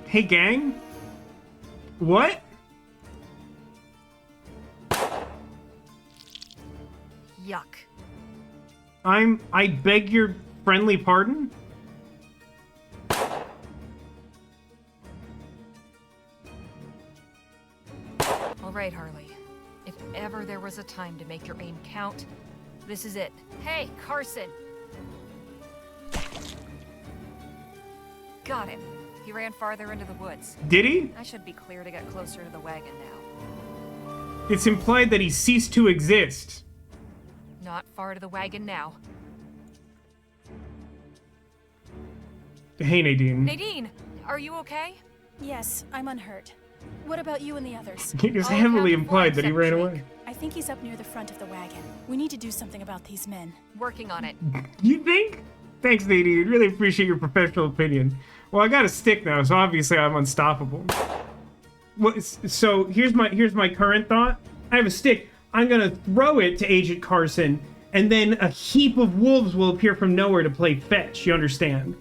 Hey, gang? What? Yuck. I beg your friendly pardon? All right, Harley. If ever there was a time to make your aim count, this is it. Hey, Carson! Got him. He ran farther into the woods. Did he? I should be clear to get closer to the wagon now. It's implied that he ceased to exist. Not far to the wagon now. Hey, Nadine. Nadine, are you okay? Yes, I'm unhurt. What about you and the others? It was heavily implied that he ran away. I think he's up near the front of the wagon. We need to do something about these men. Working on it. You think? Thanks, Nadine. Really appreciate your professional opinion. Well, I got a stick now, so obviously I'm unstoppable. So here's my current thought. I have a stick. I'm gonna throw it to Agent Carson, and then a heap of wolves will appear from nowhere to play fetch. You understand?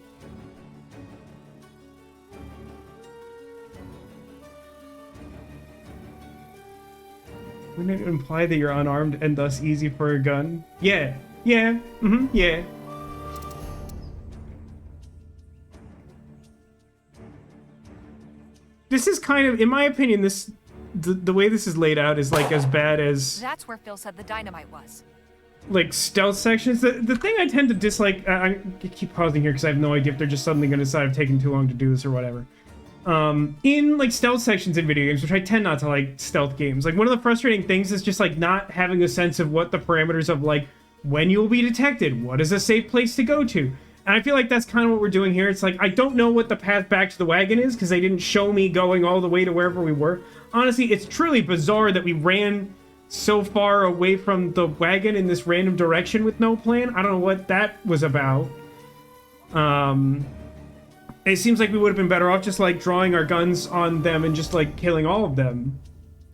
Wouldn't it imply that you're unarmed and thus easy for a gun? Yeah. Yeah. Yeah. This is kind of, in my opinion, the way this is laid out is like as bad as... That's where Phil said the dynamite was. Like stealth sections. The thing I tend to dislike, I keep pausing here because I have no idea if they're just suddenly going to decide I've taken too long to do this or whatever. In like stealth sections in video games, which I tend not to like stealth games, like one of the frustrating things is just like not having a sense of what the parameters of like when you will be detected, what is a safe place to go to. And I feel like that's kind of what we're doing here. It's like, I don't know what the path back to the wagon is because they didn't show me going all the way to wherever we were. Honestly, it's truly bizarre that we ran so far away from the wagon in this random direction with no plan. I don't know what that was about. It seems like we would have been better off just like drawing our guns on them and just like killing all of them.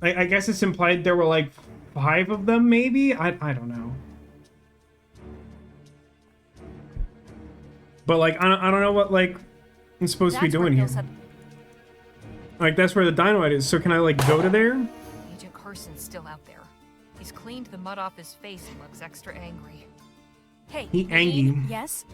I guess it's implied there were like 5 of them, maybe? I don't know. But like, I don't know what like I'm supposed to be doing here. Like, that's where the dynamite is, so can I like go to there? Agent Carson's still out there. He's cleaned the mud off his face and looks extra angry. Hey, he angry. Yes?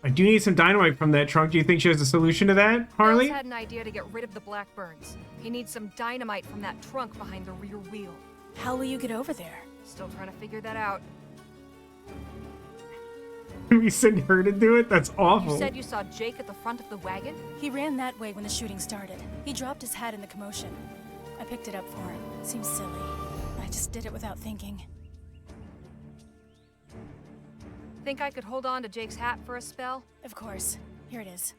I do need some dynamite from that trunk. Do you think she has a solution to that, Harley? Phil's had an idea to get rid of the blackbirds. He needs some dynamite from that trunk behind the rear wheel. How will you get over there? Still trying to figure that out. We sent her to do it? That's awful. You said you saw Jake at the front of the wagon? He ran that way when the shooting started. He dropped his hat in the commotion. I picked it up for him. Seems silly. I just did it without thinking. Think I could hold on to Jake's hat for a spell? Of course. Here it is.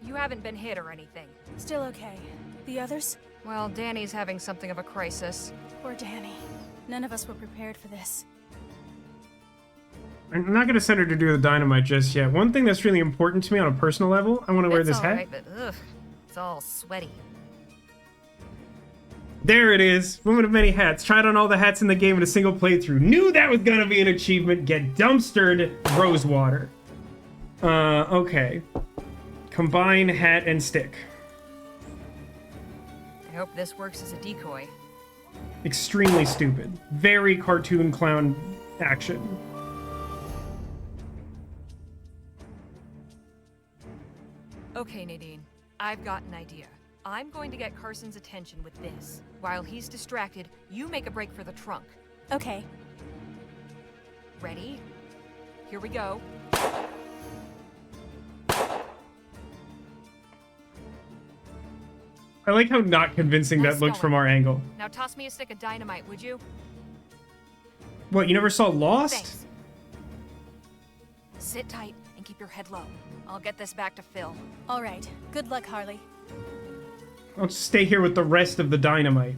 You haven't been hit or anything. Still okay. The others? Well, Danny's having something of a crisis. Poor Danny. None of us were prepared for this. I'm not going to send her to do the dynamite just yet. One thing that's really important to me on a personal level, I want to wear this hat. Right, but ugh, it's all sweaty. There it is. Woman of many hats. Tried on all the hats in the game in a single playthrough. Knew that was going to be an achievement. Get dumpstered Rosewater. Okay. Combine hat and stick. I hope this works as a decoy. Extremely stupid. Very cartoon clown action. Okay, Nadine. I've got an idea. I'm going to get Carson's attention with this. While he's distracted, you make a break for the trunk. Okay. Ready? Here we go. I like how not convincing that looked from our angle. Now toss me a stick of dynamite, would you? What, you never saw Lost? Thanks. Sit tight and keep your head low. I'll get this back to Phil. All right. Good luck, Harley. I'll just stay here with the rest of the dynamite.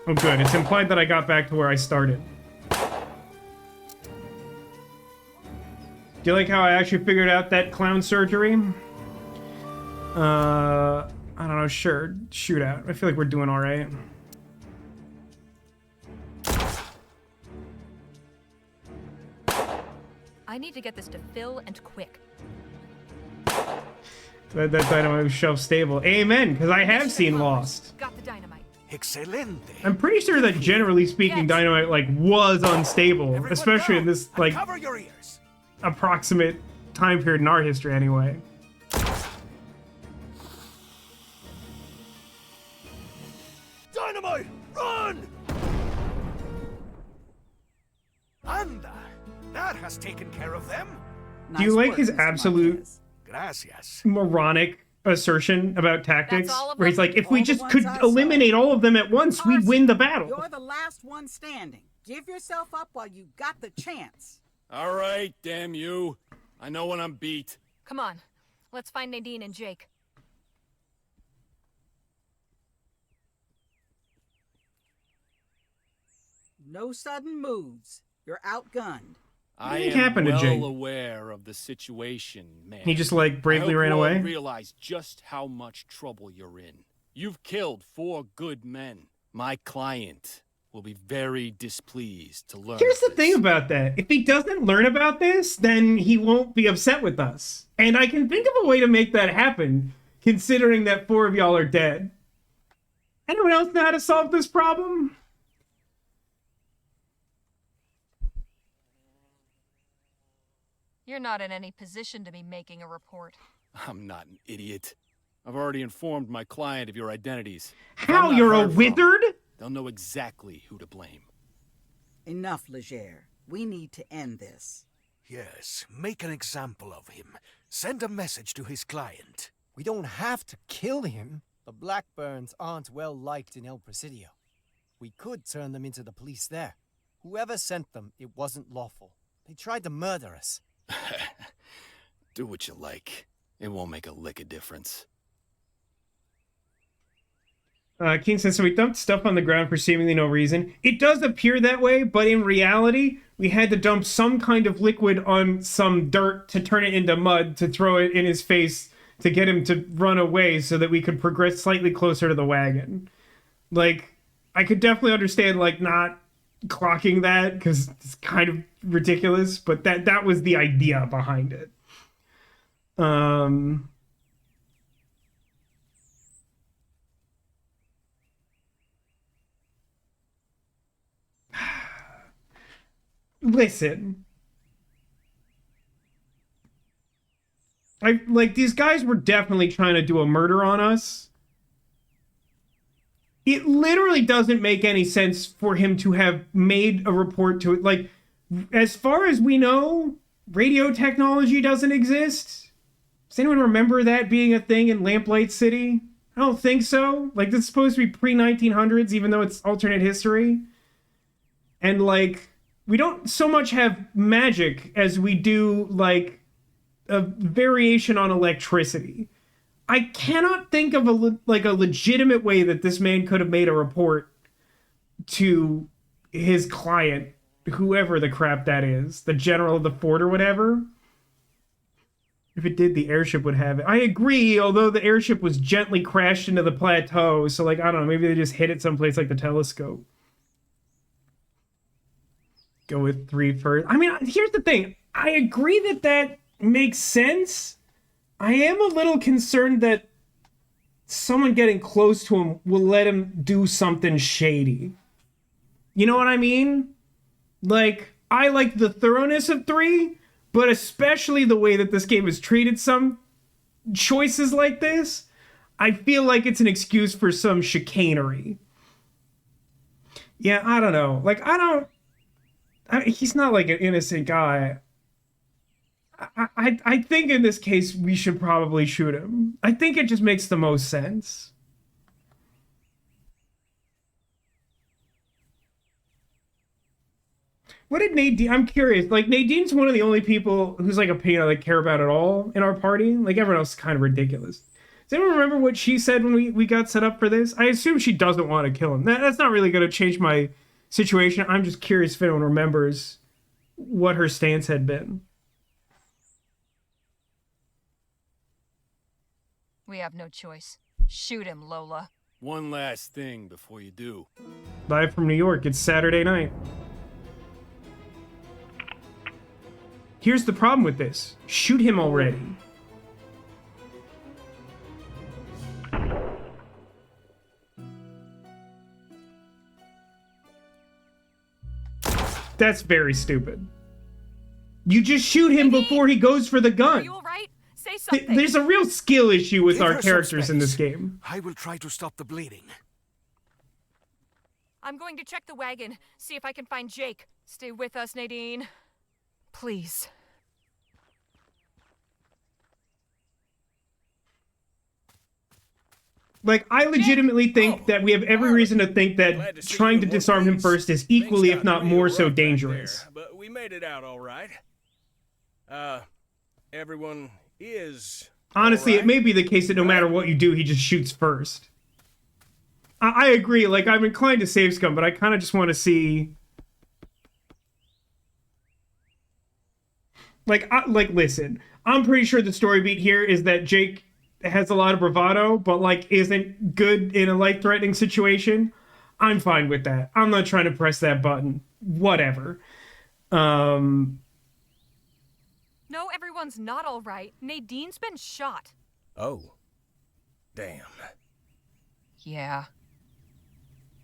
Oh good, it's implied that I got back to where I started. Do you like how I actually figured out that clown surgery? I don't know, sure. Shootout. I feel like we're doing alright. I need to get this to Phil and quick. That dynamite was shelf stable. Amen, because I have seen Lost. Got the dynamite. Excelente. I'm pretty sure that generally speaking, dynamite like was unstable, especially in this like cover your ears. Approximate time period in our history, anyway. Dynamite, run! Anda, that has taken care of them. Do you like his absolute Gracias. moronic assertion about tactics? Where he's like, if All we the just ones could I eliminate all of them at once, we'd win the battle. You're the last one standing. Give yourself up while you got the chance. All right, damn you. I know when I'm beat. Come on, let's find Nadine and Jake. No sudden moves. You're outgunned. I think am happened to well Jake? aware of the situation, man. He just, like, bravely ran I hope you away? all realize just how much trouble you're in. You've killed 4 good men. My client will be very displeased to learn. Here's the thing about that. If he doesn't learn about this, then he won't be upset with us. And I can think of a way to make that happen, considering that 4 of y'all are dead. Anyone else know how to solve this problem? You're not in any position to be making a report. I'm not an idiot. I've already informed my client of your identities. If How, I'm not you're a heard from, wizard? they'll know exactly who to blame. Enough, Leger. We need to end this. Yes, make an example of him. Send a message to his client. We don't have to kill him. The Blackburns aren't well liked in El Presidio. We could turn them into the police there. Whoever sent them, it wasn't lawful. They tried to murder us. Do what you like. It won't make a lick of difference. Keen says, so we dumped stuff on the ground for seemingly no reason. It does appear that way, but in reality, we had to dump some kind of liquid on some dirt to turn it into mud, to throw it in his face, to get him to run away so that we could progress slightly closer to the wagon. Like, I could definitely understand, like, not clocking that, because it's kind of ridiculous, but that was the idea behind it. Listen. These guys were definitely trying to do a murder on us. It literally doesn't make any sense for him to have made a report to it. Like, as far as we know, radio technology doesn't exist. Does anyone remember that being a thing in Lamplight City? I don't think so. Like, this is supposed to be pre-1900s, even though it's alternate history. And, like, we don't so much have magic as we do, like, a variation on electricity. I cannot think of a legitimate way that this man could have made a report to his client, whoever the crap that is, the general of the fort or whatever. If it did, the airship would have it. I agree, although the airship was gently crashed into the plateau, so, like, I don't know, maybe they just hit it someplace like the telescope. Go with 3 first. I mean, here's the thing. I agree that makes sense. I am a little concerned that someone getting close to him will let him do something shady. You know what I mean? Like, I like the thoroughness of 3, but especially the way that this game has treated some choices like this, I feel like it's an excuse for some chicanery. Yeah, I don't know. Like, he's not like an innocent guy. I think in this case we should probably shoot him. I think it just makes the most sense. What did Nadine... I'm curious. Like, Nadine's one of the only people who's, like, opinion I, like, care about at all in our party. Like, everyone else is kind of ridiculous. Does anyone remember what she said when we got set up for this? I assume she doesn't want to kill him. That's not really going to change my situation. I'm just curious if anyone remembers what her stance had been. We have no choice. Shoot him, Lola. One last thing before you do. Live from New York, it's Saturday night. Here's the problem with this. Shoot him already. That's very stupid. You just shoot him before he goes for the gun. Are you all right? Say something. There's a real skill issue with Give our her some characters in this space. game. I will try to stop the bleeding. I'm going to check the wagon, see if I can find Jake. Stay with us, Nadine. Please. Like, I legitimately think that we have every reason to think that trying to disarm him first is equally, if not more so, dangerous. But we made it out all right. Everyone is... Honestly, it may be the case that no matter what you do, he just shoots first. I agree. Like, I'm inclined to save Scum, but I kind of just want to see... Like, listen. I'm pretty sure the story beat here is that Jake has a lot of bravado, but, like, isn't good in a life-threatening situation. I'm fine with that. I'm not trying to press that button. Whatever. No, everyone's not all right. Nadine's been shot. Oh. Damn. Yeah.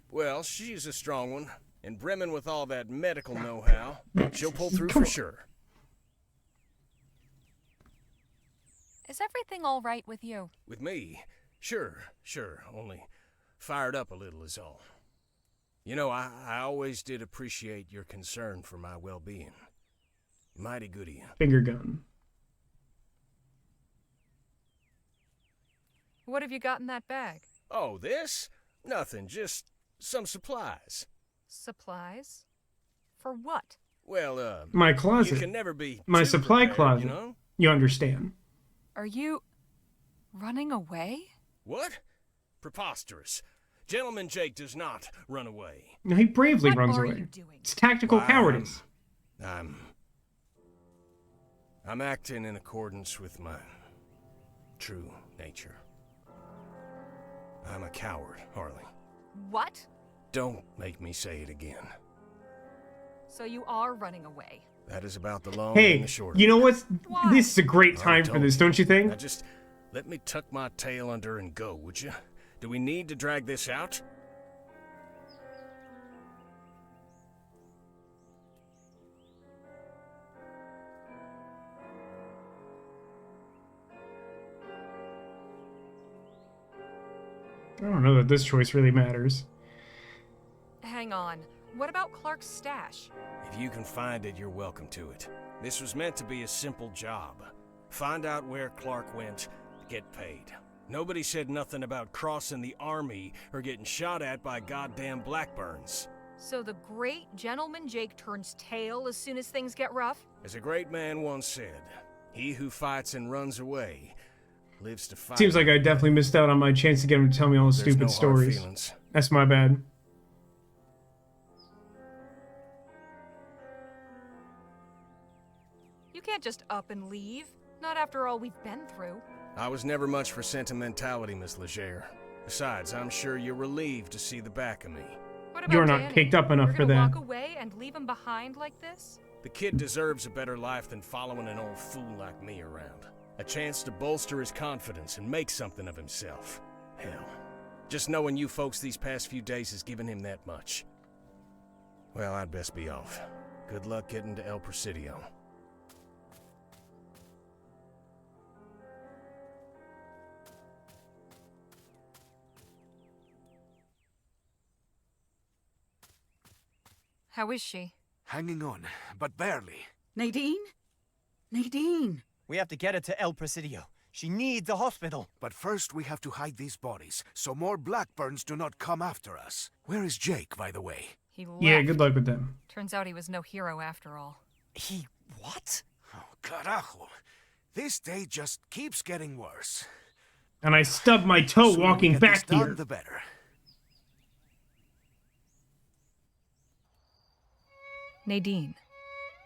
Well, she's a strong one. And brimming with all that medical know-how, she'll pull through for sure. Is everything all right with you? With me? Sure. Only fired up a little is all. You know, I always did appreciate your concern for my well-being. Mighty good of you. Finger gun. What have you got in that bag? Oh, this? Nothing, just some supplies. Supplies? For what? Well, my closet. You can never be my too supply prepared, closet. You know? You understand. Are you running away? What? Preposterous. Gentleman Jake does not run away. No, he bravely runs away. You doing? It's tactical cowardice. I'm acting in accordance with my true nature. I'm a coward, Harley. What? Don't make me say it again. So you are running away. That is about the long and the short. You know what? Why? This is a great time for this, don't you think? Now just let me tuck my tail under and go, would you? Do we need to drag this out? I don't know that this choice really matters. Hang on. What about Clark's stash? If you can find it, you're welcome to it. This was meant to be a simple job. Find out where Clark went, get paid. Nobody said nothing about crossing the army or getting shot at by goddamn Blackburns. So the great gentleman Jake turns tail as soon as things get rough? As a great man once said, he who fights and runs away lives to fight. Seems like I definitely missed out on my chance to get him to tell me all the stupid stories. That's my bad. You can't just up and leave. Not after all we've been through. I was never much for sentimentality, Miss Leger. Besides, I'm sure you're relieved to see the back of me. What about You're not Danny? caked up enough You're for gonna that. walk away and leave him behind like this? The kid deserves a better life than following an old fool like me around. A chance to bolster his confidence and make something of himself. Hell, just knowing you folks these past few days has given him that much. Well, I'd best be off. Good luck getting to El Presidio. How is she? Hanging on, but barely. Nadine? Nadine! We have to get her to El Presidio. She needs a hospital. But first we have to hide these bodies, so more Blackburns do not come after us. Where is Jake, by the way? He left. Yeah, good luck with them. Turns out he was no hero after all. He what? Oh, carajo. This day just keeps getting worse. And I stubbed my toe Sooner walking we get this back done, here. the better. Nadine.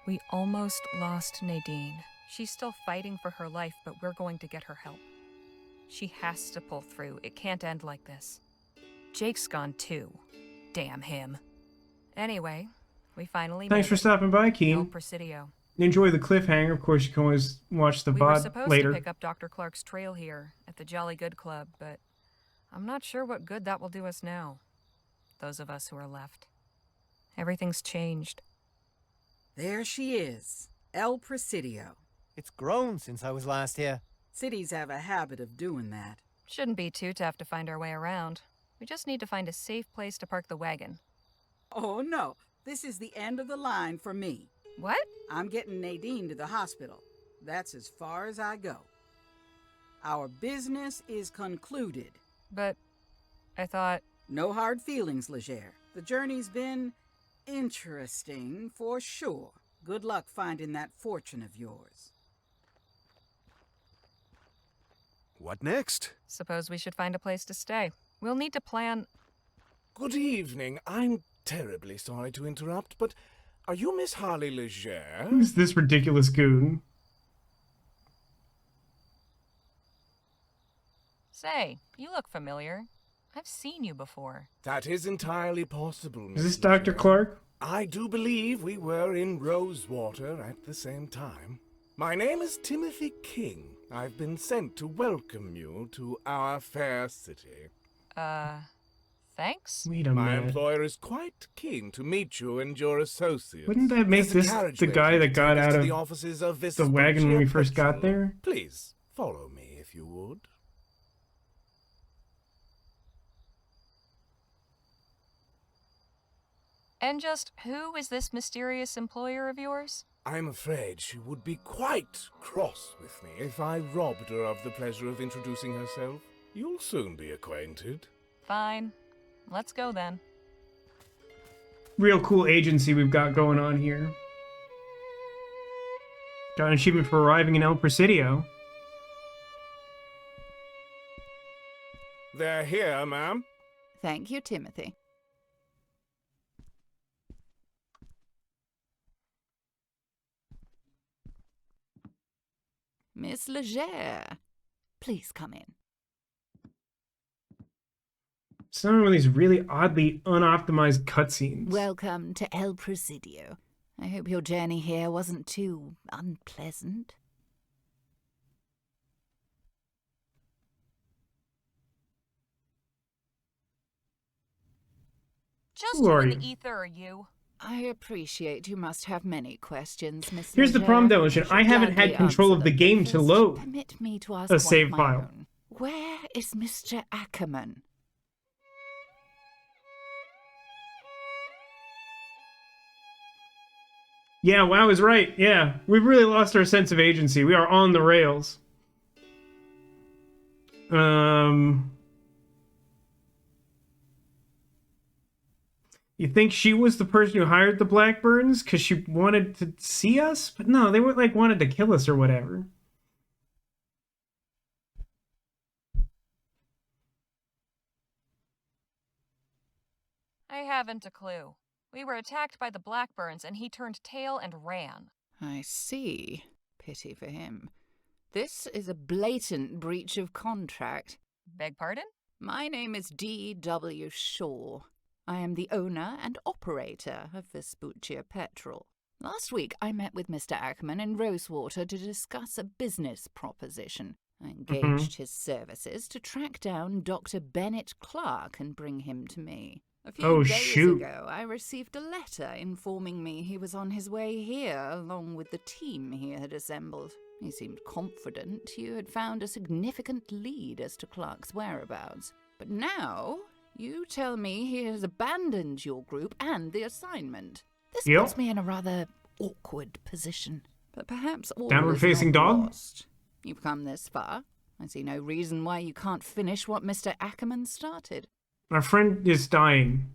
We almost lost Nadine. She's still fighting for her life, but we're going to get her help. She has to pull through. It can't end like this. Jake's gone too. Damn him. Anyway, we finally Thanks made for it. stopping by, El Keen. Presidio. Enjoy the cliffhanger. Of course, you can always watch the We were VOD supposed later. to pick up Dr. Clark's trail here at the Jolly Good Club, but I'm not sure what good that will do us now. Those of us who are left. Everything's changed. There she is, El Presidio. It's grown since I was last here. Cities have a habit of doing that. Shouldn't be too tough to find our way around. We just need to find a safe place to park the wagon. Oh no, this is the end of the line for me. What? I'm getting Nadine to the hospital. That's as far as I go. Our business is concluded. But I thought... No hard feelings, Leger. The journey's been interesting, for sure. Good luck finding that fortune of yours. What next? Suppose we should find a place to stay. We'll need to plan... Good evening. I'm terribly sorry to interrupt, but are you Miss Harley Leger? Who's this ridiculous goon? Say, you look familiar. I've seen you before. That is entirely possible, Miss Is this Dr. Leger. Clark? I do believe we were in Rosewater at the same time. My name is Timothy King. I've been sent to welcome you to our fair city. Thanks? Wait a My minute. employer is quite keen to meet you and your associates. Wouldn't that make There's a this the carriageway guy that to got take us out to of the offices of the wagon when we Vespucci first got Petrol? there? Please, follow me if you would. And just who is this mysterious employer of yours? I'm afraid she would be quite cross with me if I robbed her of the pleasure of introducing herself. You'll soon be acquainted. Fine. Let's go then. Real cool agency we've got going on here. Got an achievement for arriving in El Presidio. They're here, ma'am. Thank you, Timothy. Miss Leger, please come in. Some of these really oddly unoptimized cutscenes. Welcome to El Presidio. I hope your journey here wasn't too unpleasant. Just Who who are in you? the ether are you? I appreciate you must have many questions, Miss Here's the Leger. problem, Demolition. should I haven't gladly had control answer of the them, game but to first, load permit me to ask a one save of my file. own. Where is Mr. Ackerman? Yeah, WoW is right. Yeah, we've really lost our sense of agency. We are on the rails. You think she was the person who hired the Blackburns because she wanted to see us? But no, they were like wanted to kill us or whatever. I haven't a clue. We were attacked by the Blackburns and he turned tail and ran. I see. Pity for him. This is a blatant breach of contract. Beg pardon? My name is D.W. Shaw. I am the owner and operator of Vespucci Petrol. Last week, I met with Mr. Ackerman in Rosewater to discuss a business proposition. I engaged his services to track down Dr. Bennett Clark and bring him to me. A few days ago, I received a letter informing me he was on his way here along with the team he had assembled. He seemed confident you had found a significant lead as to Clark's whereabouts. But now, you tell me he has abandoned your group and the assignment. This puts me in a rather awkward position. But perhaps all Downward-facing is not dog? lost. You've come this far. I see no reason why you can't finish what Mr. Ackerman started. Our friend is dying.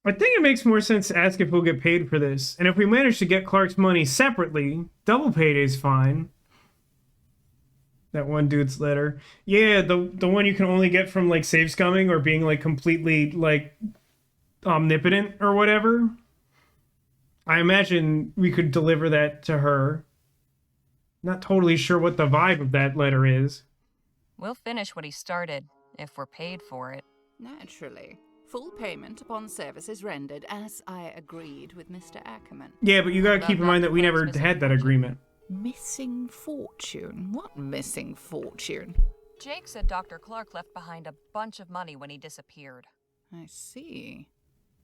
I think it makes more sense to ask if we'll get paid for this. And if we manage to get Clark's money separately, double payday is fine. That one dude's letter. Yeah, the one you can only get from like save scumming or being like completely like omnipotent or whatever. I imagine we could deliver that to her. Not totally sure what the vibe of that letter is. We'll finish what he started, if we're paid for it. Naturally. Full payment upon services rendered, as I agreed with Mr. Ackerman. Yeah, but you gotta keep in mind that we never had that agreement. Missing fortune? What missing fortune? Jake said Dr. Clark left behind a bunch of money when he disappeared. I see.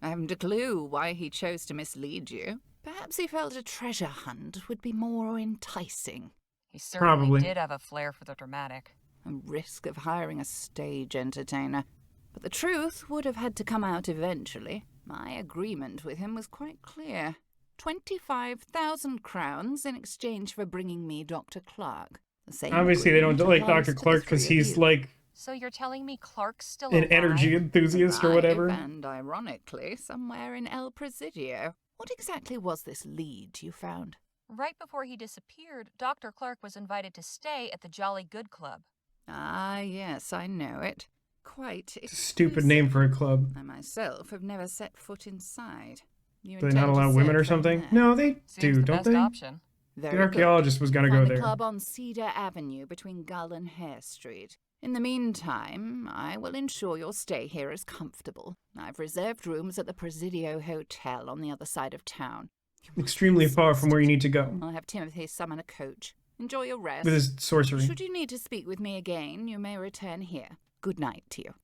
I haven't a clue why he chose to mislead you. Perhaps he felt a treasure hunt would be more enticing. He certainly Probably. did have a flair for the dramatic. A risk of hiring a stage entertainer. But the truth would have had to come out eventually. My agreement with him was quite clear. 25,000 crowns in exchange for bringing me Dr. Clark. The same Obviously, they don't agreement like applies Dr. to the Clark because three of he's you. like So you're telling me Clark's still an alive? energy enthusiast or whatever. Alive and ironically, somewhere in El Presidio. What exactly was this lead you found? Right before he disappeared, Dr. Clark was invited to stay at the Jolly Good Club. Ah, yes, I know it. Quite Stupid name for a club. I myself have never set foot inside. You Do they not intend to allow women set or from something? there? No, they Seems do, the don't best they? option. Very The archaeologist was gonna go Find there. a club on Cedar Avenue between Gull and Hare Street. In the meantime, I will ensure your stay here is comfortable. I've reserved rooms at the Presidio Hotel on the other side of town. Extremely far from where you need to go. I'll have Timothy summon a coach. Enjoy your rest. With his sorcery. Should you need to speak with me again, you may return here. Good night to you.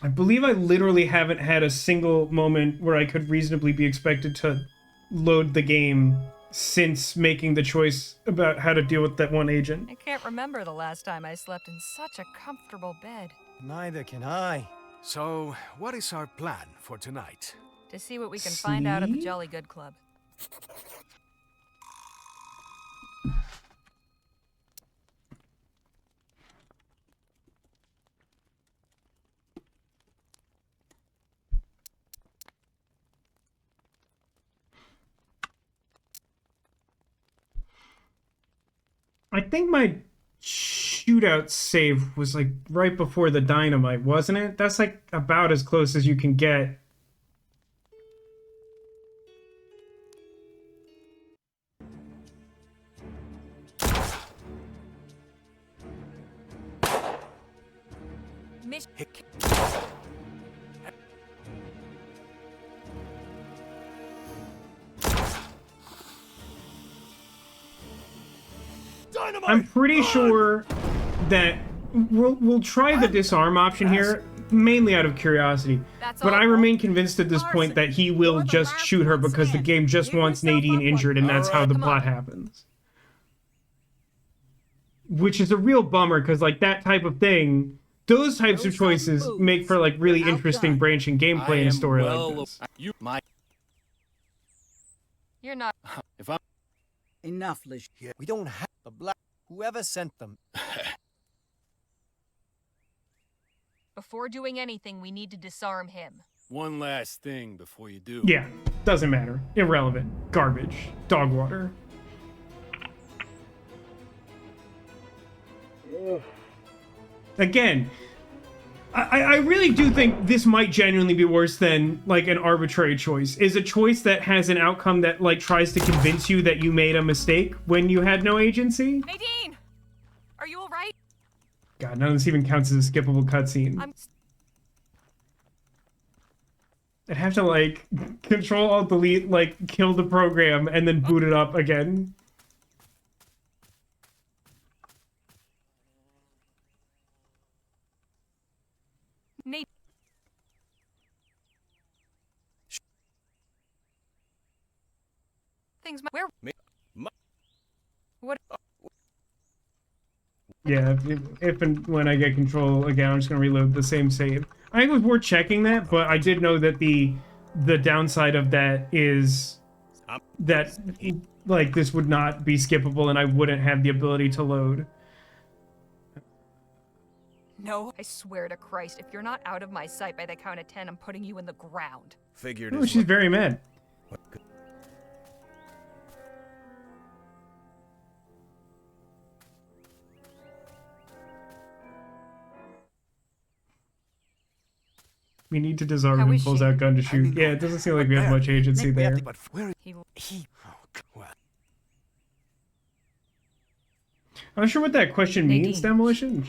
I believe I literally haven't had a single moment where I could reasonably be expected to load the game since making the choice about how to deal with that one agent. I can't remember the last time I slept in such a comfortable bed. Neither can I. So, what is our plan for tonight? To see what we can find out at the Sleep? Jolly Good Club. I think my shootout save was like right before the dynamite, wasn't it? That's like about as close as you can get. Miss I'm pretty sure that we'll try the disarm option here, mainly out of curiosity. But I remain convinced at this point that he will just shoot her because the game just wants Nadine injured, and that's how the plot happens. Which is a real bummer, because like that type of thing, those types of choices make for like really interesting branching gameplay in a story like this. You're not. If I'm Enough, Lish. We don't have the black. Whoever sent them. Before doing anything, we need to disarm him. one last thing before you do. Yeah, doesn't matter. Irrelevant. Garbage. Dog water. Again, I really do think this might genuinely be worse than like an arbitrary choice. Is a choice that has an outcome that like tries to convince you that you made a mistake when you had no agency. Nadine! Are you alright? God, none of this even counts as a skippable cutscene. I'd have to like Control Alt Delete, like kill the program and then boot it up again. Nate. Things where? What? Yeah, if and when I get control again, I'm just gonna reload the same save. I think it was worth checking that, but I did know that the downside of that is that like this would not be skippable and I wouldn't have the ability to load. No, I swear to Christ, if you're not out of my sight by the count of 10, I'm putting you in the ground. Figured Oh, she's very mad. We need to disarm him, pulls out gun to shoot. Yeah, it doesn't seem like we have much agency there. But where he well, I'm not sure what that question means, Demolition.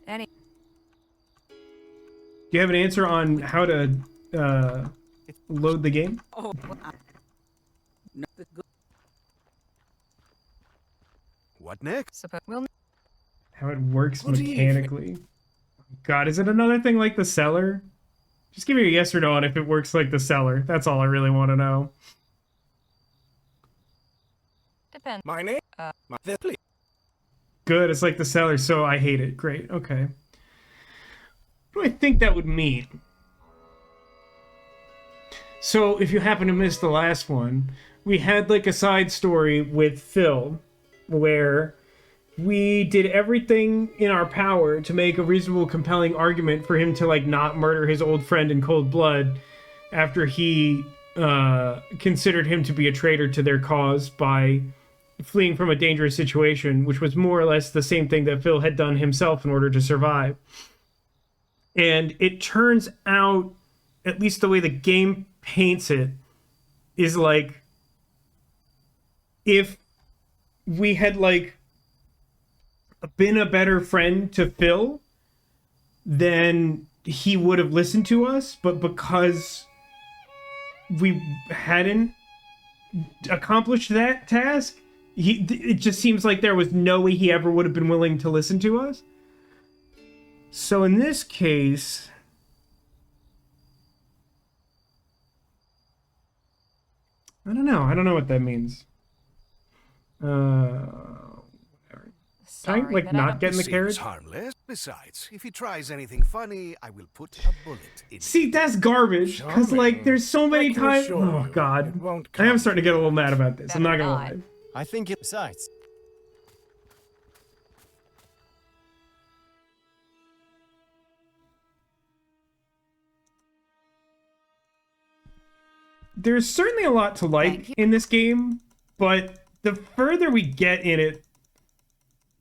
Any. Do you have an answer on how to load the game? Oh, what next? How it works What do you mechanically. God, is it another thing like the cellar? Just give me a yes or no on if it works like the cellar. That's all I really want to know. Depends. My name? Please. Good, it's like the cellar, so I hate it. Great, okay. What do I think that would mean? So, if you happen to miss the last one, we had like a side story with Phil, where we did everything in our power to make a reasonable, compelling argument for him to like not murder his old friend in cold blood after he considered him to be a traitor to their cause by fleeing from a dangerous situation, which was more or less the same thing that Phil had done himself in order to survive. And it turns out, at least the way the game paints it, is like if we had like been a better friend to Phil, then he would have listened to us, but because we hadn't accomplished that task, it just seems like there was no way he ever would have been willing to listen to us. So in this case, I don't know what that means. Sorry, like not getting the carrot? Harmless. Besides, if he tries anything funny, I will put a bullet in. See, that's garbage. Because like, there's so many times. Oh God, I am starting to get a little mad about this. I'm not gonna lie. I think it besides. There's certainly a lot to like in this game, but the further we get in it,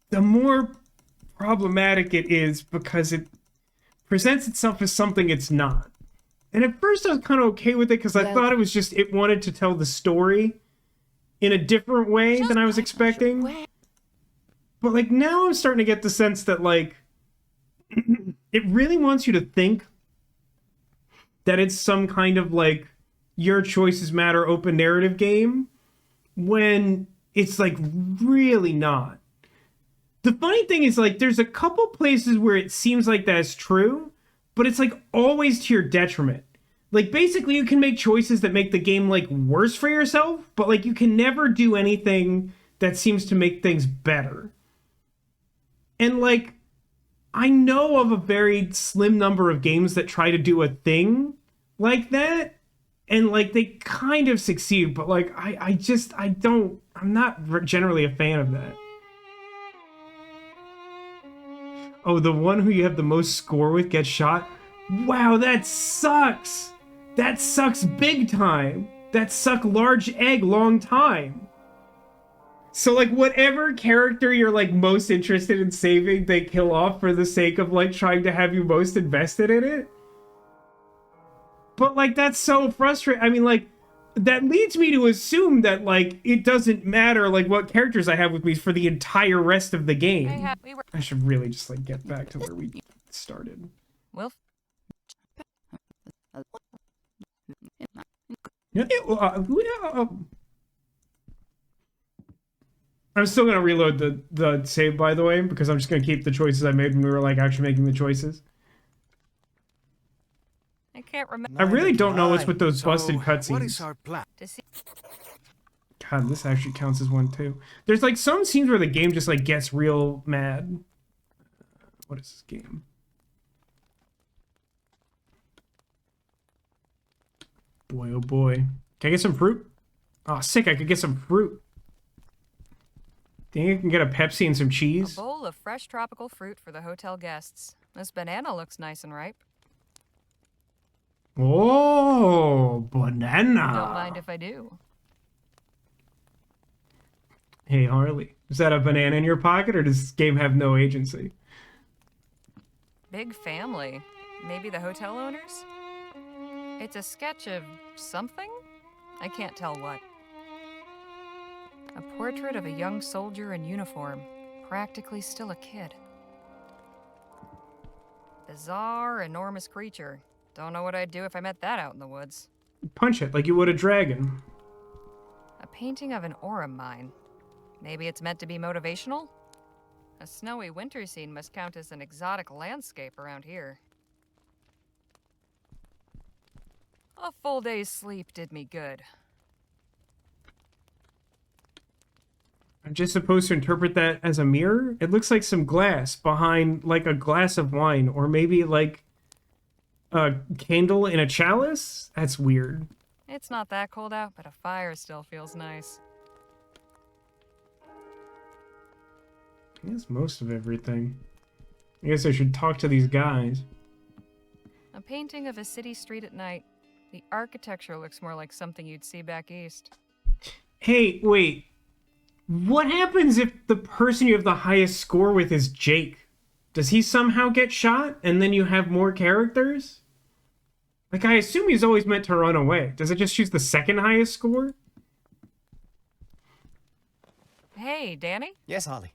the more problematic it is because it presents itself as something it's not. And at first I was kind of okay with it because I thought it was just it wanted to tell the story in a different way than I was expecting. But like now I'm starting to get the sense that like it really wants you to think that it's some kind of like your choices matter open narrative game when it's like really not. The funny thing is like there's a couple places where it seems like that's true, but it's like always to your detriment. Like basically you can make choices that make the game like worse for yourself, but like you can never do anything that seems to make things better. And like I know of a very slim number of games that try to do a thing like that, and like they kind of succeed, but like I'm not generally a fan of that. Oh, the one who you have the most score with gets shot? Wow, that sucks! That sucks big time! That suck large egg long time! So like whatever character you're like most interested in saving, they kill off for the sake of like trying to have you most invested in it? But like that's so frustrating. I mean like that leads me to assume that like it doesn't matter like what characters I have with me for the entire rest of the game. I should really just like get back to where we started. Well, I'm still gonna reload the save, by the way, because I'm just gonna keep the choices I made when we were like actually making the choices. I can't remember. I really don't know what's with those busted cutscenes. What is our plan? God, this actually counts as one too. There's like some scenes where the game just like gets real mad. What is this game? Boy, oh boy. Can I get some fruit? Oh, sick, I could get some fruit. Think I can get a Pepsi and some cheese? A bowl of fresh tropical fruit for the hotel guests. This banana looks nice and ripe. Oh, banana. Don't mind if I do. Hey, Harley. Is that a banana in your pocket, or does this game have no agency? Big family. Maybe the hotel owners? It's a sketch of something? I can't tell what. A portrait of a young soldier in uniform, practically still a kid. Bizarre, enormous creature. Don't know what I'd do if I met that out in the woods. Punch it like you would a dragon. A painting of an aurum mine. Maybe it's meant to be motivational? A snowy winter scene must count as an exotic landscape around here. A full day's sleep did me good. I'm just supposed to interpret that as a mirror? It looks like some glass behind, like, a glass of wine, or maybe, like, a candle in a chalice? That's weird. It's not that cold out, but a fire still feels nice. I guess most of everything. I guess I should talk to these guys. A painting of a city street at night. The architecture looks more like something you'd see back east. Hey, wait. What happens if the person you have the highest score with is Jake? Does he somehow get shot and then you have more characters? Like, I assume he's always meant to run away. Does it just choose the second highest score? Hey, Danny? Yes, Harley.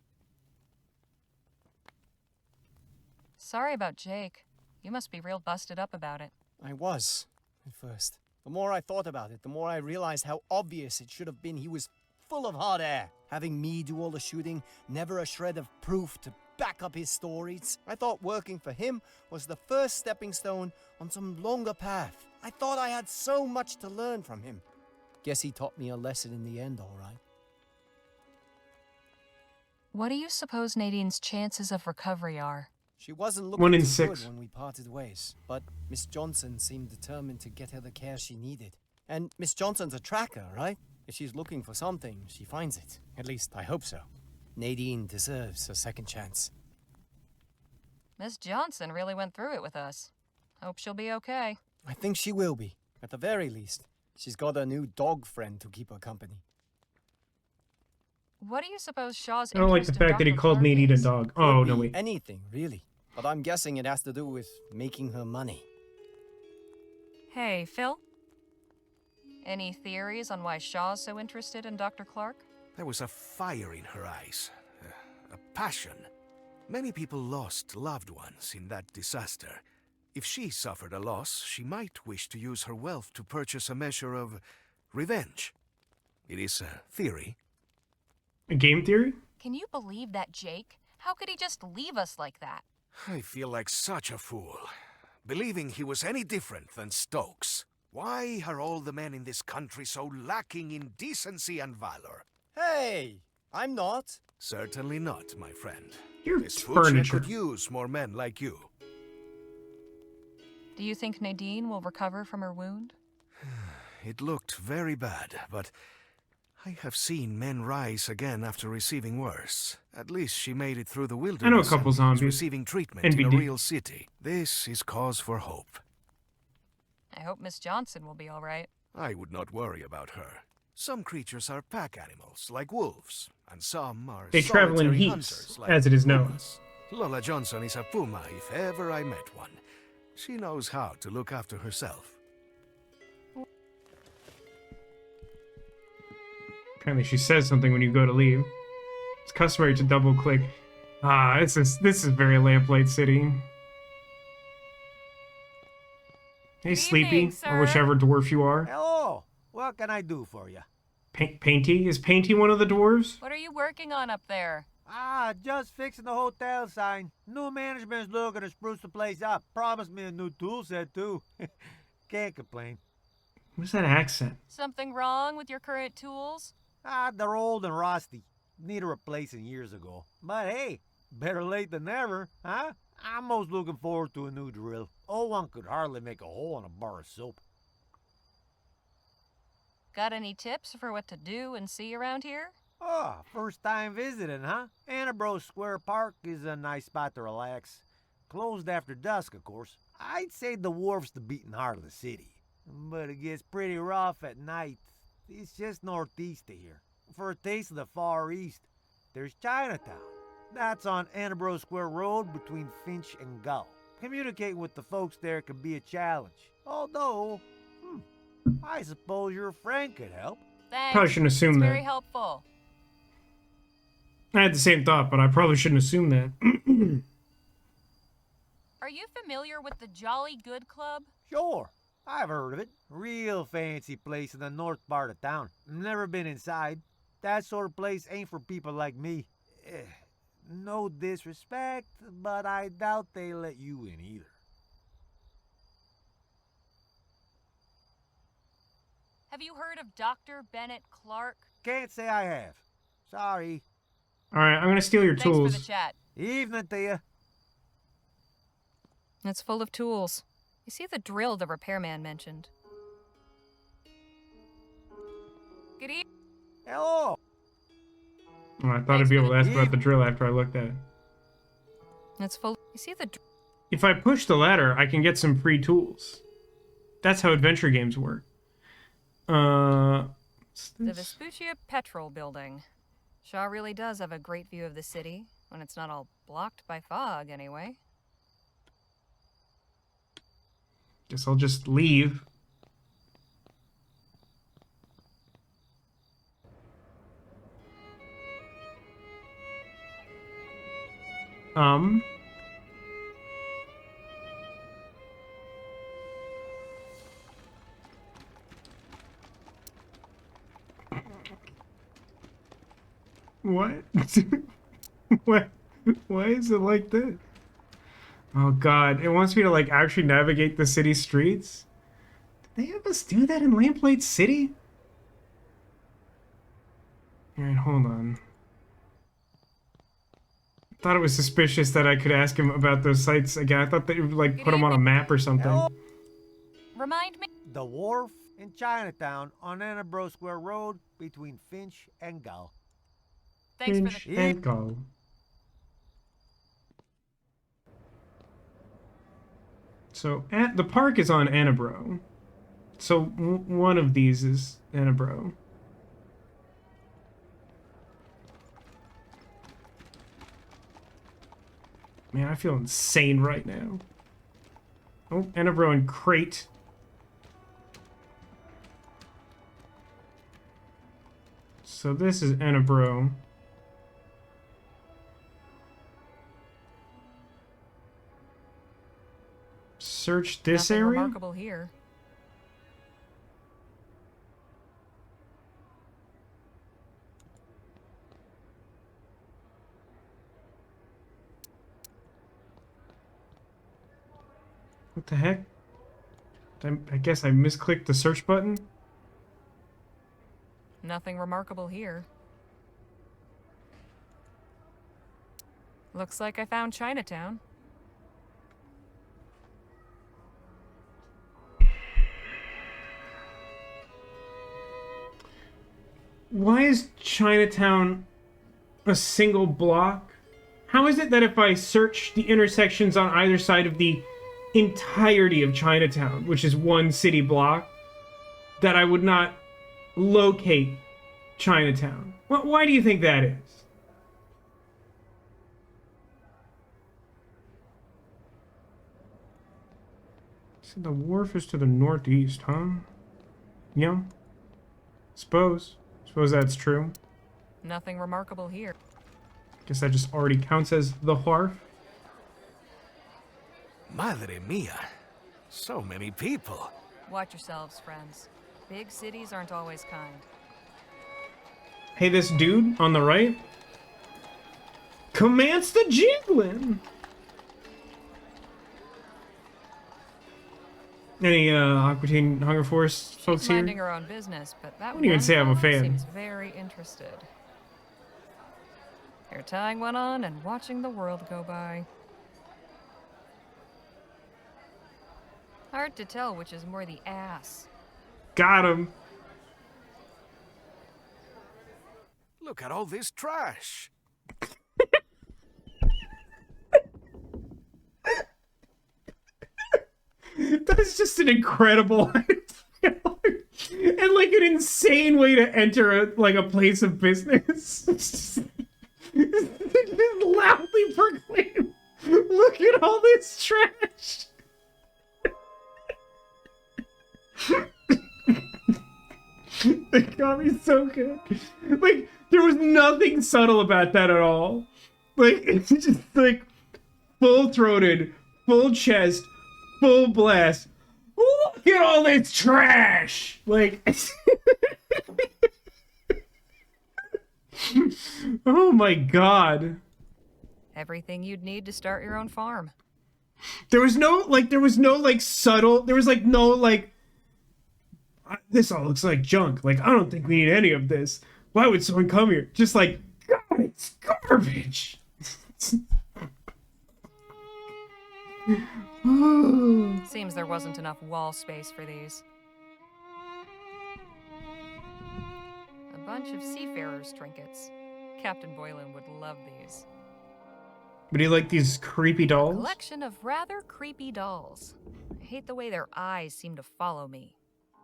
Sorry about Jake. You must be real busted up about it. I was, at first. The more I thought about it, the more I realized how obvious it should have been he was full of hot air. Having me do all the shooting, never a shred of proof to back up his stories. I thought working for him was the first stepping stone on some longer path. I thought I had so much to learn from him. Guess he taught me a lesson in the end, all right. What do you suppose Nadine's chances of recovery are? She wasn't 1 looking in too 6. good when we parted ways, but Miss Johnson seemed determined to get her the care she needed. And Miss Johnson's a tracker, right? If she's looking for something, she finds it. At least, I hope so. Nadine deserves a second chance. Miss Johnson really went through it with us. Hope she'll be okay. I think she will be. At the very least, she's got a new dog friend to keep her company. What do you suppose Shaw's I don't like the interest in fact that he Dr. called Clark Nadine a is? dog. Could Oh, be no, wait. anything, really. But I'm guessing it has to do with making her money. Hey, Phil? Any theories on why Shaw's so interested in Dr. Clark? There was a fire in her eyes, a passion. Many people lost loved ones in that disaster. If she suffered a loss, she might wish to use her wealth to purchase a measure of revenge. It is a theory. A game theory? Can you believe that, Jake? How could he just leave us like that? I feel like such a fool, believing he was any different than Stokes. Why are all the men in this country so lacking in decency and valor? Hey, I'm not. Certainly not, my friend. You're Vespuccia furniture. could use more men like you. Do you think Nadine will recover from her wound? It looked very bad, but I have seen men rise again after receiving worse. At least she made it through the wilderness. I know a couple and is zombies. receiving treatment in a NBD. real city. This is cause for hope. I hope Miss Johnson will be all right. I would not worry about her. Some creatures are pack animals, like wolves, and some are They travel in solitary heaps, hunters, like as it is known. pumas. Lola Johnson is a puma if ever I met one. She knows how to look after herself. Apparently she says something when you go to leave. It's customary to double click. Ah, this is very Lamplight City. Hey, Sleepy, evening, or sir. whichever dwarf you are. Hello. What can I do for you? Painty? Is Painty one of the dwarves? What are you working on up there? Just fixing the hotel sign. New management's looking to spruce the place up. Promised me a new tool set, too. Can't complain. What's that accent? Something wrong with your current tools? They're old and rusty. Need a replacing years ago. But hey, better late than never, huh? I'm most looking forward to a new drill. Old one could hardly make a hole in a bar of soap. Got any tips for what to do and see around here? First time visiting, huh? Annabro Square Park is a nice spot to relax. Closed after dusk, of course. I'd say the wharf's the beating heart of the city. But it gets pretty rough at night. It's just northeast of here. For a taste of the Far East, there's Chinatown. That's on Annabro Square Road between Finch and Gull. Communicating with the folks there can be a challenge. Although, I suppose your friend could help. Thanks. Probably shouldn't assume It's that. very helpful. I had the same thought, but I probably shouldn't assume that. Are you familiar with the Jolly Good Club? Sure, I've heard of it. Real fancy place in the north part of town. Never been inside. That sort of place ain't for people like me. No disrespect, but I doubt they let you in either. Have you heard of Dr. Bennett Clark? Can't say I have. Sorry. Alright, I'm gonna steal your Thanks tools. for the chat. Evening to you. It's full of tools. You see the drill the repairman mentioned. Good evening. Hello. Oh, I thought I'd be able to ask about the drill after I looked at it. It's full. You see the. If I push the ladder, I can get some free tools. That's how adventure games work. The Vespuccia Petrol Building. Shaw really does have a great view of the city, when it's not all blocked by fog, anyway. Guess I'll just leave. What? Why is it like this? Oh god, it wants me to like actually navigate the city streets? Did they have us do that in Lamplight City? Alright, hold on. Thought it was suspicious that I could ask him about those sites again. I thought they would like put them on a map or something. Hello. Remind me. The wharf in Chinatown on Annabro Square Road between Finch and Gull. Thanks Finch for the. and Gull. So the park is on Annabro. So one of these is Annabro. Man, I feel insane right now. Oh, Annabro and Crate. So this is Annabro. Search this Nothing area? remarkable here. What the heck? I guess I misclicked the search button. Nothing remarkable here. Looks like I found Chinatown. Why is Chinatown a single block? How is it that if I search the intersections on either side of the entirety of Chinatown, which is one city block, that I would not locate Chinatown? Why do you think that is? So the wharf is to the northeast, huh? Yeah. Suppose that's true. Nothing remarkable here. Guess that just already counts as the wharf. Madre mia. So many people. Watch yourselves, friends. Big cities aren't always kind. Hey, this dude on the right commands the jiggling. Any Aqua Teen Hunger Force folks She's here? minding her own business, but that I wouldn't even one say I'm a fellow fan. seems very interested. You're tying one on and watching the world go by. Hard to tell which is more the ass. Got him. Look at all this trash. That's just an incredible and like an insane way to enter a place of business. Loudly proclaim, look at all this trash. That got me so good. Like, there was nothing subtle about that at all. Like, it's just like full-throated, full chest, full blast. Look at all this trash! Like, oh my god. Everything you'd need to start your own farm. There was no subtle, there was like no like, This all looks like junk. Like, I don't think we need any of this. Why would someone come here? Just like, God, it's garbage. Seems there wasn't enough wall space for these. A bunch of seafarers' trinkets. Captain Boylan would love these. Would you like these creepy A dolls? collection of rather creepy dolls. I hate the way their eyes seem to follow me.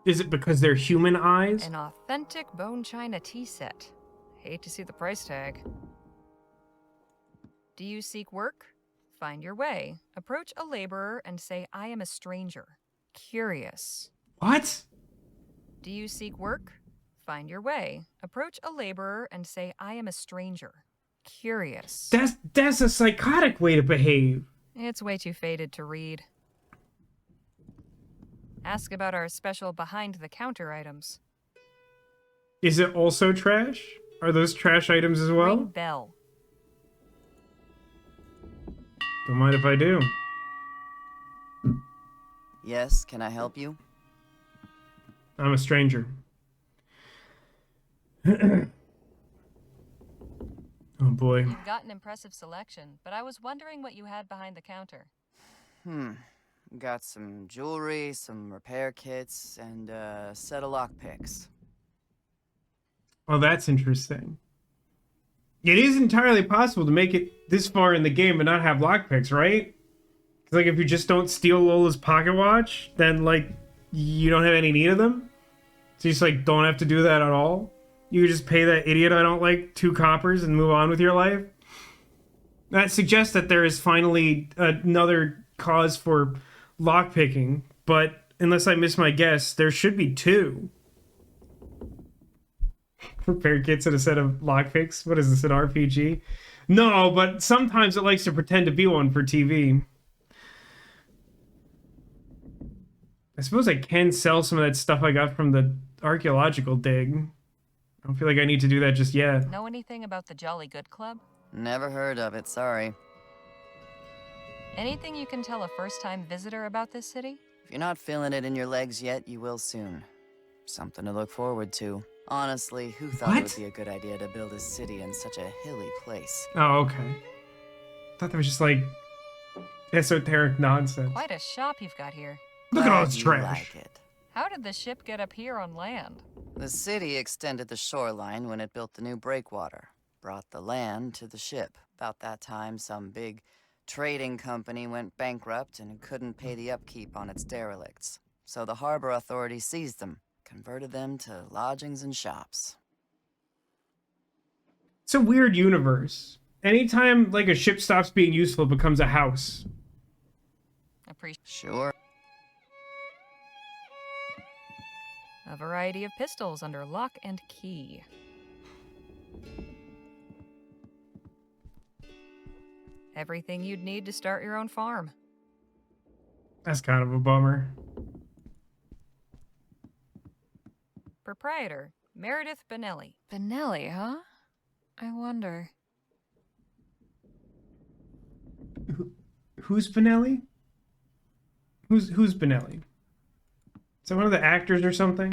Is it because they're human eyes? An authentic bone china tea set. Hate to see the price tag. Do you seek work? Find your way. Approach a laborer and say, I am a stranger. Curious. What? Do you seek work? Find your way. Approach a laborer and say, I am a stranger. Curious. That's a psychotic way to behave. It's way too faded to read. Ask about our special behind-the-counter items. Is it also trash? Are those trash items as well? Ring bell. Don't mind if I do. Yes, can I help you? I'm a stranger. Oh boy. You've got an impressive selection, but I was wondering what you had behind the counter. Got some jewelry, some repair kits, and a set of lockpicks. Oh, that's interesting. It is entirely possible to make it this far in the game and not have lockpicks, right? 'Cause, like, if you just don't steal Lola's pocket watch, then, like, you don't have any need of them. So you just, like, don't have to do that at all. You just pay that idiot I don't like 2 coppers and move on with your life. That suggests that there is finally another cause for lockpicking, but unless I miss my guess, there should be 2. Prepared kits and a set of lockpicks? What is this, an RPG? No, but sometimes it likes to pretend to be one for TV. I suppose I can sell some of that stuff I got from the archaeological dig. I don't feel like I need to do that just yet. Know anything about the Jolly Good Club? Never heard of it, sorry. Anything you can tell a first-time visitor about this city? If you're not feeling it in your legs yet, you will soon. Something to look forward to. Honestly, who thought it would be a good idea to build a city in such a hilly place? Oh, okay. I thought that was just like esoteric nonsense. Quite a shop you've got here. Look at all this You trash. like it. How did the ship get up here on land? The city extended the shoreline when it built the new breakwater. Brought the land to the ship. About that time, some big trading company went bankrupt and couldn't pay the upkeep on its derelicts. So the harbor authority seized them, converted them to lodgings and shops. It's a weird universe. Anytime like a ship stops being useful, it becomes a house. Sure. A variety of pistols under lock and key. Everything you'd need to start your own farm. That's kind of a bummer. Proprietor, Meredith Benelli. Benelli, huh? I wonder. Who's Benelli? Who's Benelli? Is that one of the actors or something?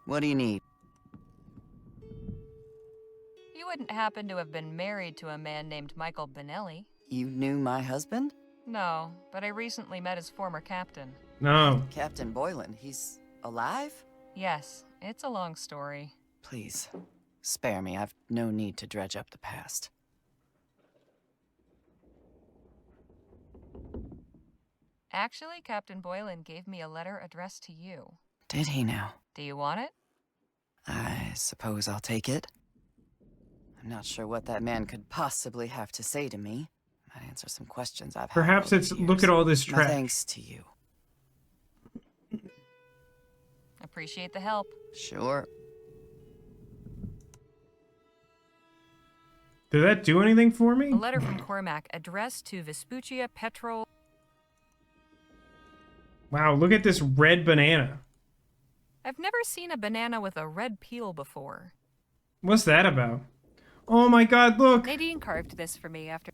What do you need? You wouldn't happen to have been married to a man named Michael Benelli? You knew my husband? No, but I recently met his former captain. No. Captain Boylan, he's alive? Yes, it's a long story. Please, spare me. I've no need to dredge up the past. Actually, Captain Boylan gave me a letter addressed to you. Did he now? Do you want it? I suppose I'll take it. I'm not sure what that man could possibly have to say to me. Might answer some questions I've had. Perhaps it's look at all this No trash. thanks to you. Appreciate the help. Sure. Did that do anything for me? A letter from Cormac addressed to Vespuccia Petrol. Wow, look at this red banana. I've never seen a banana with a red peel before. What's that about? Oh my god, look! Nadine carved this for me after...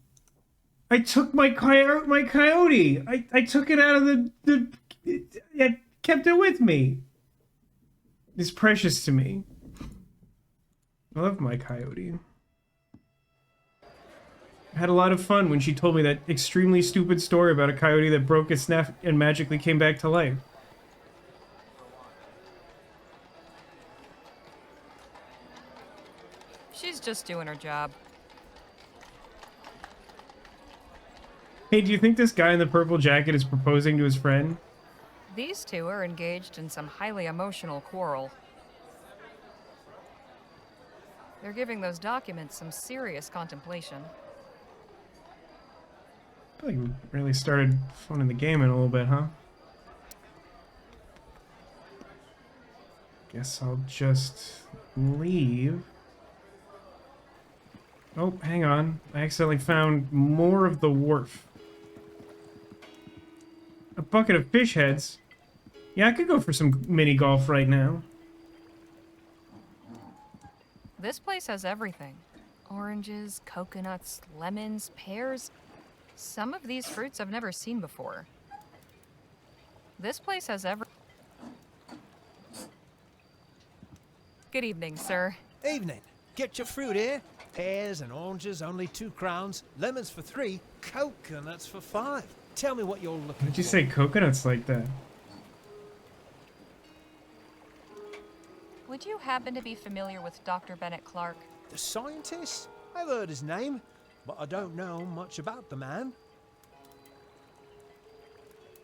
I took my coyote. I took it out of the I kept it with me. It's precious to me. I love my coyote. I had a lot of fun when she told me that extremely stupid story about a coyote that broke its neck and magically came back to life. She's just doing her job. Hey, do you think this guy in the purple jacket is proposing to his friend? These two are engaged in some highly emotional quarrel. They're giving those documents some serious contemplation. I feel like we really started phoning the game in a little bit, huh? Guess I'll just leave. Oh, hang on. I accidentally found more of the wharf. A bucket of fish heads. Yeah, I could go for some mini golf right now. This place has everything. Oranges, coconuts, lemons, pears. Some of these fruits I've never seen before. This place has Good evening, sir. Evening. Get your fruit here. Pears and oranges, only 2 crowns. Lemons for 3. Coconuts for 5. Tell me what you're looking for. Why'd you say coconuts like that? Would you happen to be familiar with Dr. Bennett Clark? The scientist? I've heard his name, but I don't know much about the man.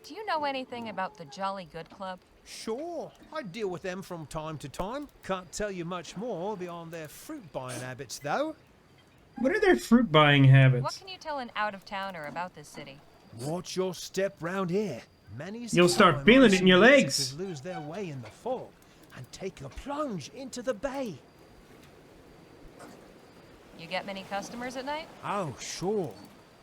Do you know anything about the Jolly Good Club? Sure, I deal with them from time to time. Can't tell you much more beyond their fruit buying habits, though. What are their fruit buying habits? What can you tell an out-of-towner about this city? Watch your step round here. Many's You'll start feeling it in your legs. Lose their way in the fog and take a plunge into the bay. You get many customers at night? Oh, sure.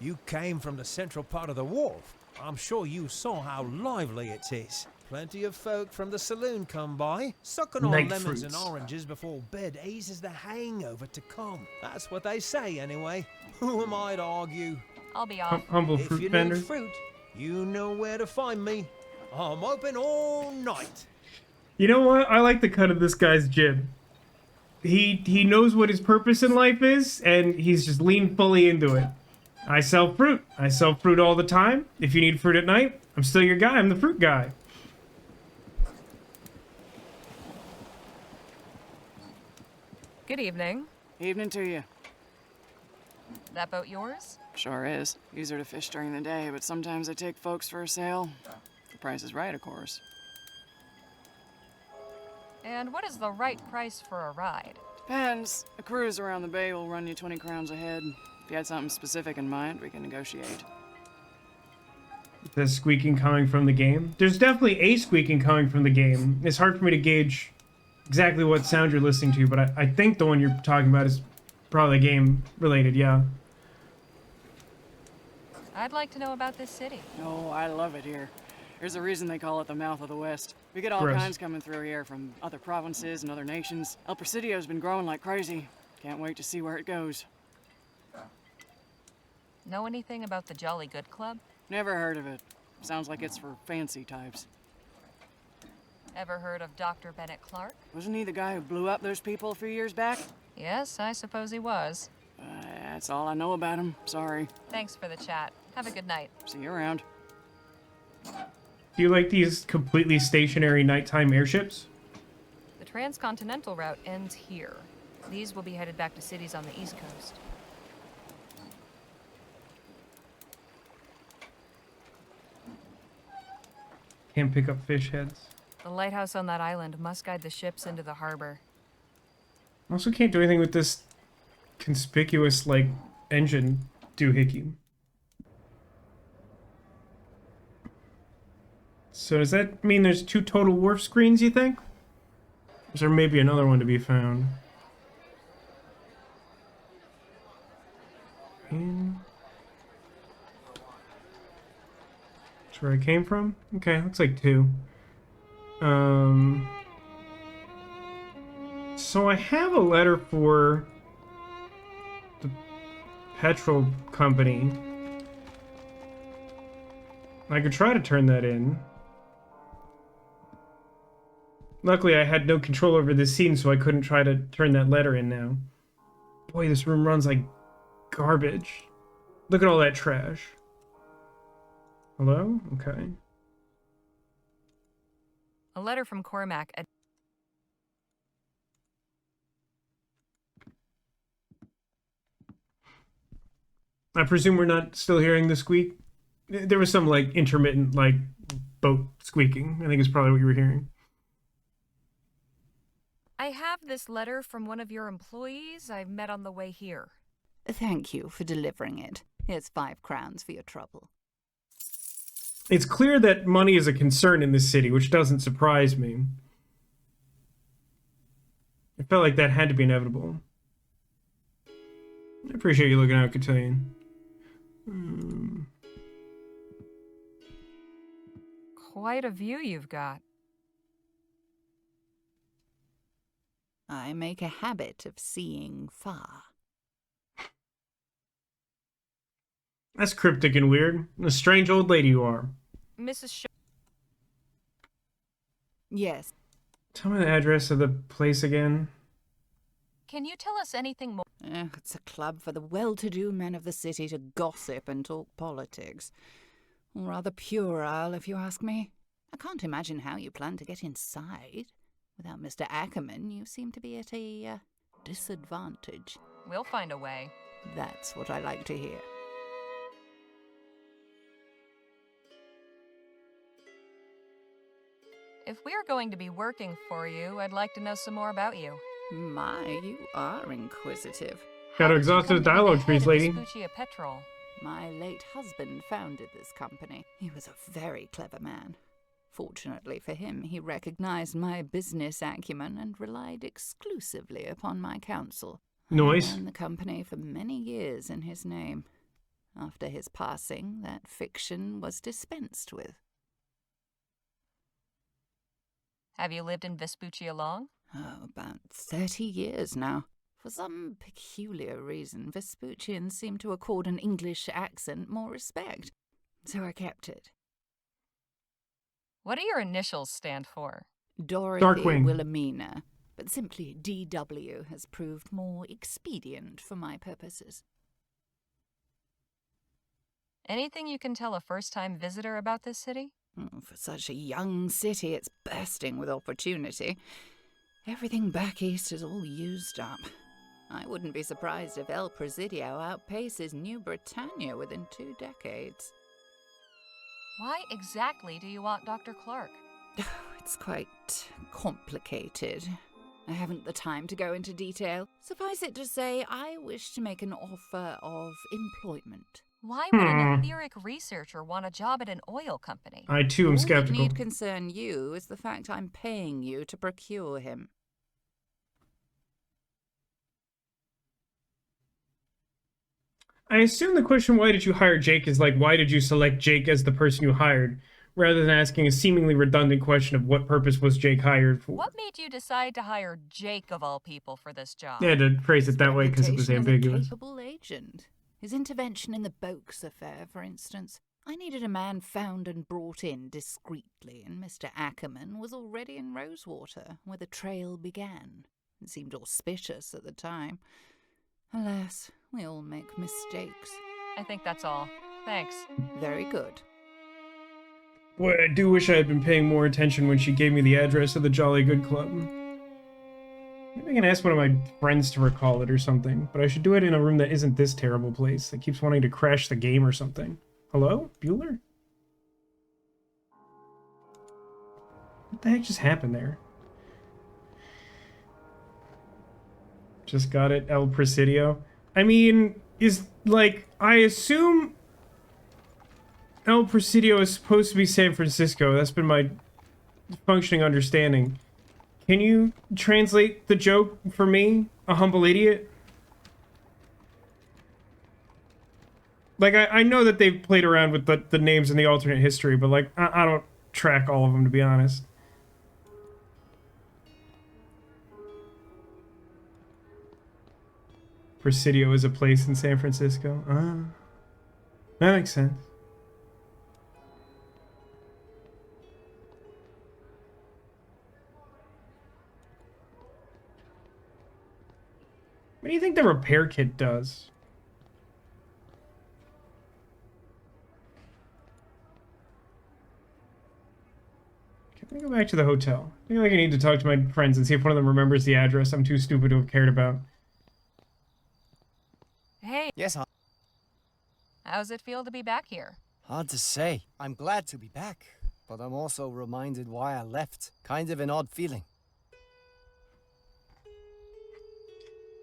You came from the central part of the wharf. I'm sure you saw how lively it is. Plenty of folk from the saloon come by, sucking on lemons and oranges before bed eases the hangover to come. That's what they say, anyway. Who am I to argue? I'll be off. Humble If fruit you vendor. need fruit, you know where to find me. I'm open all night. You know what? I like the cut of this guy's jib. He knows what his purpose in life is, and he's just leaned fully into it. I sell fruit. I sell fruit all the time. If you need fruit at night, I'm still your guy. I'm the fruit guy. Good evening. Evening to you. That boat yours? Sure is. Easier to fish during the day, but sometimes I take folks for a sail. The price is right, of course. And what is the right price for a ride? Depends. A cruise around the bay will run you 20 crowns a head. If you had something specific in mind, we can negotiate. The squeaking coming from the game. There's definitely a squeaking coming from the game. It's hard for me to gauge exactly what sound you're listening to, but I think the one you're talking about is probably game related, yeah. I'd like to know about this city. Oh, I love it here. There's a reason they call it the mouth of the West. We get all Gross. kinds coming through here from other provinces and other nations. El Presidio's been growing like crazy. Can't wait to see where it goes. Know anything about the Jolly Good Club? Never heard of it. Sounds like it's for fancy types. Ever heard of Dr. Bennett Clark? Wasn't he the guy who blew up those people a few years back? Yes, I suppose he was. That's all I know about him. Sorry. Thanks for the chat. Have a good night. See you around. Do you like these completely stationary nighttime airships? The transcontinental route ends here. These will be headed back to cities on the East Coast. Can't pick up fish heads. The lighthouse on that island must guide the ships into the harbor. Also can't do anything with this conspicuous, like, engine doohickey. So does that mean there's 2 total wharf screens, you think? Or is there maybe another one to be found? That's where I came from? Okay, looks like 2. So I have a letter for the petrol company. I could try to turn that in. Luckily, I had no control over this scene, so I couldn't try to turn that letter in now. Boy, this room runs like garbage. Look at all that trash. Hello? Okay. A letter from Cormac. I presume we're not still hearing the squeak? There was some, like, intermittent, like, boat squeaking. I think it's probably what you were hearing. I have this letter from one of your employees I met on the way here. Thank you for delivering it. Here's 5 crowns for your trouble. It's clear that money is a concern in this city, which doesn't surprise me. I felt like that had to be inevitable. I appreciate you looking out, Cotillion. Quite a view you've got. I make a habit of seeing far. That's cryptic and weird. A strange old lady you are. Mrs. Yes. Tell me the address of the place again. Can you tell us anything more? It's a club for the well-to-do men of the city to gossip and talk politics. Rather puerile, if you ask me. I can't imagine how you plan to get inside. Without Mr. Ackerman, you seem to be at a disadvantage. We'll find a way. That's what I like to hear. If we're going to be working for you, I'd like to know some more about you. My, you are inquisitive. Got to exhaust those dialogue trees, lady. Vespuccia Petrol. My late husband founded this company. He was a very clever man. Fortunately for him, he recognized my business acumen and relied exclusively upon my counsel. Nice. I ran the company for many years in his name. After his passing, that fiction was dispensed with. Have you lived in Vespuccia long? Oh, about 30 years now. For some peculiar reason, Vespuccians seem to accord an English accent more respect, so I kept it. What do your initials stand for? Dorothy Darkwing. Wilhelmina, but simply DW has proved more expedient for my purposes. Anything you can tell a first-time visitor about this city? For such a young city, it's bursting with opportunity. Everything back east is all used up. I wouldn't be surprised if El Presidio outpaces New Britannia within 2 decades. Why exactly do you want Dr. Clark? It's quite complicated. I haven't the time to go into detail. Suffice it to say, I wish to make an offer of employment. Why would an etheric researcher want a job at an oil company? I too am skeptical. All that need concern you is the fact I'm paying you to procure him. I assume the question, why did you hire Jake, is like, why did you select Jake as the person you hired, rather than asking a seemingly redundant question of what purpose was Jake hired for. What made you decide to hire Jake, of all people, for this job? Yeah, to phrase it that way because it was ambiguous. As a capable agent. His intervention in the Boakes affair, for instance. I needed a man found and brought in discreetly, and Mr. Ackerman was already in Rosewater, where the trail began. It seemed auspicious at the time. Alas, we all make mistakes. I think that's all. Thanks. Very good. Boy, I do wish I had been paying more attention when she gave me the address of the Jolly Good Club. Maybe I can ask one of my friends to recall it or something, but I should do it in a room that isn't this terrible place that keeps wanting to crash the game or something. Hello? Bueller? What the heck just happened there? Just got it, El Presidio. I mean, is, like, I assume El Presidio is supposed to be San Francisco. That's been my functioning understanding. Can you translate the joke for me, a humble idiot? Like, I know that they've played around with the names in the alternate history, but, like, I don't track all of them, to be honest. Presidio is a place in San Francisco. That makes sense. What do you think the repair kit does? Let me go back to the hotel. I feel like I need to talk to my friends and see if one of them remembers the address I'm too stupid to have cared about. Hey. Yes, How's it feel to be back here? hard to say. I'm glad to be back, but I'm also reminded why I left. Kind of an odd feeling.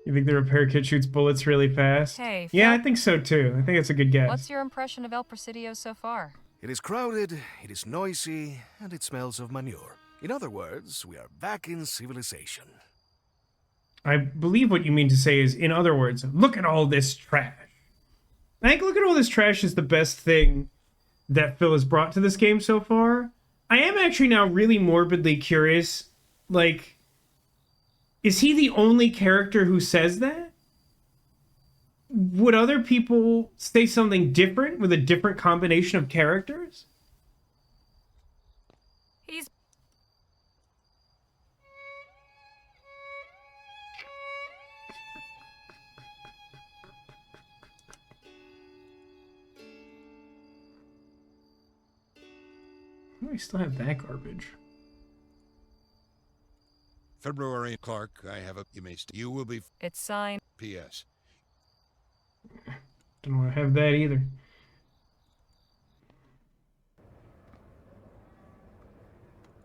You think the repair kit shoots bullets really fast? Hey, yeah, I think so too. I think it's a good guess. What's your impression of El Presidio so far? It is crowded, it is noisy, and it smells of manure. In other words, we are back in civilization. I believe what you mean to say is, in other words, look at all this trash. I think look at all this trash is the best thing that Phil has brought to this game so far. I am actually now really morbidly curious, like, is he the only character who says that? Would other people say something different with a different combination of characters? He's... Why do I still have that garbage? February, Clark, I have a... You will be... It's signed. P.S. Don't want to have that either.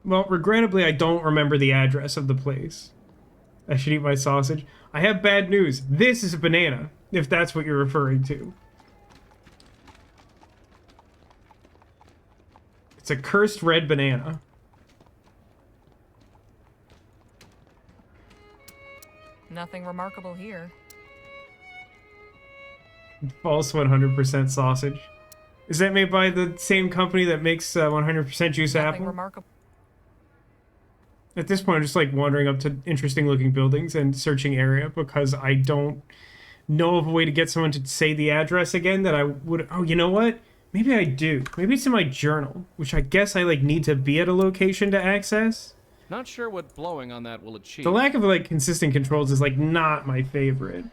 Well, regrettably, I don't remember the address of the place. I should eat my sausage. I have bad news. This is a banana, if that's what you're referring to. It's a cursed red banana. Nothing remarkable here. False 100% sausage. Is that made by the same company that makes 100% juice apple? Remarkable. At this point, I'm just like wandering up to interesting looking buildings and searching area because I don't know of a way to get someone to say the address again that I would... Oh, you know what? Maybe I do. Maybe it's in my journal, which I guess I like need to be at a location to access. Not sure what blowing on that will achieve. The lack of like consistent controls is like not my favorite.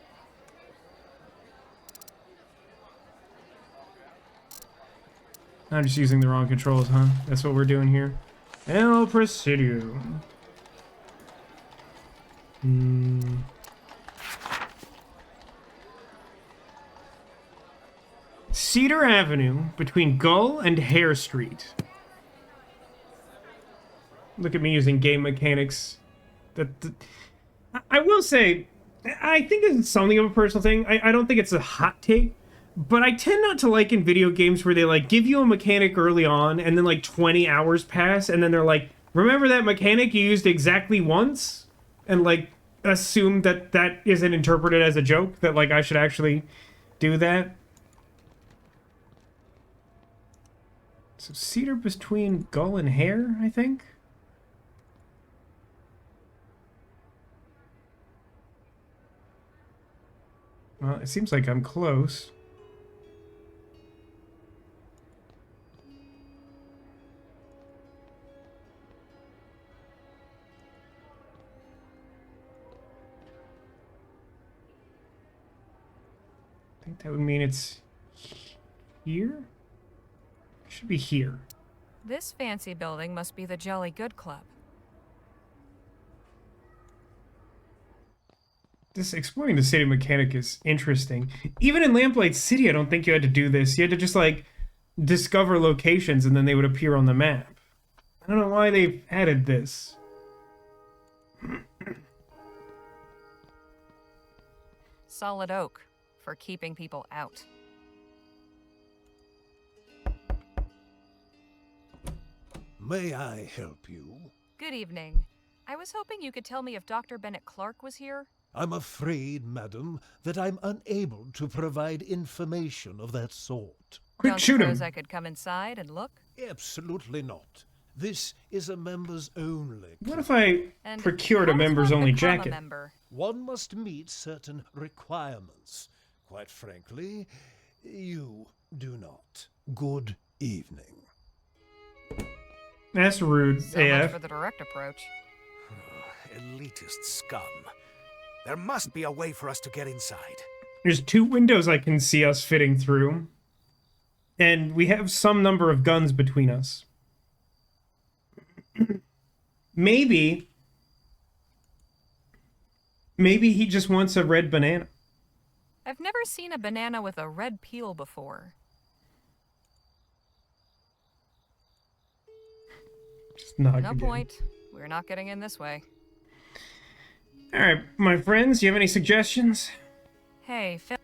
I'm just using the wrong controls, huh? That's what we're doing here. El Presidio. Cedar Avenue between Gull and Hare Street. Look at me using game mechanics. I will say, I think it's something of a personal thing. I don't think it's a hot take. But I tend not to like in video games where they like give you a mechanic early on and then like 20 hours pass and then they're like, remember that mechanic you used exactly once? And like assume that that isn't interpreted as a joke, that like I should actually do that. So Cedar between Gull and Hare, I think? Well, it seems like I'm close. I think that would mean it's here? It should be here. This fancy building must be the Jolly Good Club. This exploring the city mechanic is interesting. Even in Lamplight City, I don't think you had to do this. You had to just, like, discover locations and then they would appear on the map. I don't know why they've added this. Solid oak for keeping people out. May I help you? Good evening. I was hoping you could tell me if Dr. Bennett Clark was here. I'm afraid, madam, that I'm unable to provide information of that sort. Don't suppose I could come inside and look? Absolutely not. This is a members only. What if I procured a members only jacket? One must meet certain requirements. Quite frankly, you do not. Good evening. That's rude, So much for the direct approach. Elitist scum. There must be a way for us to get inside. There's 2 windows I can see us fitting through. And we have some number of guns between us. Maybe he just wants a red banana. I've never seen a banana with a red peel before. Just knock No again. point. We're not getting in this way. Alright, my friends, you have any suggestions? Hey, Phil.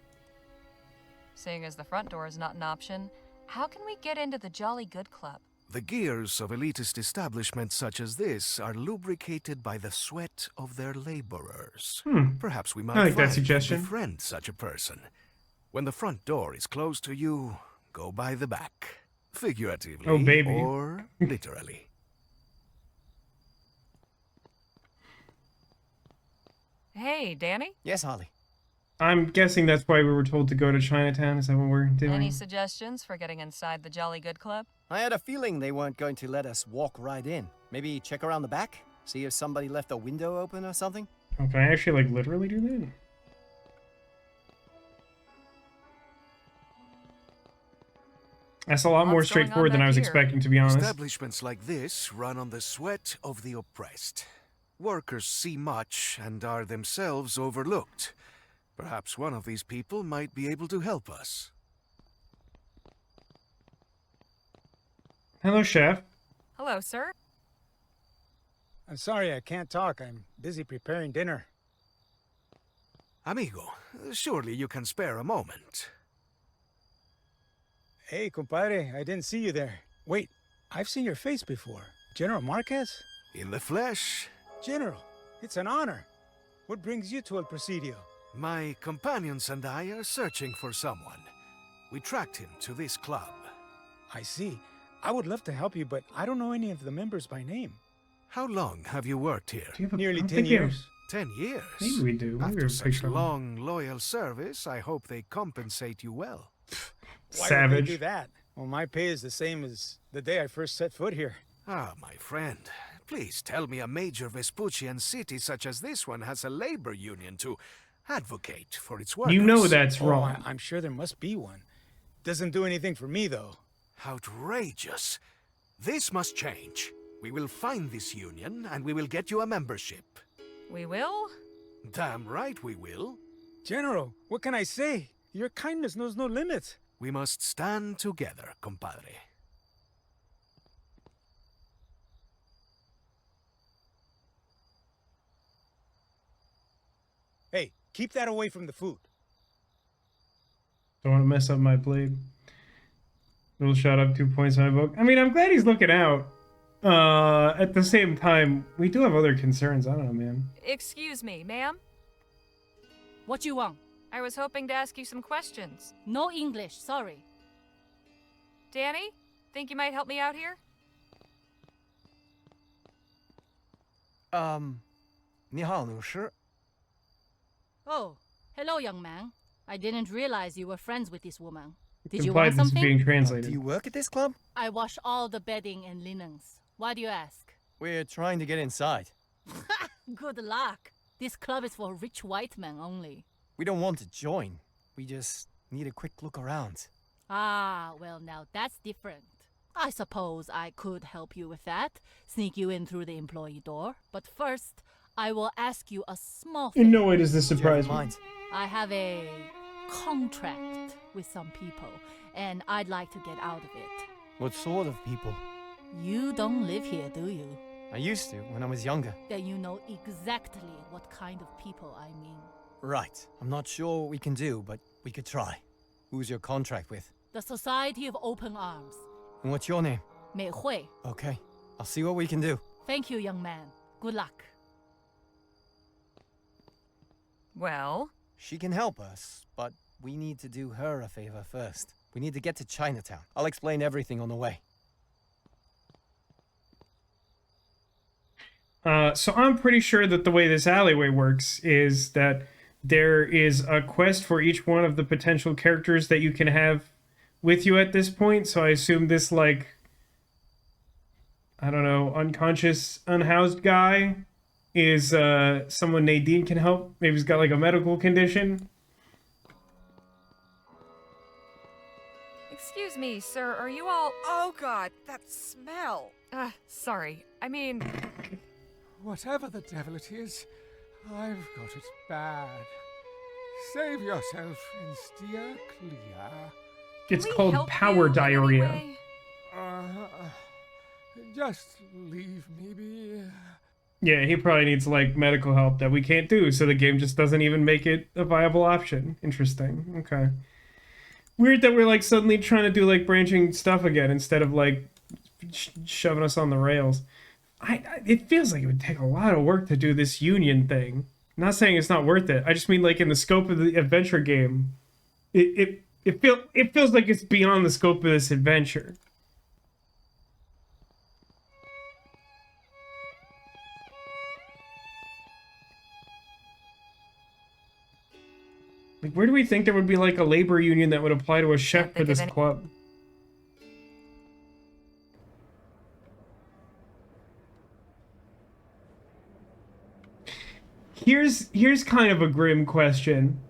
Seeing as the front door is not an option, how can we get into the Jolly Good Club? The gears of elitist establishments such as this are lubricated by the sweat of their laborers. Perhaps we might I like that find suggestion. and befriend such a person. When the front door is closed to you, go by the back. Figuratively Oh, baby. or literally. Hey, Danny? Yes, Harley. I'm guessing that's why we were told to go to Chinatown. Is that what we're doing? Any suggestions for getting inside the Jolly Good Club? I had a feeling they weren't going to let us walk right in. Maybe check around the back? See if somebody left a window open or something? Oh, can I actually, like, literally do that? That's a lot more What's going on straightforward than I back was here? expecting, to be honest. Establishments like this run on the sweat of the oppressed. Workers see much and are themselves overlooked. Perhaps one of these people might be able to help us. Hello, chef. Hello, sir. I'm sorry I can't talk. I'm busy preparing dinner. Amigo, surely you can spare a moment. Hey, compadre, I didn't see you there. Wait, I've seen your face before. General Marquez? In the flesh. General, it's an honor. What brings you to El Presidio? My companions and I are searching for someone. We tracked him to this club. I see. I would love to help you, but I don't know any of the members by name. How long have you worked here? Nearly 10 years. 10 years? Maybe we do. Maybe After we're such picture them. long, loyal service, I hope they compensate you well. Why Savage. would they do that? Well, my pay is the same as the day I first set foot here. Ah, my friend, please tell me a major Vespuccian city such as this one has a labor union to advocate for its workers. You know that's Oh, wrong. I'm sure there must be one. Doesn't do anything for me, though. Outrageous. This must change. We will find this union and we will get you a membership. We will? Damn right we will. General, what can I say? Your kindness knows no limits. We must stand together, compadre. Hey, keep that away from the food. Don't want to mess up my blade. Little shot up 2 points in my book. I mean, I'm glad he's looking out. At the same time, we do have other concerns. I don't know, man. Excuse me, ma'am? What you want? I was hoping to ask you some questions. No English, sorry. Danny, think you might help me out here? 你好，女士。 Oh, hello, young man. I didn't realize you were friends with this woman. Did you Implied want this is something? being translated. Do you work at this club? I wash all the bedding and linens. Why do you ask? We're trying to get inside. Good luck. This club is for rich white men only. We don't want to join. We just need a quick look around. Ah, well, now that's different. I suppose I could help you with that. Sneak you in through the employee door. But first, I will ask you a small thing. In no way does this surprise me. I have a contract with some people, and I'd like to get out of it. What sort of people? You don't live here, do you? I used to when I was younger. Then you know exactly what kind of people I mean. Right. I'm not sure what we can do, but we could try. Who's your contract with? The Society of Open Arms. And what's your name? Mei Hui. Okay. I'll see what we can do. Thank you, young man. Good luck. Well? She can help us, but we need to do her a favor first. We need to get to Chinatown. I'll explain everything on the way. So I'm pretty sure that the way this alleyway works is that there is a quest for each one of the potential characters that you can have with you at this point. So I assume this, like, I don't know, unconscious, unhoused guy is someone Nadine can help. Maybe he's got like a medical condition. Excuse me, sir, are you all... Oh god, that smell! Sorry. I mean... Whatever the devil it is, I've got it bad. Save yourself and steer clear. It's called power diarrhea. Just leave me be. Yeah, he probably needs like medical help that we can't do, so the game just doesn't even make it a viable option. Interesting. Okay. Weird that we're like suddenly trying to do like branching stuff again instead of like shoving us on the rails. It feels like it would take a lot of work to do this union thing. I'm not saying it's not worth it. I just mean like in the scope of the adventure game, it feels like it's beyond the scope of this adventure. Like, where do we think there would be like a labor union that would apply to a chef for this club? Here's kind of a grim question.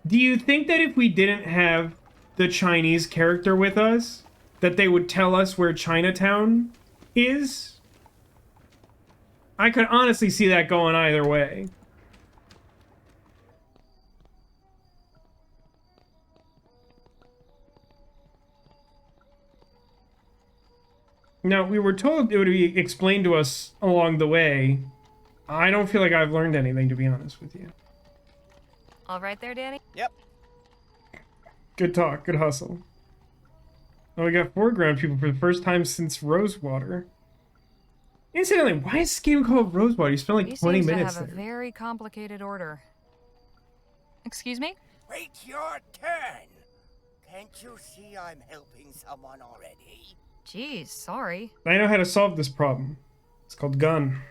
Do you think that if we didn't have the Chinese character with us, that they would tell us where Chinatown is? I could honestly see that going either way. Now, we were told it would be explained to us along the way. I don't feel like I've learned anything, to be honest with you. All right there, Danny? Yep. Good talk, good hustle. Oh, we got foreground people for the first time since Rosewater. Incidentally, why is this game called Rosewater? You spent like 20 minutes have a there. very complicated order. Excuse me? Wait your turn! Can't you see I'm helping someone already? Geez, sorry. I know how to solve this problem. It's called gun.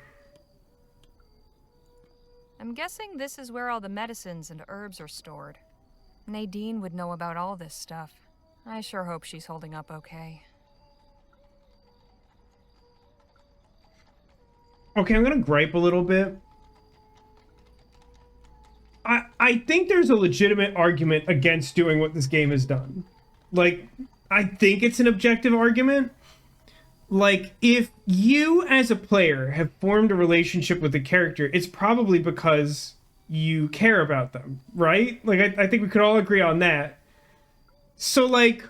I'm guessing this is where all the medicines and herbs are stored. Nadine would know about all this stuff. I sure hope she's holding up okay. Okay, I'm gonna gripe a little bit. I think there's a legitimate argument against doing what this game has done. Like, I think it's an objective argument. Like, if you as a player have formed a relationship with a character, it's probably because you care about them, right? Like, I think we could all agree on that. So, like,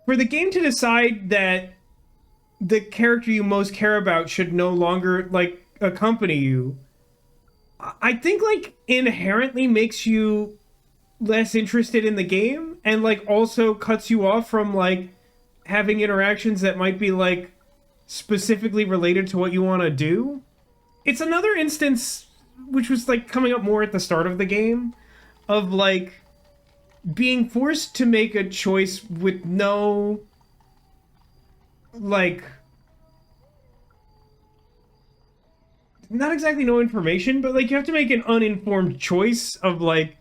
for the game to decide that the character you most care about should no longer, like, accompany you, I think, like, inherently makes you less interested in the game and, like, also cuts you off from, like, having interactions that might be like specifically related to what you want to do. It's another instance, which was like coming up more at the start of the game, of like being forced to make a choice with no like not exactly no information, but like you have to make an uninformed choice of like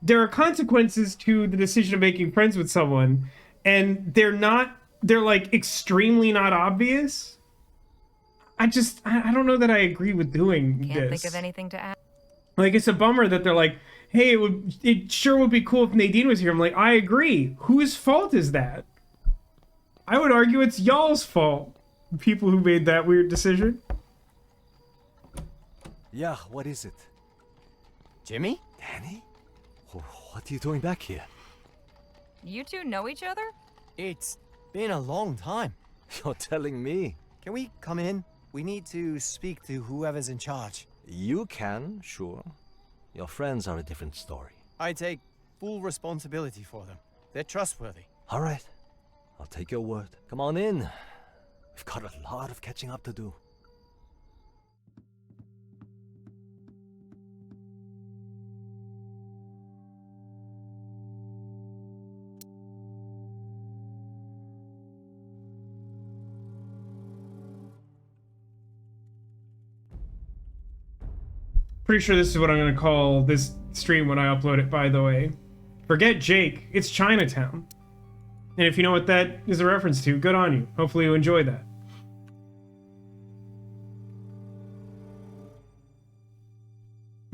there are consequences to the decision of making friends with someone, and they're like extremely not obvious. I don't know that I agree with doing this. Can't think of anything to add. Like, it's a bummer that they're like, hey, it sure would be cool if Nadine was here. I'm like, I agree. Whose fault is that? I would argue it's y'all's fault. People who made that weird decision. Yeah, what is it? Jimmy? Danny? What are you doing back here? You two know each other? It's been a long time. You're telling me. Can we come in? We need to speak to whoever's in charge. You can, sure. Your friends are a different story. I take full responsibility for them. They're trustworthy. All right. I'll take your word. Come on in. We've got a lot of catching up to do. Pretty sure this is what I'm going to call this stream when I upload it, by the way. Forget Jake, it's Chinatown. And if you know what that is a reference to, good on you. Hopefully you enjoy that.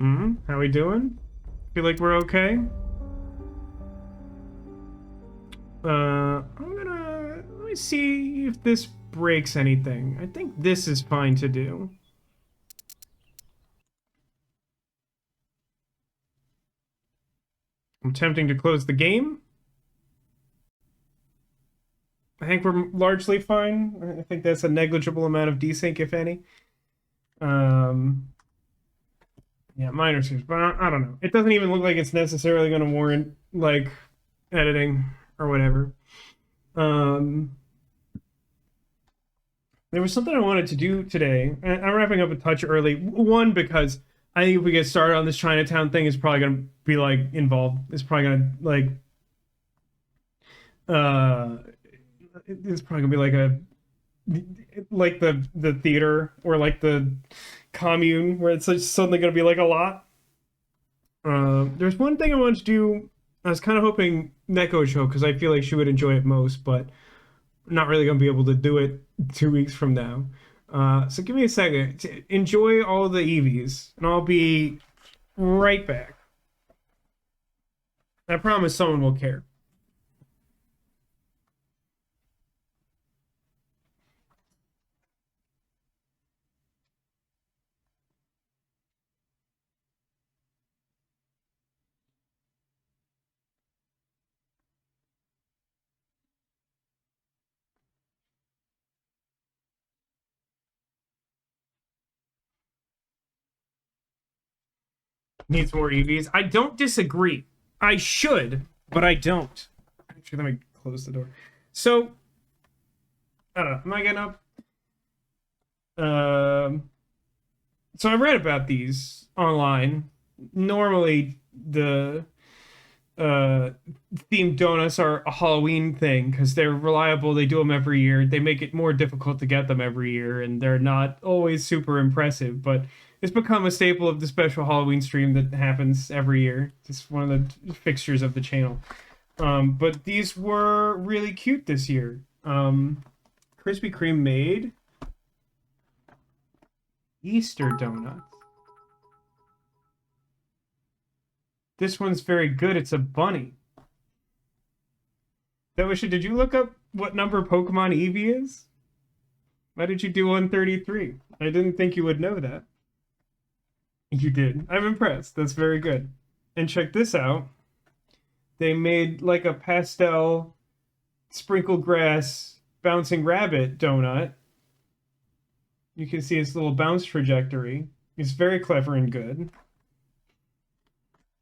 How we doing? Feel like we're okay? Let me see if this breaks anything. I think this is fine to do. I'm attempting to close the game. I think we're largely fine. I think that's a negligible amount of desync, if any. Yeah, minor seems, but I don't know. It doesn't even look like it's necessarily going to warrant, like, editing or whatever. There was something I wanted to do today. I'm wrapping up a touch early. One, because I think if we get started on this Chinatown thing, it's probably going to be, like, involved. It's probably going to, like, it's probably going to be like the theater or like the commune where it's like suddenly going to be like a lot. There's one thing I wanted to do. I was kind of hoping Neko would show because I feel like she would enjoy it most, but I'm not really going to be able to do it 2 weeks from now. So give me a second to enjoy all the EVs, and I'll be right back. I promise someone will care. Needs more EVs. I don't disagree. I should, but I don't. Actually, let me close the door. So, I don't know. Am I getting up? So I read about these online. Normally, the themed donuts are a Halloween thing because they're reliable. They do them every year. They make it more difficult to get them every year, and they're not always super impressive, but it's become a staple of the special Halloween stream that happens every year. It's one of the fixtures of the channel. But these were really cute this year. Krispy Kreme made Easter donuts. This one's very good. It's a bunny. Did you look up what number Pokemon Eevee is? Why did you do 133? I didn't think you would know that. You did. I'm impressed. That's very good. And check this out. They made like a pastel sprinkled grass bouncing rabbit donut. You can see its little bounce trajectory. It's very clever and good.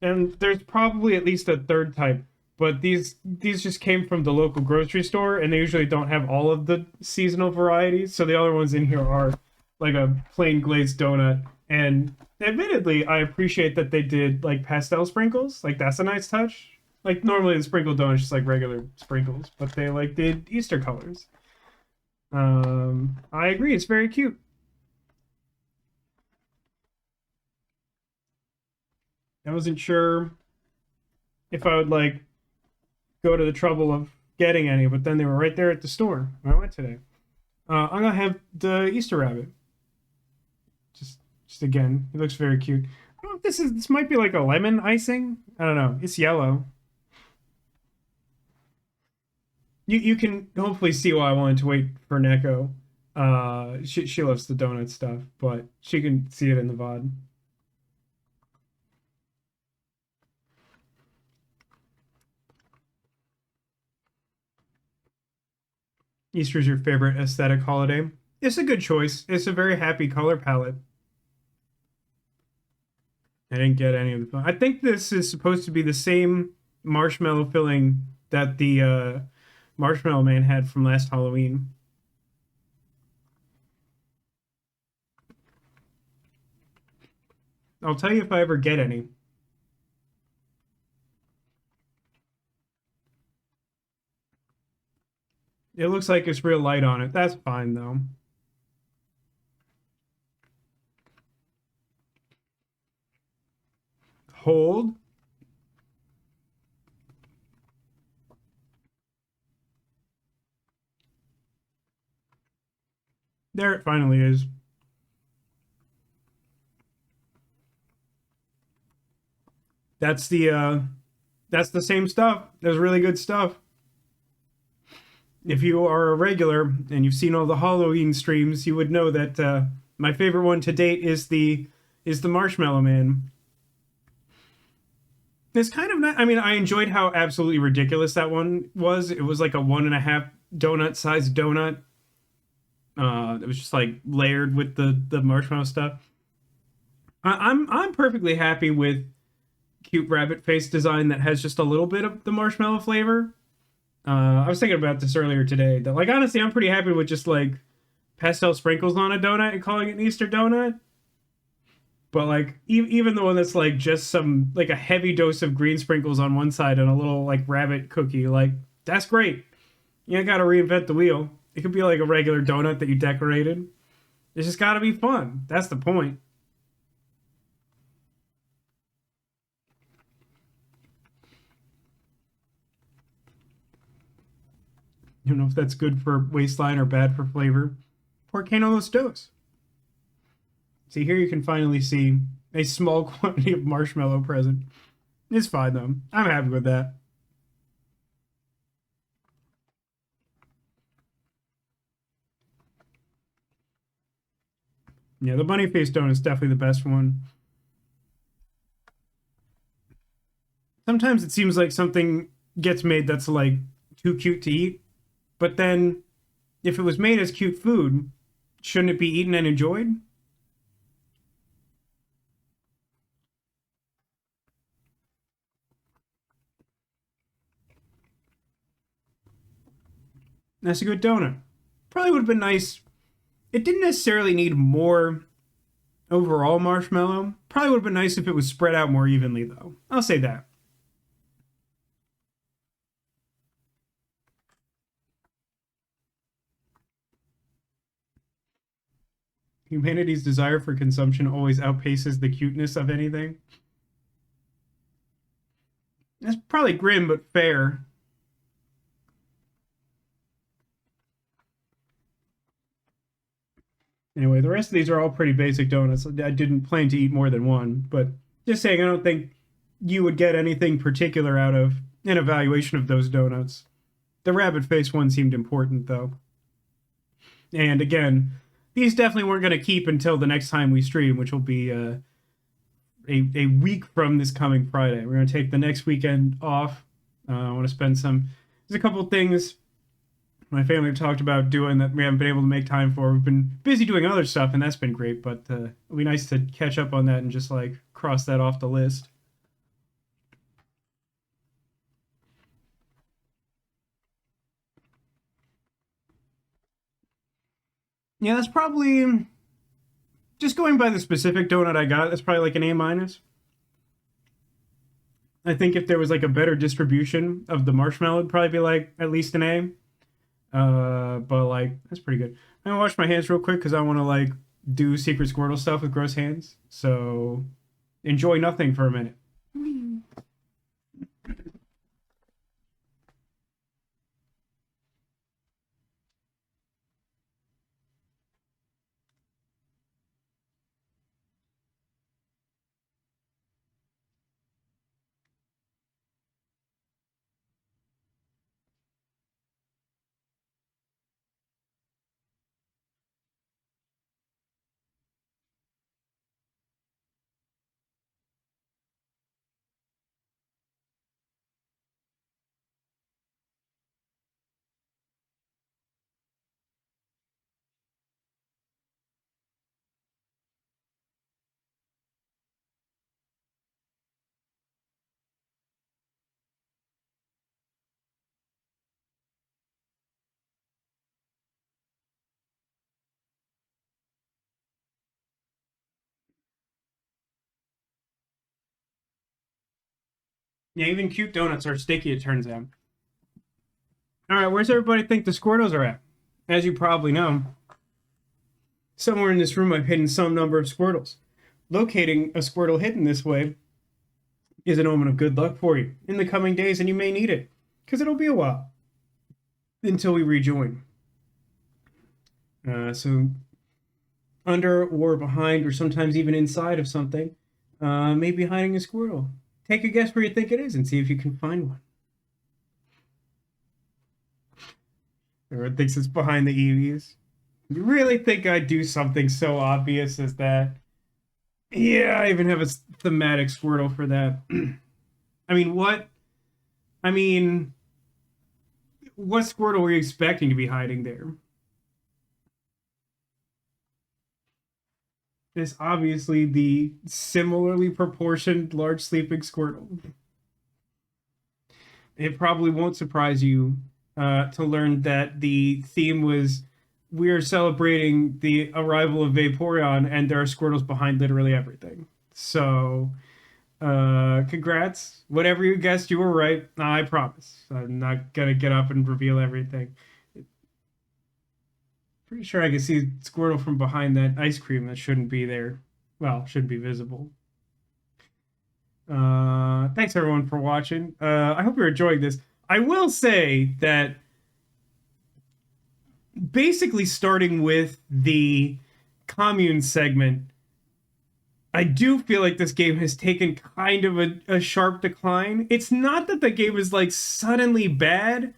And there's probably at least a third type, but these just came from the local grocery store, and they usually don't have all of the seasonal varieties. So the other ones in here are like a plain glazed donut. And admittedly, I appreciate that they did like pastel sprinkles. Like that's a nice touch. Like normally the sprinkled donut's just like regular sprinkles, but they like did Easter colors. I agree, it's very cute. I wasn't sure if I would like go to the trouble of getting any, but then they were right there at the store when I went today. I'm gonna have the Easter rabbit. Just again, it looks very cute. I don't know if this might be like a lemon icing. I don't know. It's yellow. You can hopefully see why I wanted to wait for Neko. She loves the donut stuff, but she can see it in the VOD. Easter's your favorite aesthetic holiday. It's a good choice. It's a very happy color palette. I didn't get any of the... I think this is supposed to be the same marshmallow filling that the Marshmallow Man had from last Halloween. I'll tell you if I ever get any. It looks like it's real light on it. That's fine, though. Hold. There it finally is. That's the same stuff. There's really good stuff. If you are a regular and you've seen all the Halloween streams, you would know that my favorite one to date is the Marshmallow Man. It's kind of not. I mean, I enjoyed how absolutely ridiculous that one was. It was like a 1.5 donut sized donut. It was just like layered with the marshmallow stuff. I'm perfectly happy with cute rabbit face design that has just a little bit of the marshmallow flavor. I was thinking about this earlier today. That, like, honestly, I'm pretty happy with just like pastel sprinkles on a donut and calling it an Easter donut. But like even the one that's like just some like a heavy dose of green sprinkles on one side and a little like rabbit cookie, like that's great. You ain't got to reinvent the wheel. It could be like a regular donut that you decorated. It's just got to be fun. That's the point. You don't know if that's good for waistline or bad for flavor. ¿Por qué no los dos? See, here you can finally see a small quantity of marshmallow present. It's fine, though. I'm happy with that. Yeah, the bunny face donut is definitely the best one. Sometimes it seems like something gets made that's like too cute to eat, but then if it was made as cute food, shouldn't it be eaten and enjoyed? That's a good donut. Probably would have been nice. It didn't necessarily need more overall marshmallow. Probably would have been nice if it was spread out more evenly, though. I'll say that. Humanity's desire for consumption always outpaces the cuteness of anything. That's probably grim, but fair. Anyway, the rest of these are all pretty basic donuts. I didn't plan to eat more than one, but just saying, I don't think you would get anything particular out of an evaluation of those donuts. The rabbit face one seemed important, though. And again, these definitely weren't going to keep until the next time we stream, which will be a week from this coming Friday. We're going to take the next weekend off. I want to spend some... There's a couple things my family talked about doing that we haven't been able to make time for. We've been busy doing other stuff, and that's been great, but it'll be nice to catch up on that and just, like, cross that off the list. Yeah, that's probably... Just going by the specific donut I got, that's probably like an A-. I think if there was, like, a better distribution of the marshmallow, it'd probably be, like, at least an A. But like that's pretty good. I'm gonna wash my hands real quick because I want to like do Secret Squirtle stuff with gross hands. So enjoy nothing for a minute. Yeah, even cute donuts are sticky, it turns out. Alright, where's everybody think the Squirtles are at? As you probably know, somewhere in this room I've hidden some number of Squirtles. Locating a Squirtle hidden this way is an omen of good luck for you in the coming days, and you may need it, because it'll be a while until we rejoin. So, under or behind or sometimes even inside of something, maybe hiding a Squirtle. take a guess where you think it is and see if you can find one. Everyone thinks it's behind the EVs. You really think I'd do something so obvious as that? Yeah, I even have a thematic Squirtle for that. I mean, what Squirtle were you expecting to be hiding there? It's obviously the similarly proportioned large sleeping Squirtle. It probably won't surprise you to learn that the theme was we are celebrating the arrival of Vaporeon, and there are Squirtles behind literally everything. So, congrats. Whatever you guessed, you were right. I promise. I'm not gonna get up and reveal everything. Pretty sure I can see Squirtle from behind that ice cream that shouldn't be there. Well, shouldn't be visible. Thanks everyone for watching. I hope you're enjoying this. I will say that basically starting with the commune segment, I do feel like this game has taken kind of a sharp decline. It's not that the game is like suddenly bad,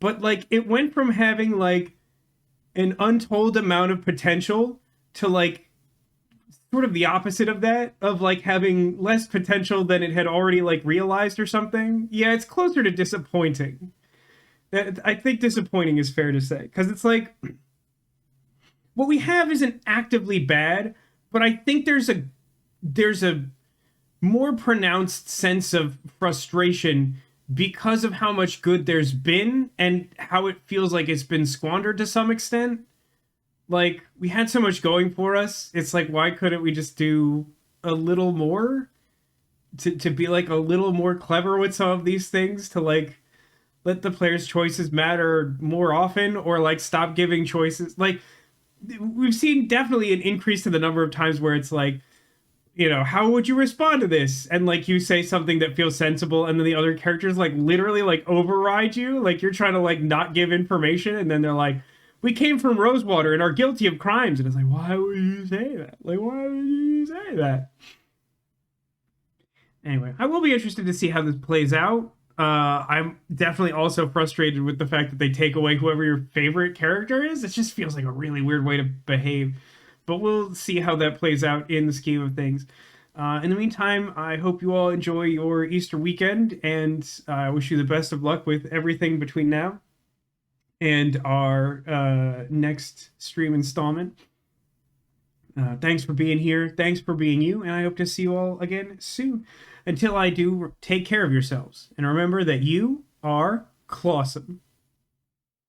but like it went from having like an untold amount of potential to like sort of the opposite of that, of like having less potential than it had already like realized or something. Yeah, it's closer to disappointing. I think disappointing is fair to say, because it's like what we have isn't actively bad, but I think there's a more pronounced sense of frustration because of how much good there's been and how it feels like it's been squandered to some extent. Like, we had so much going for us. It's like, why couldn't we just do a little more to be like a little more clever with some of these things, to like let the players' choices matter more often, or like stop giving choices. Like, we've seen definitely an increase in the number of times where it's like, you know, how would you respond to this? And like you say something that feels sensible, and then the other characters like literally like override you. Like you're trying to like not give information, and then they're like, we came from Rosewater and are guilty of crimes. And it's like, why would you say that? Like, why would you say that? Anyway, I will be interested to see how this plays out. I'm definitely also frustrated with the fact that they take away whoever your favorite character is. It just feels like a really weird way to behave. But we'll see how that plays out in the scheme of things. In the meantime, I hope you all enjoy your Easter weekend, and I wish you the best of luck with everything between now and our next stream installment. Thanks for being here. Thanks for being you, and I hope to see you all again soon. Until I do, take care of yourselves, and remember that you are clawsome.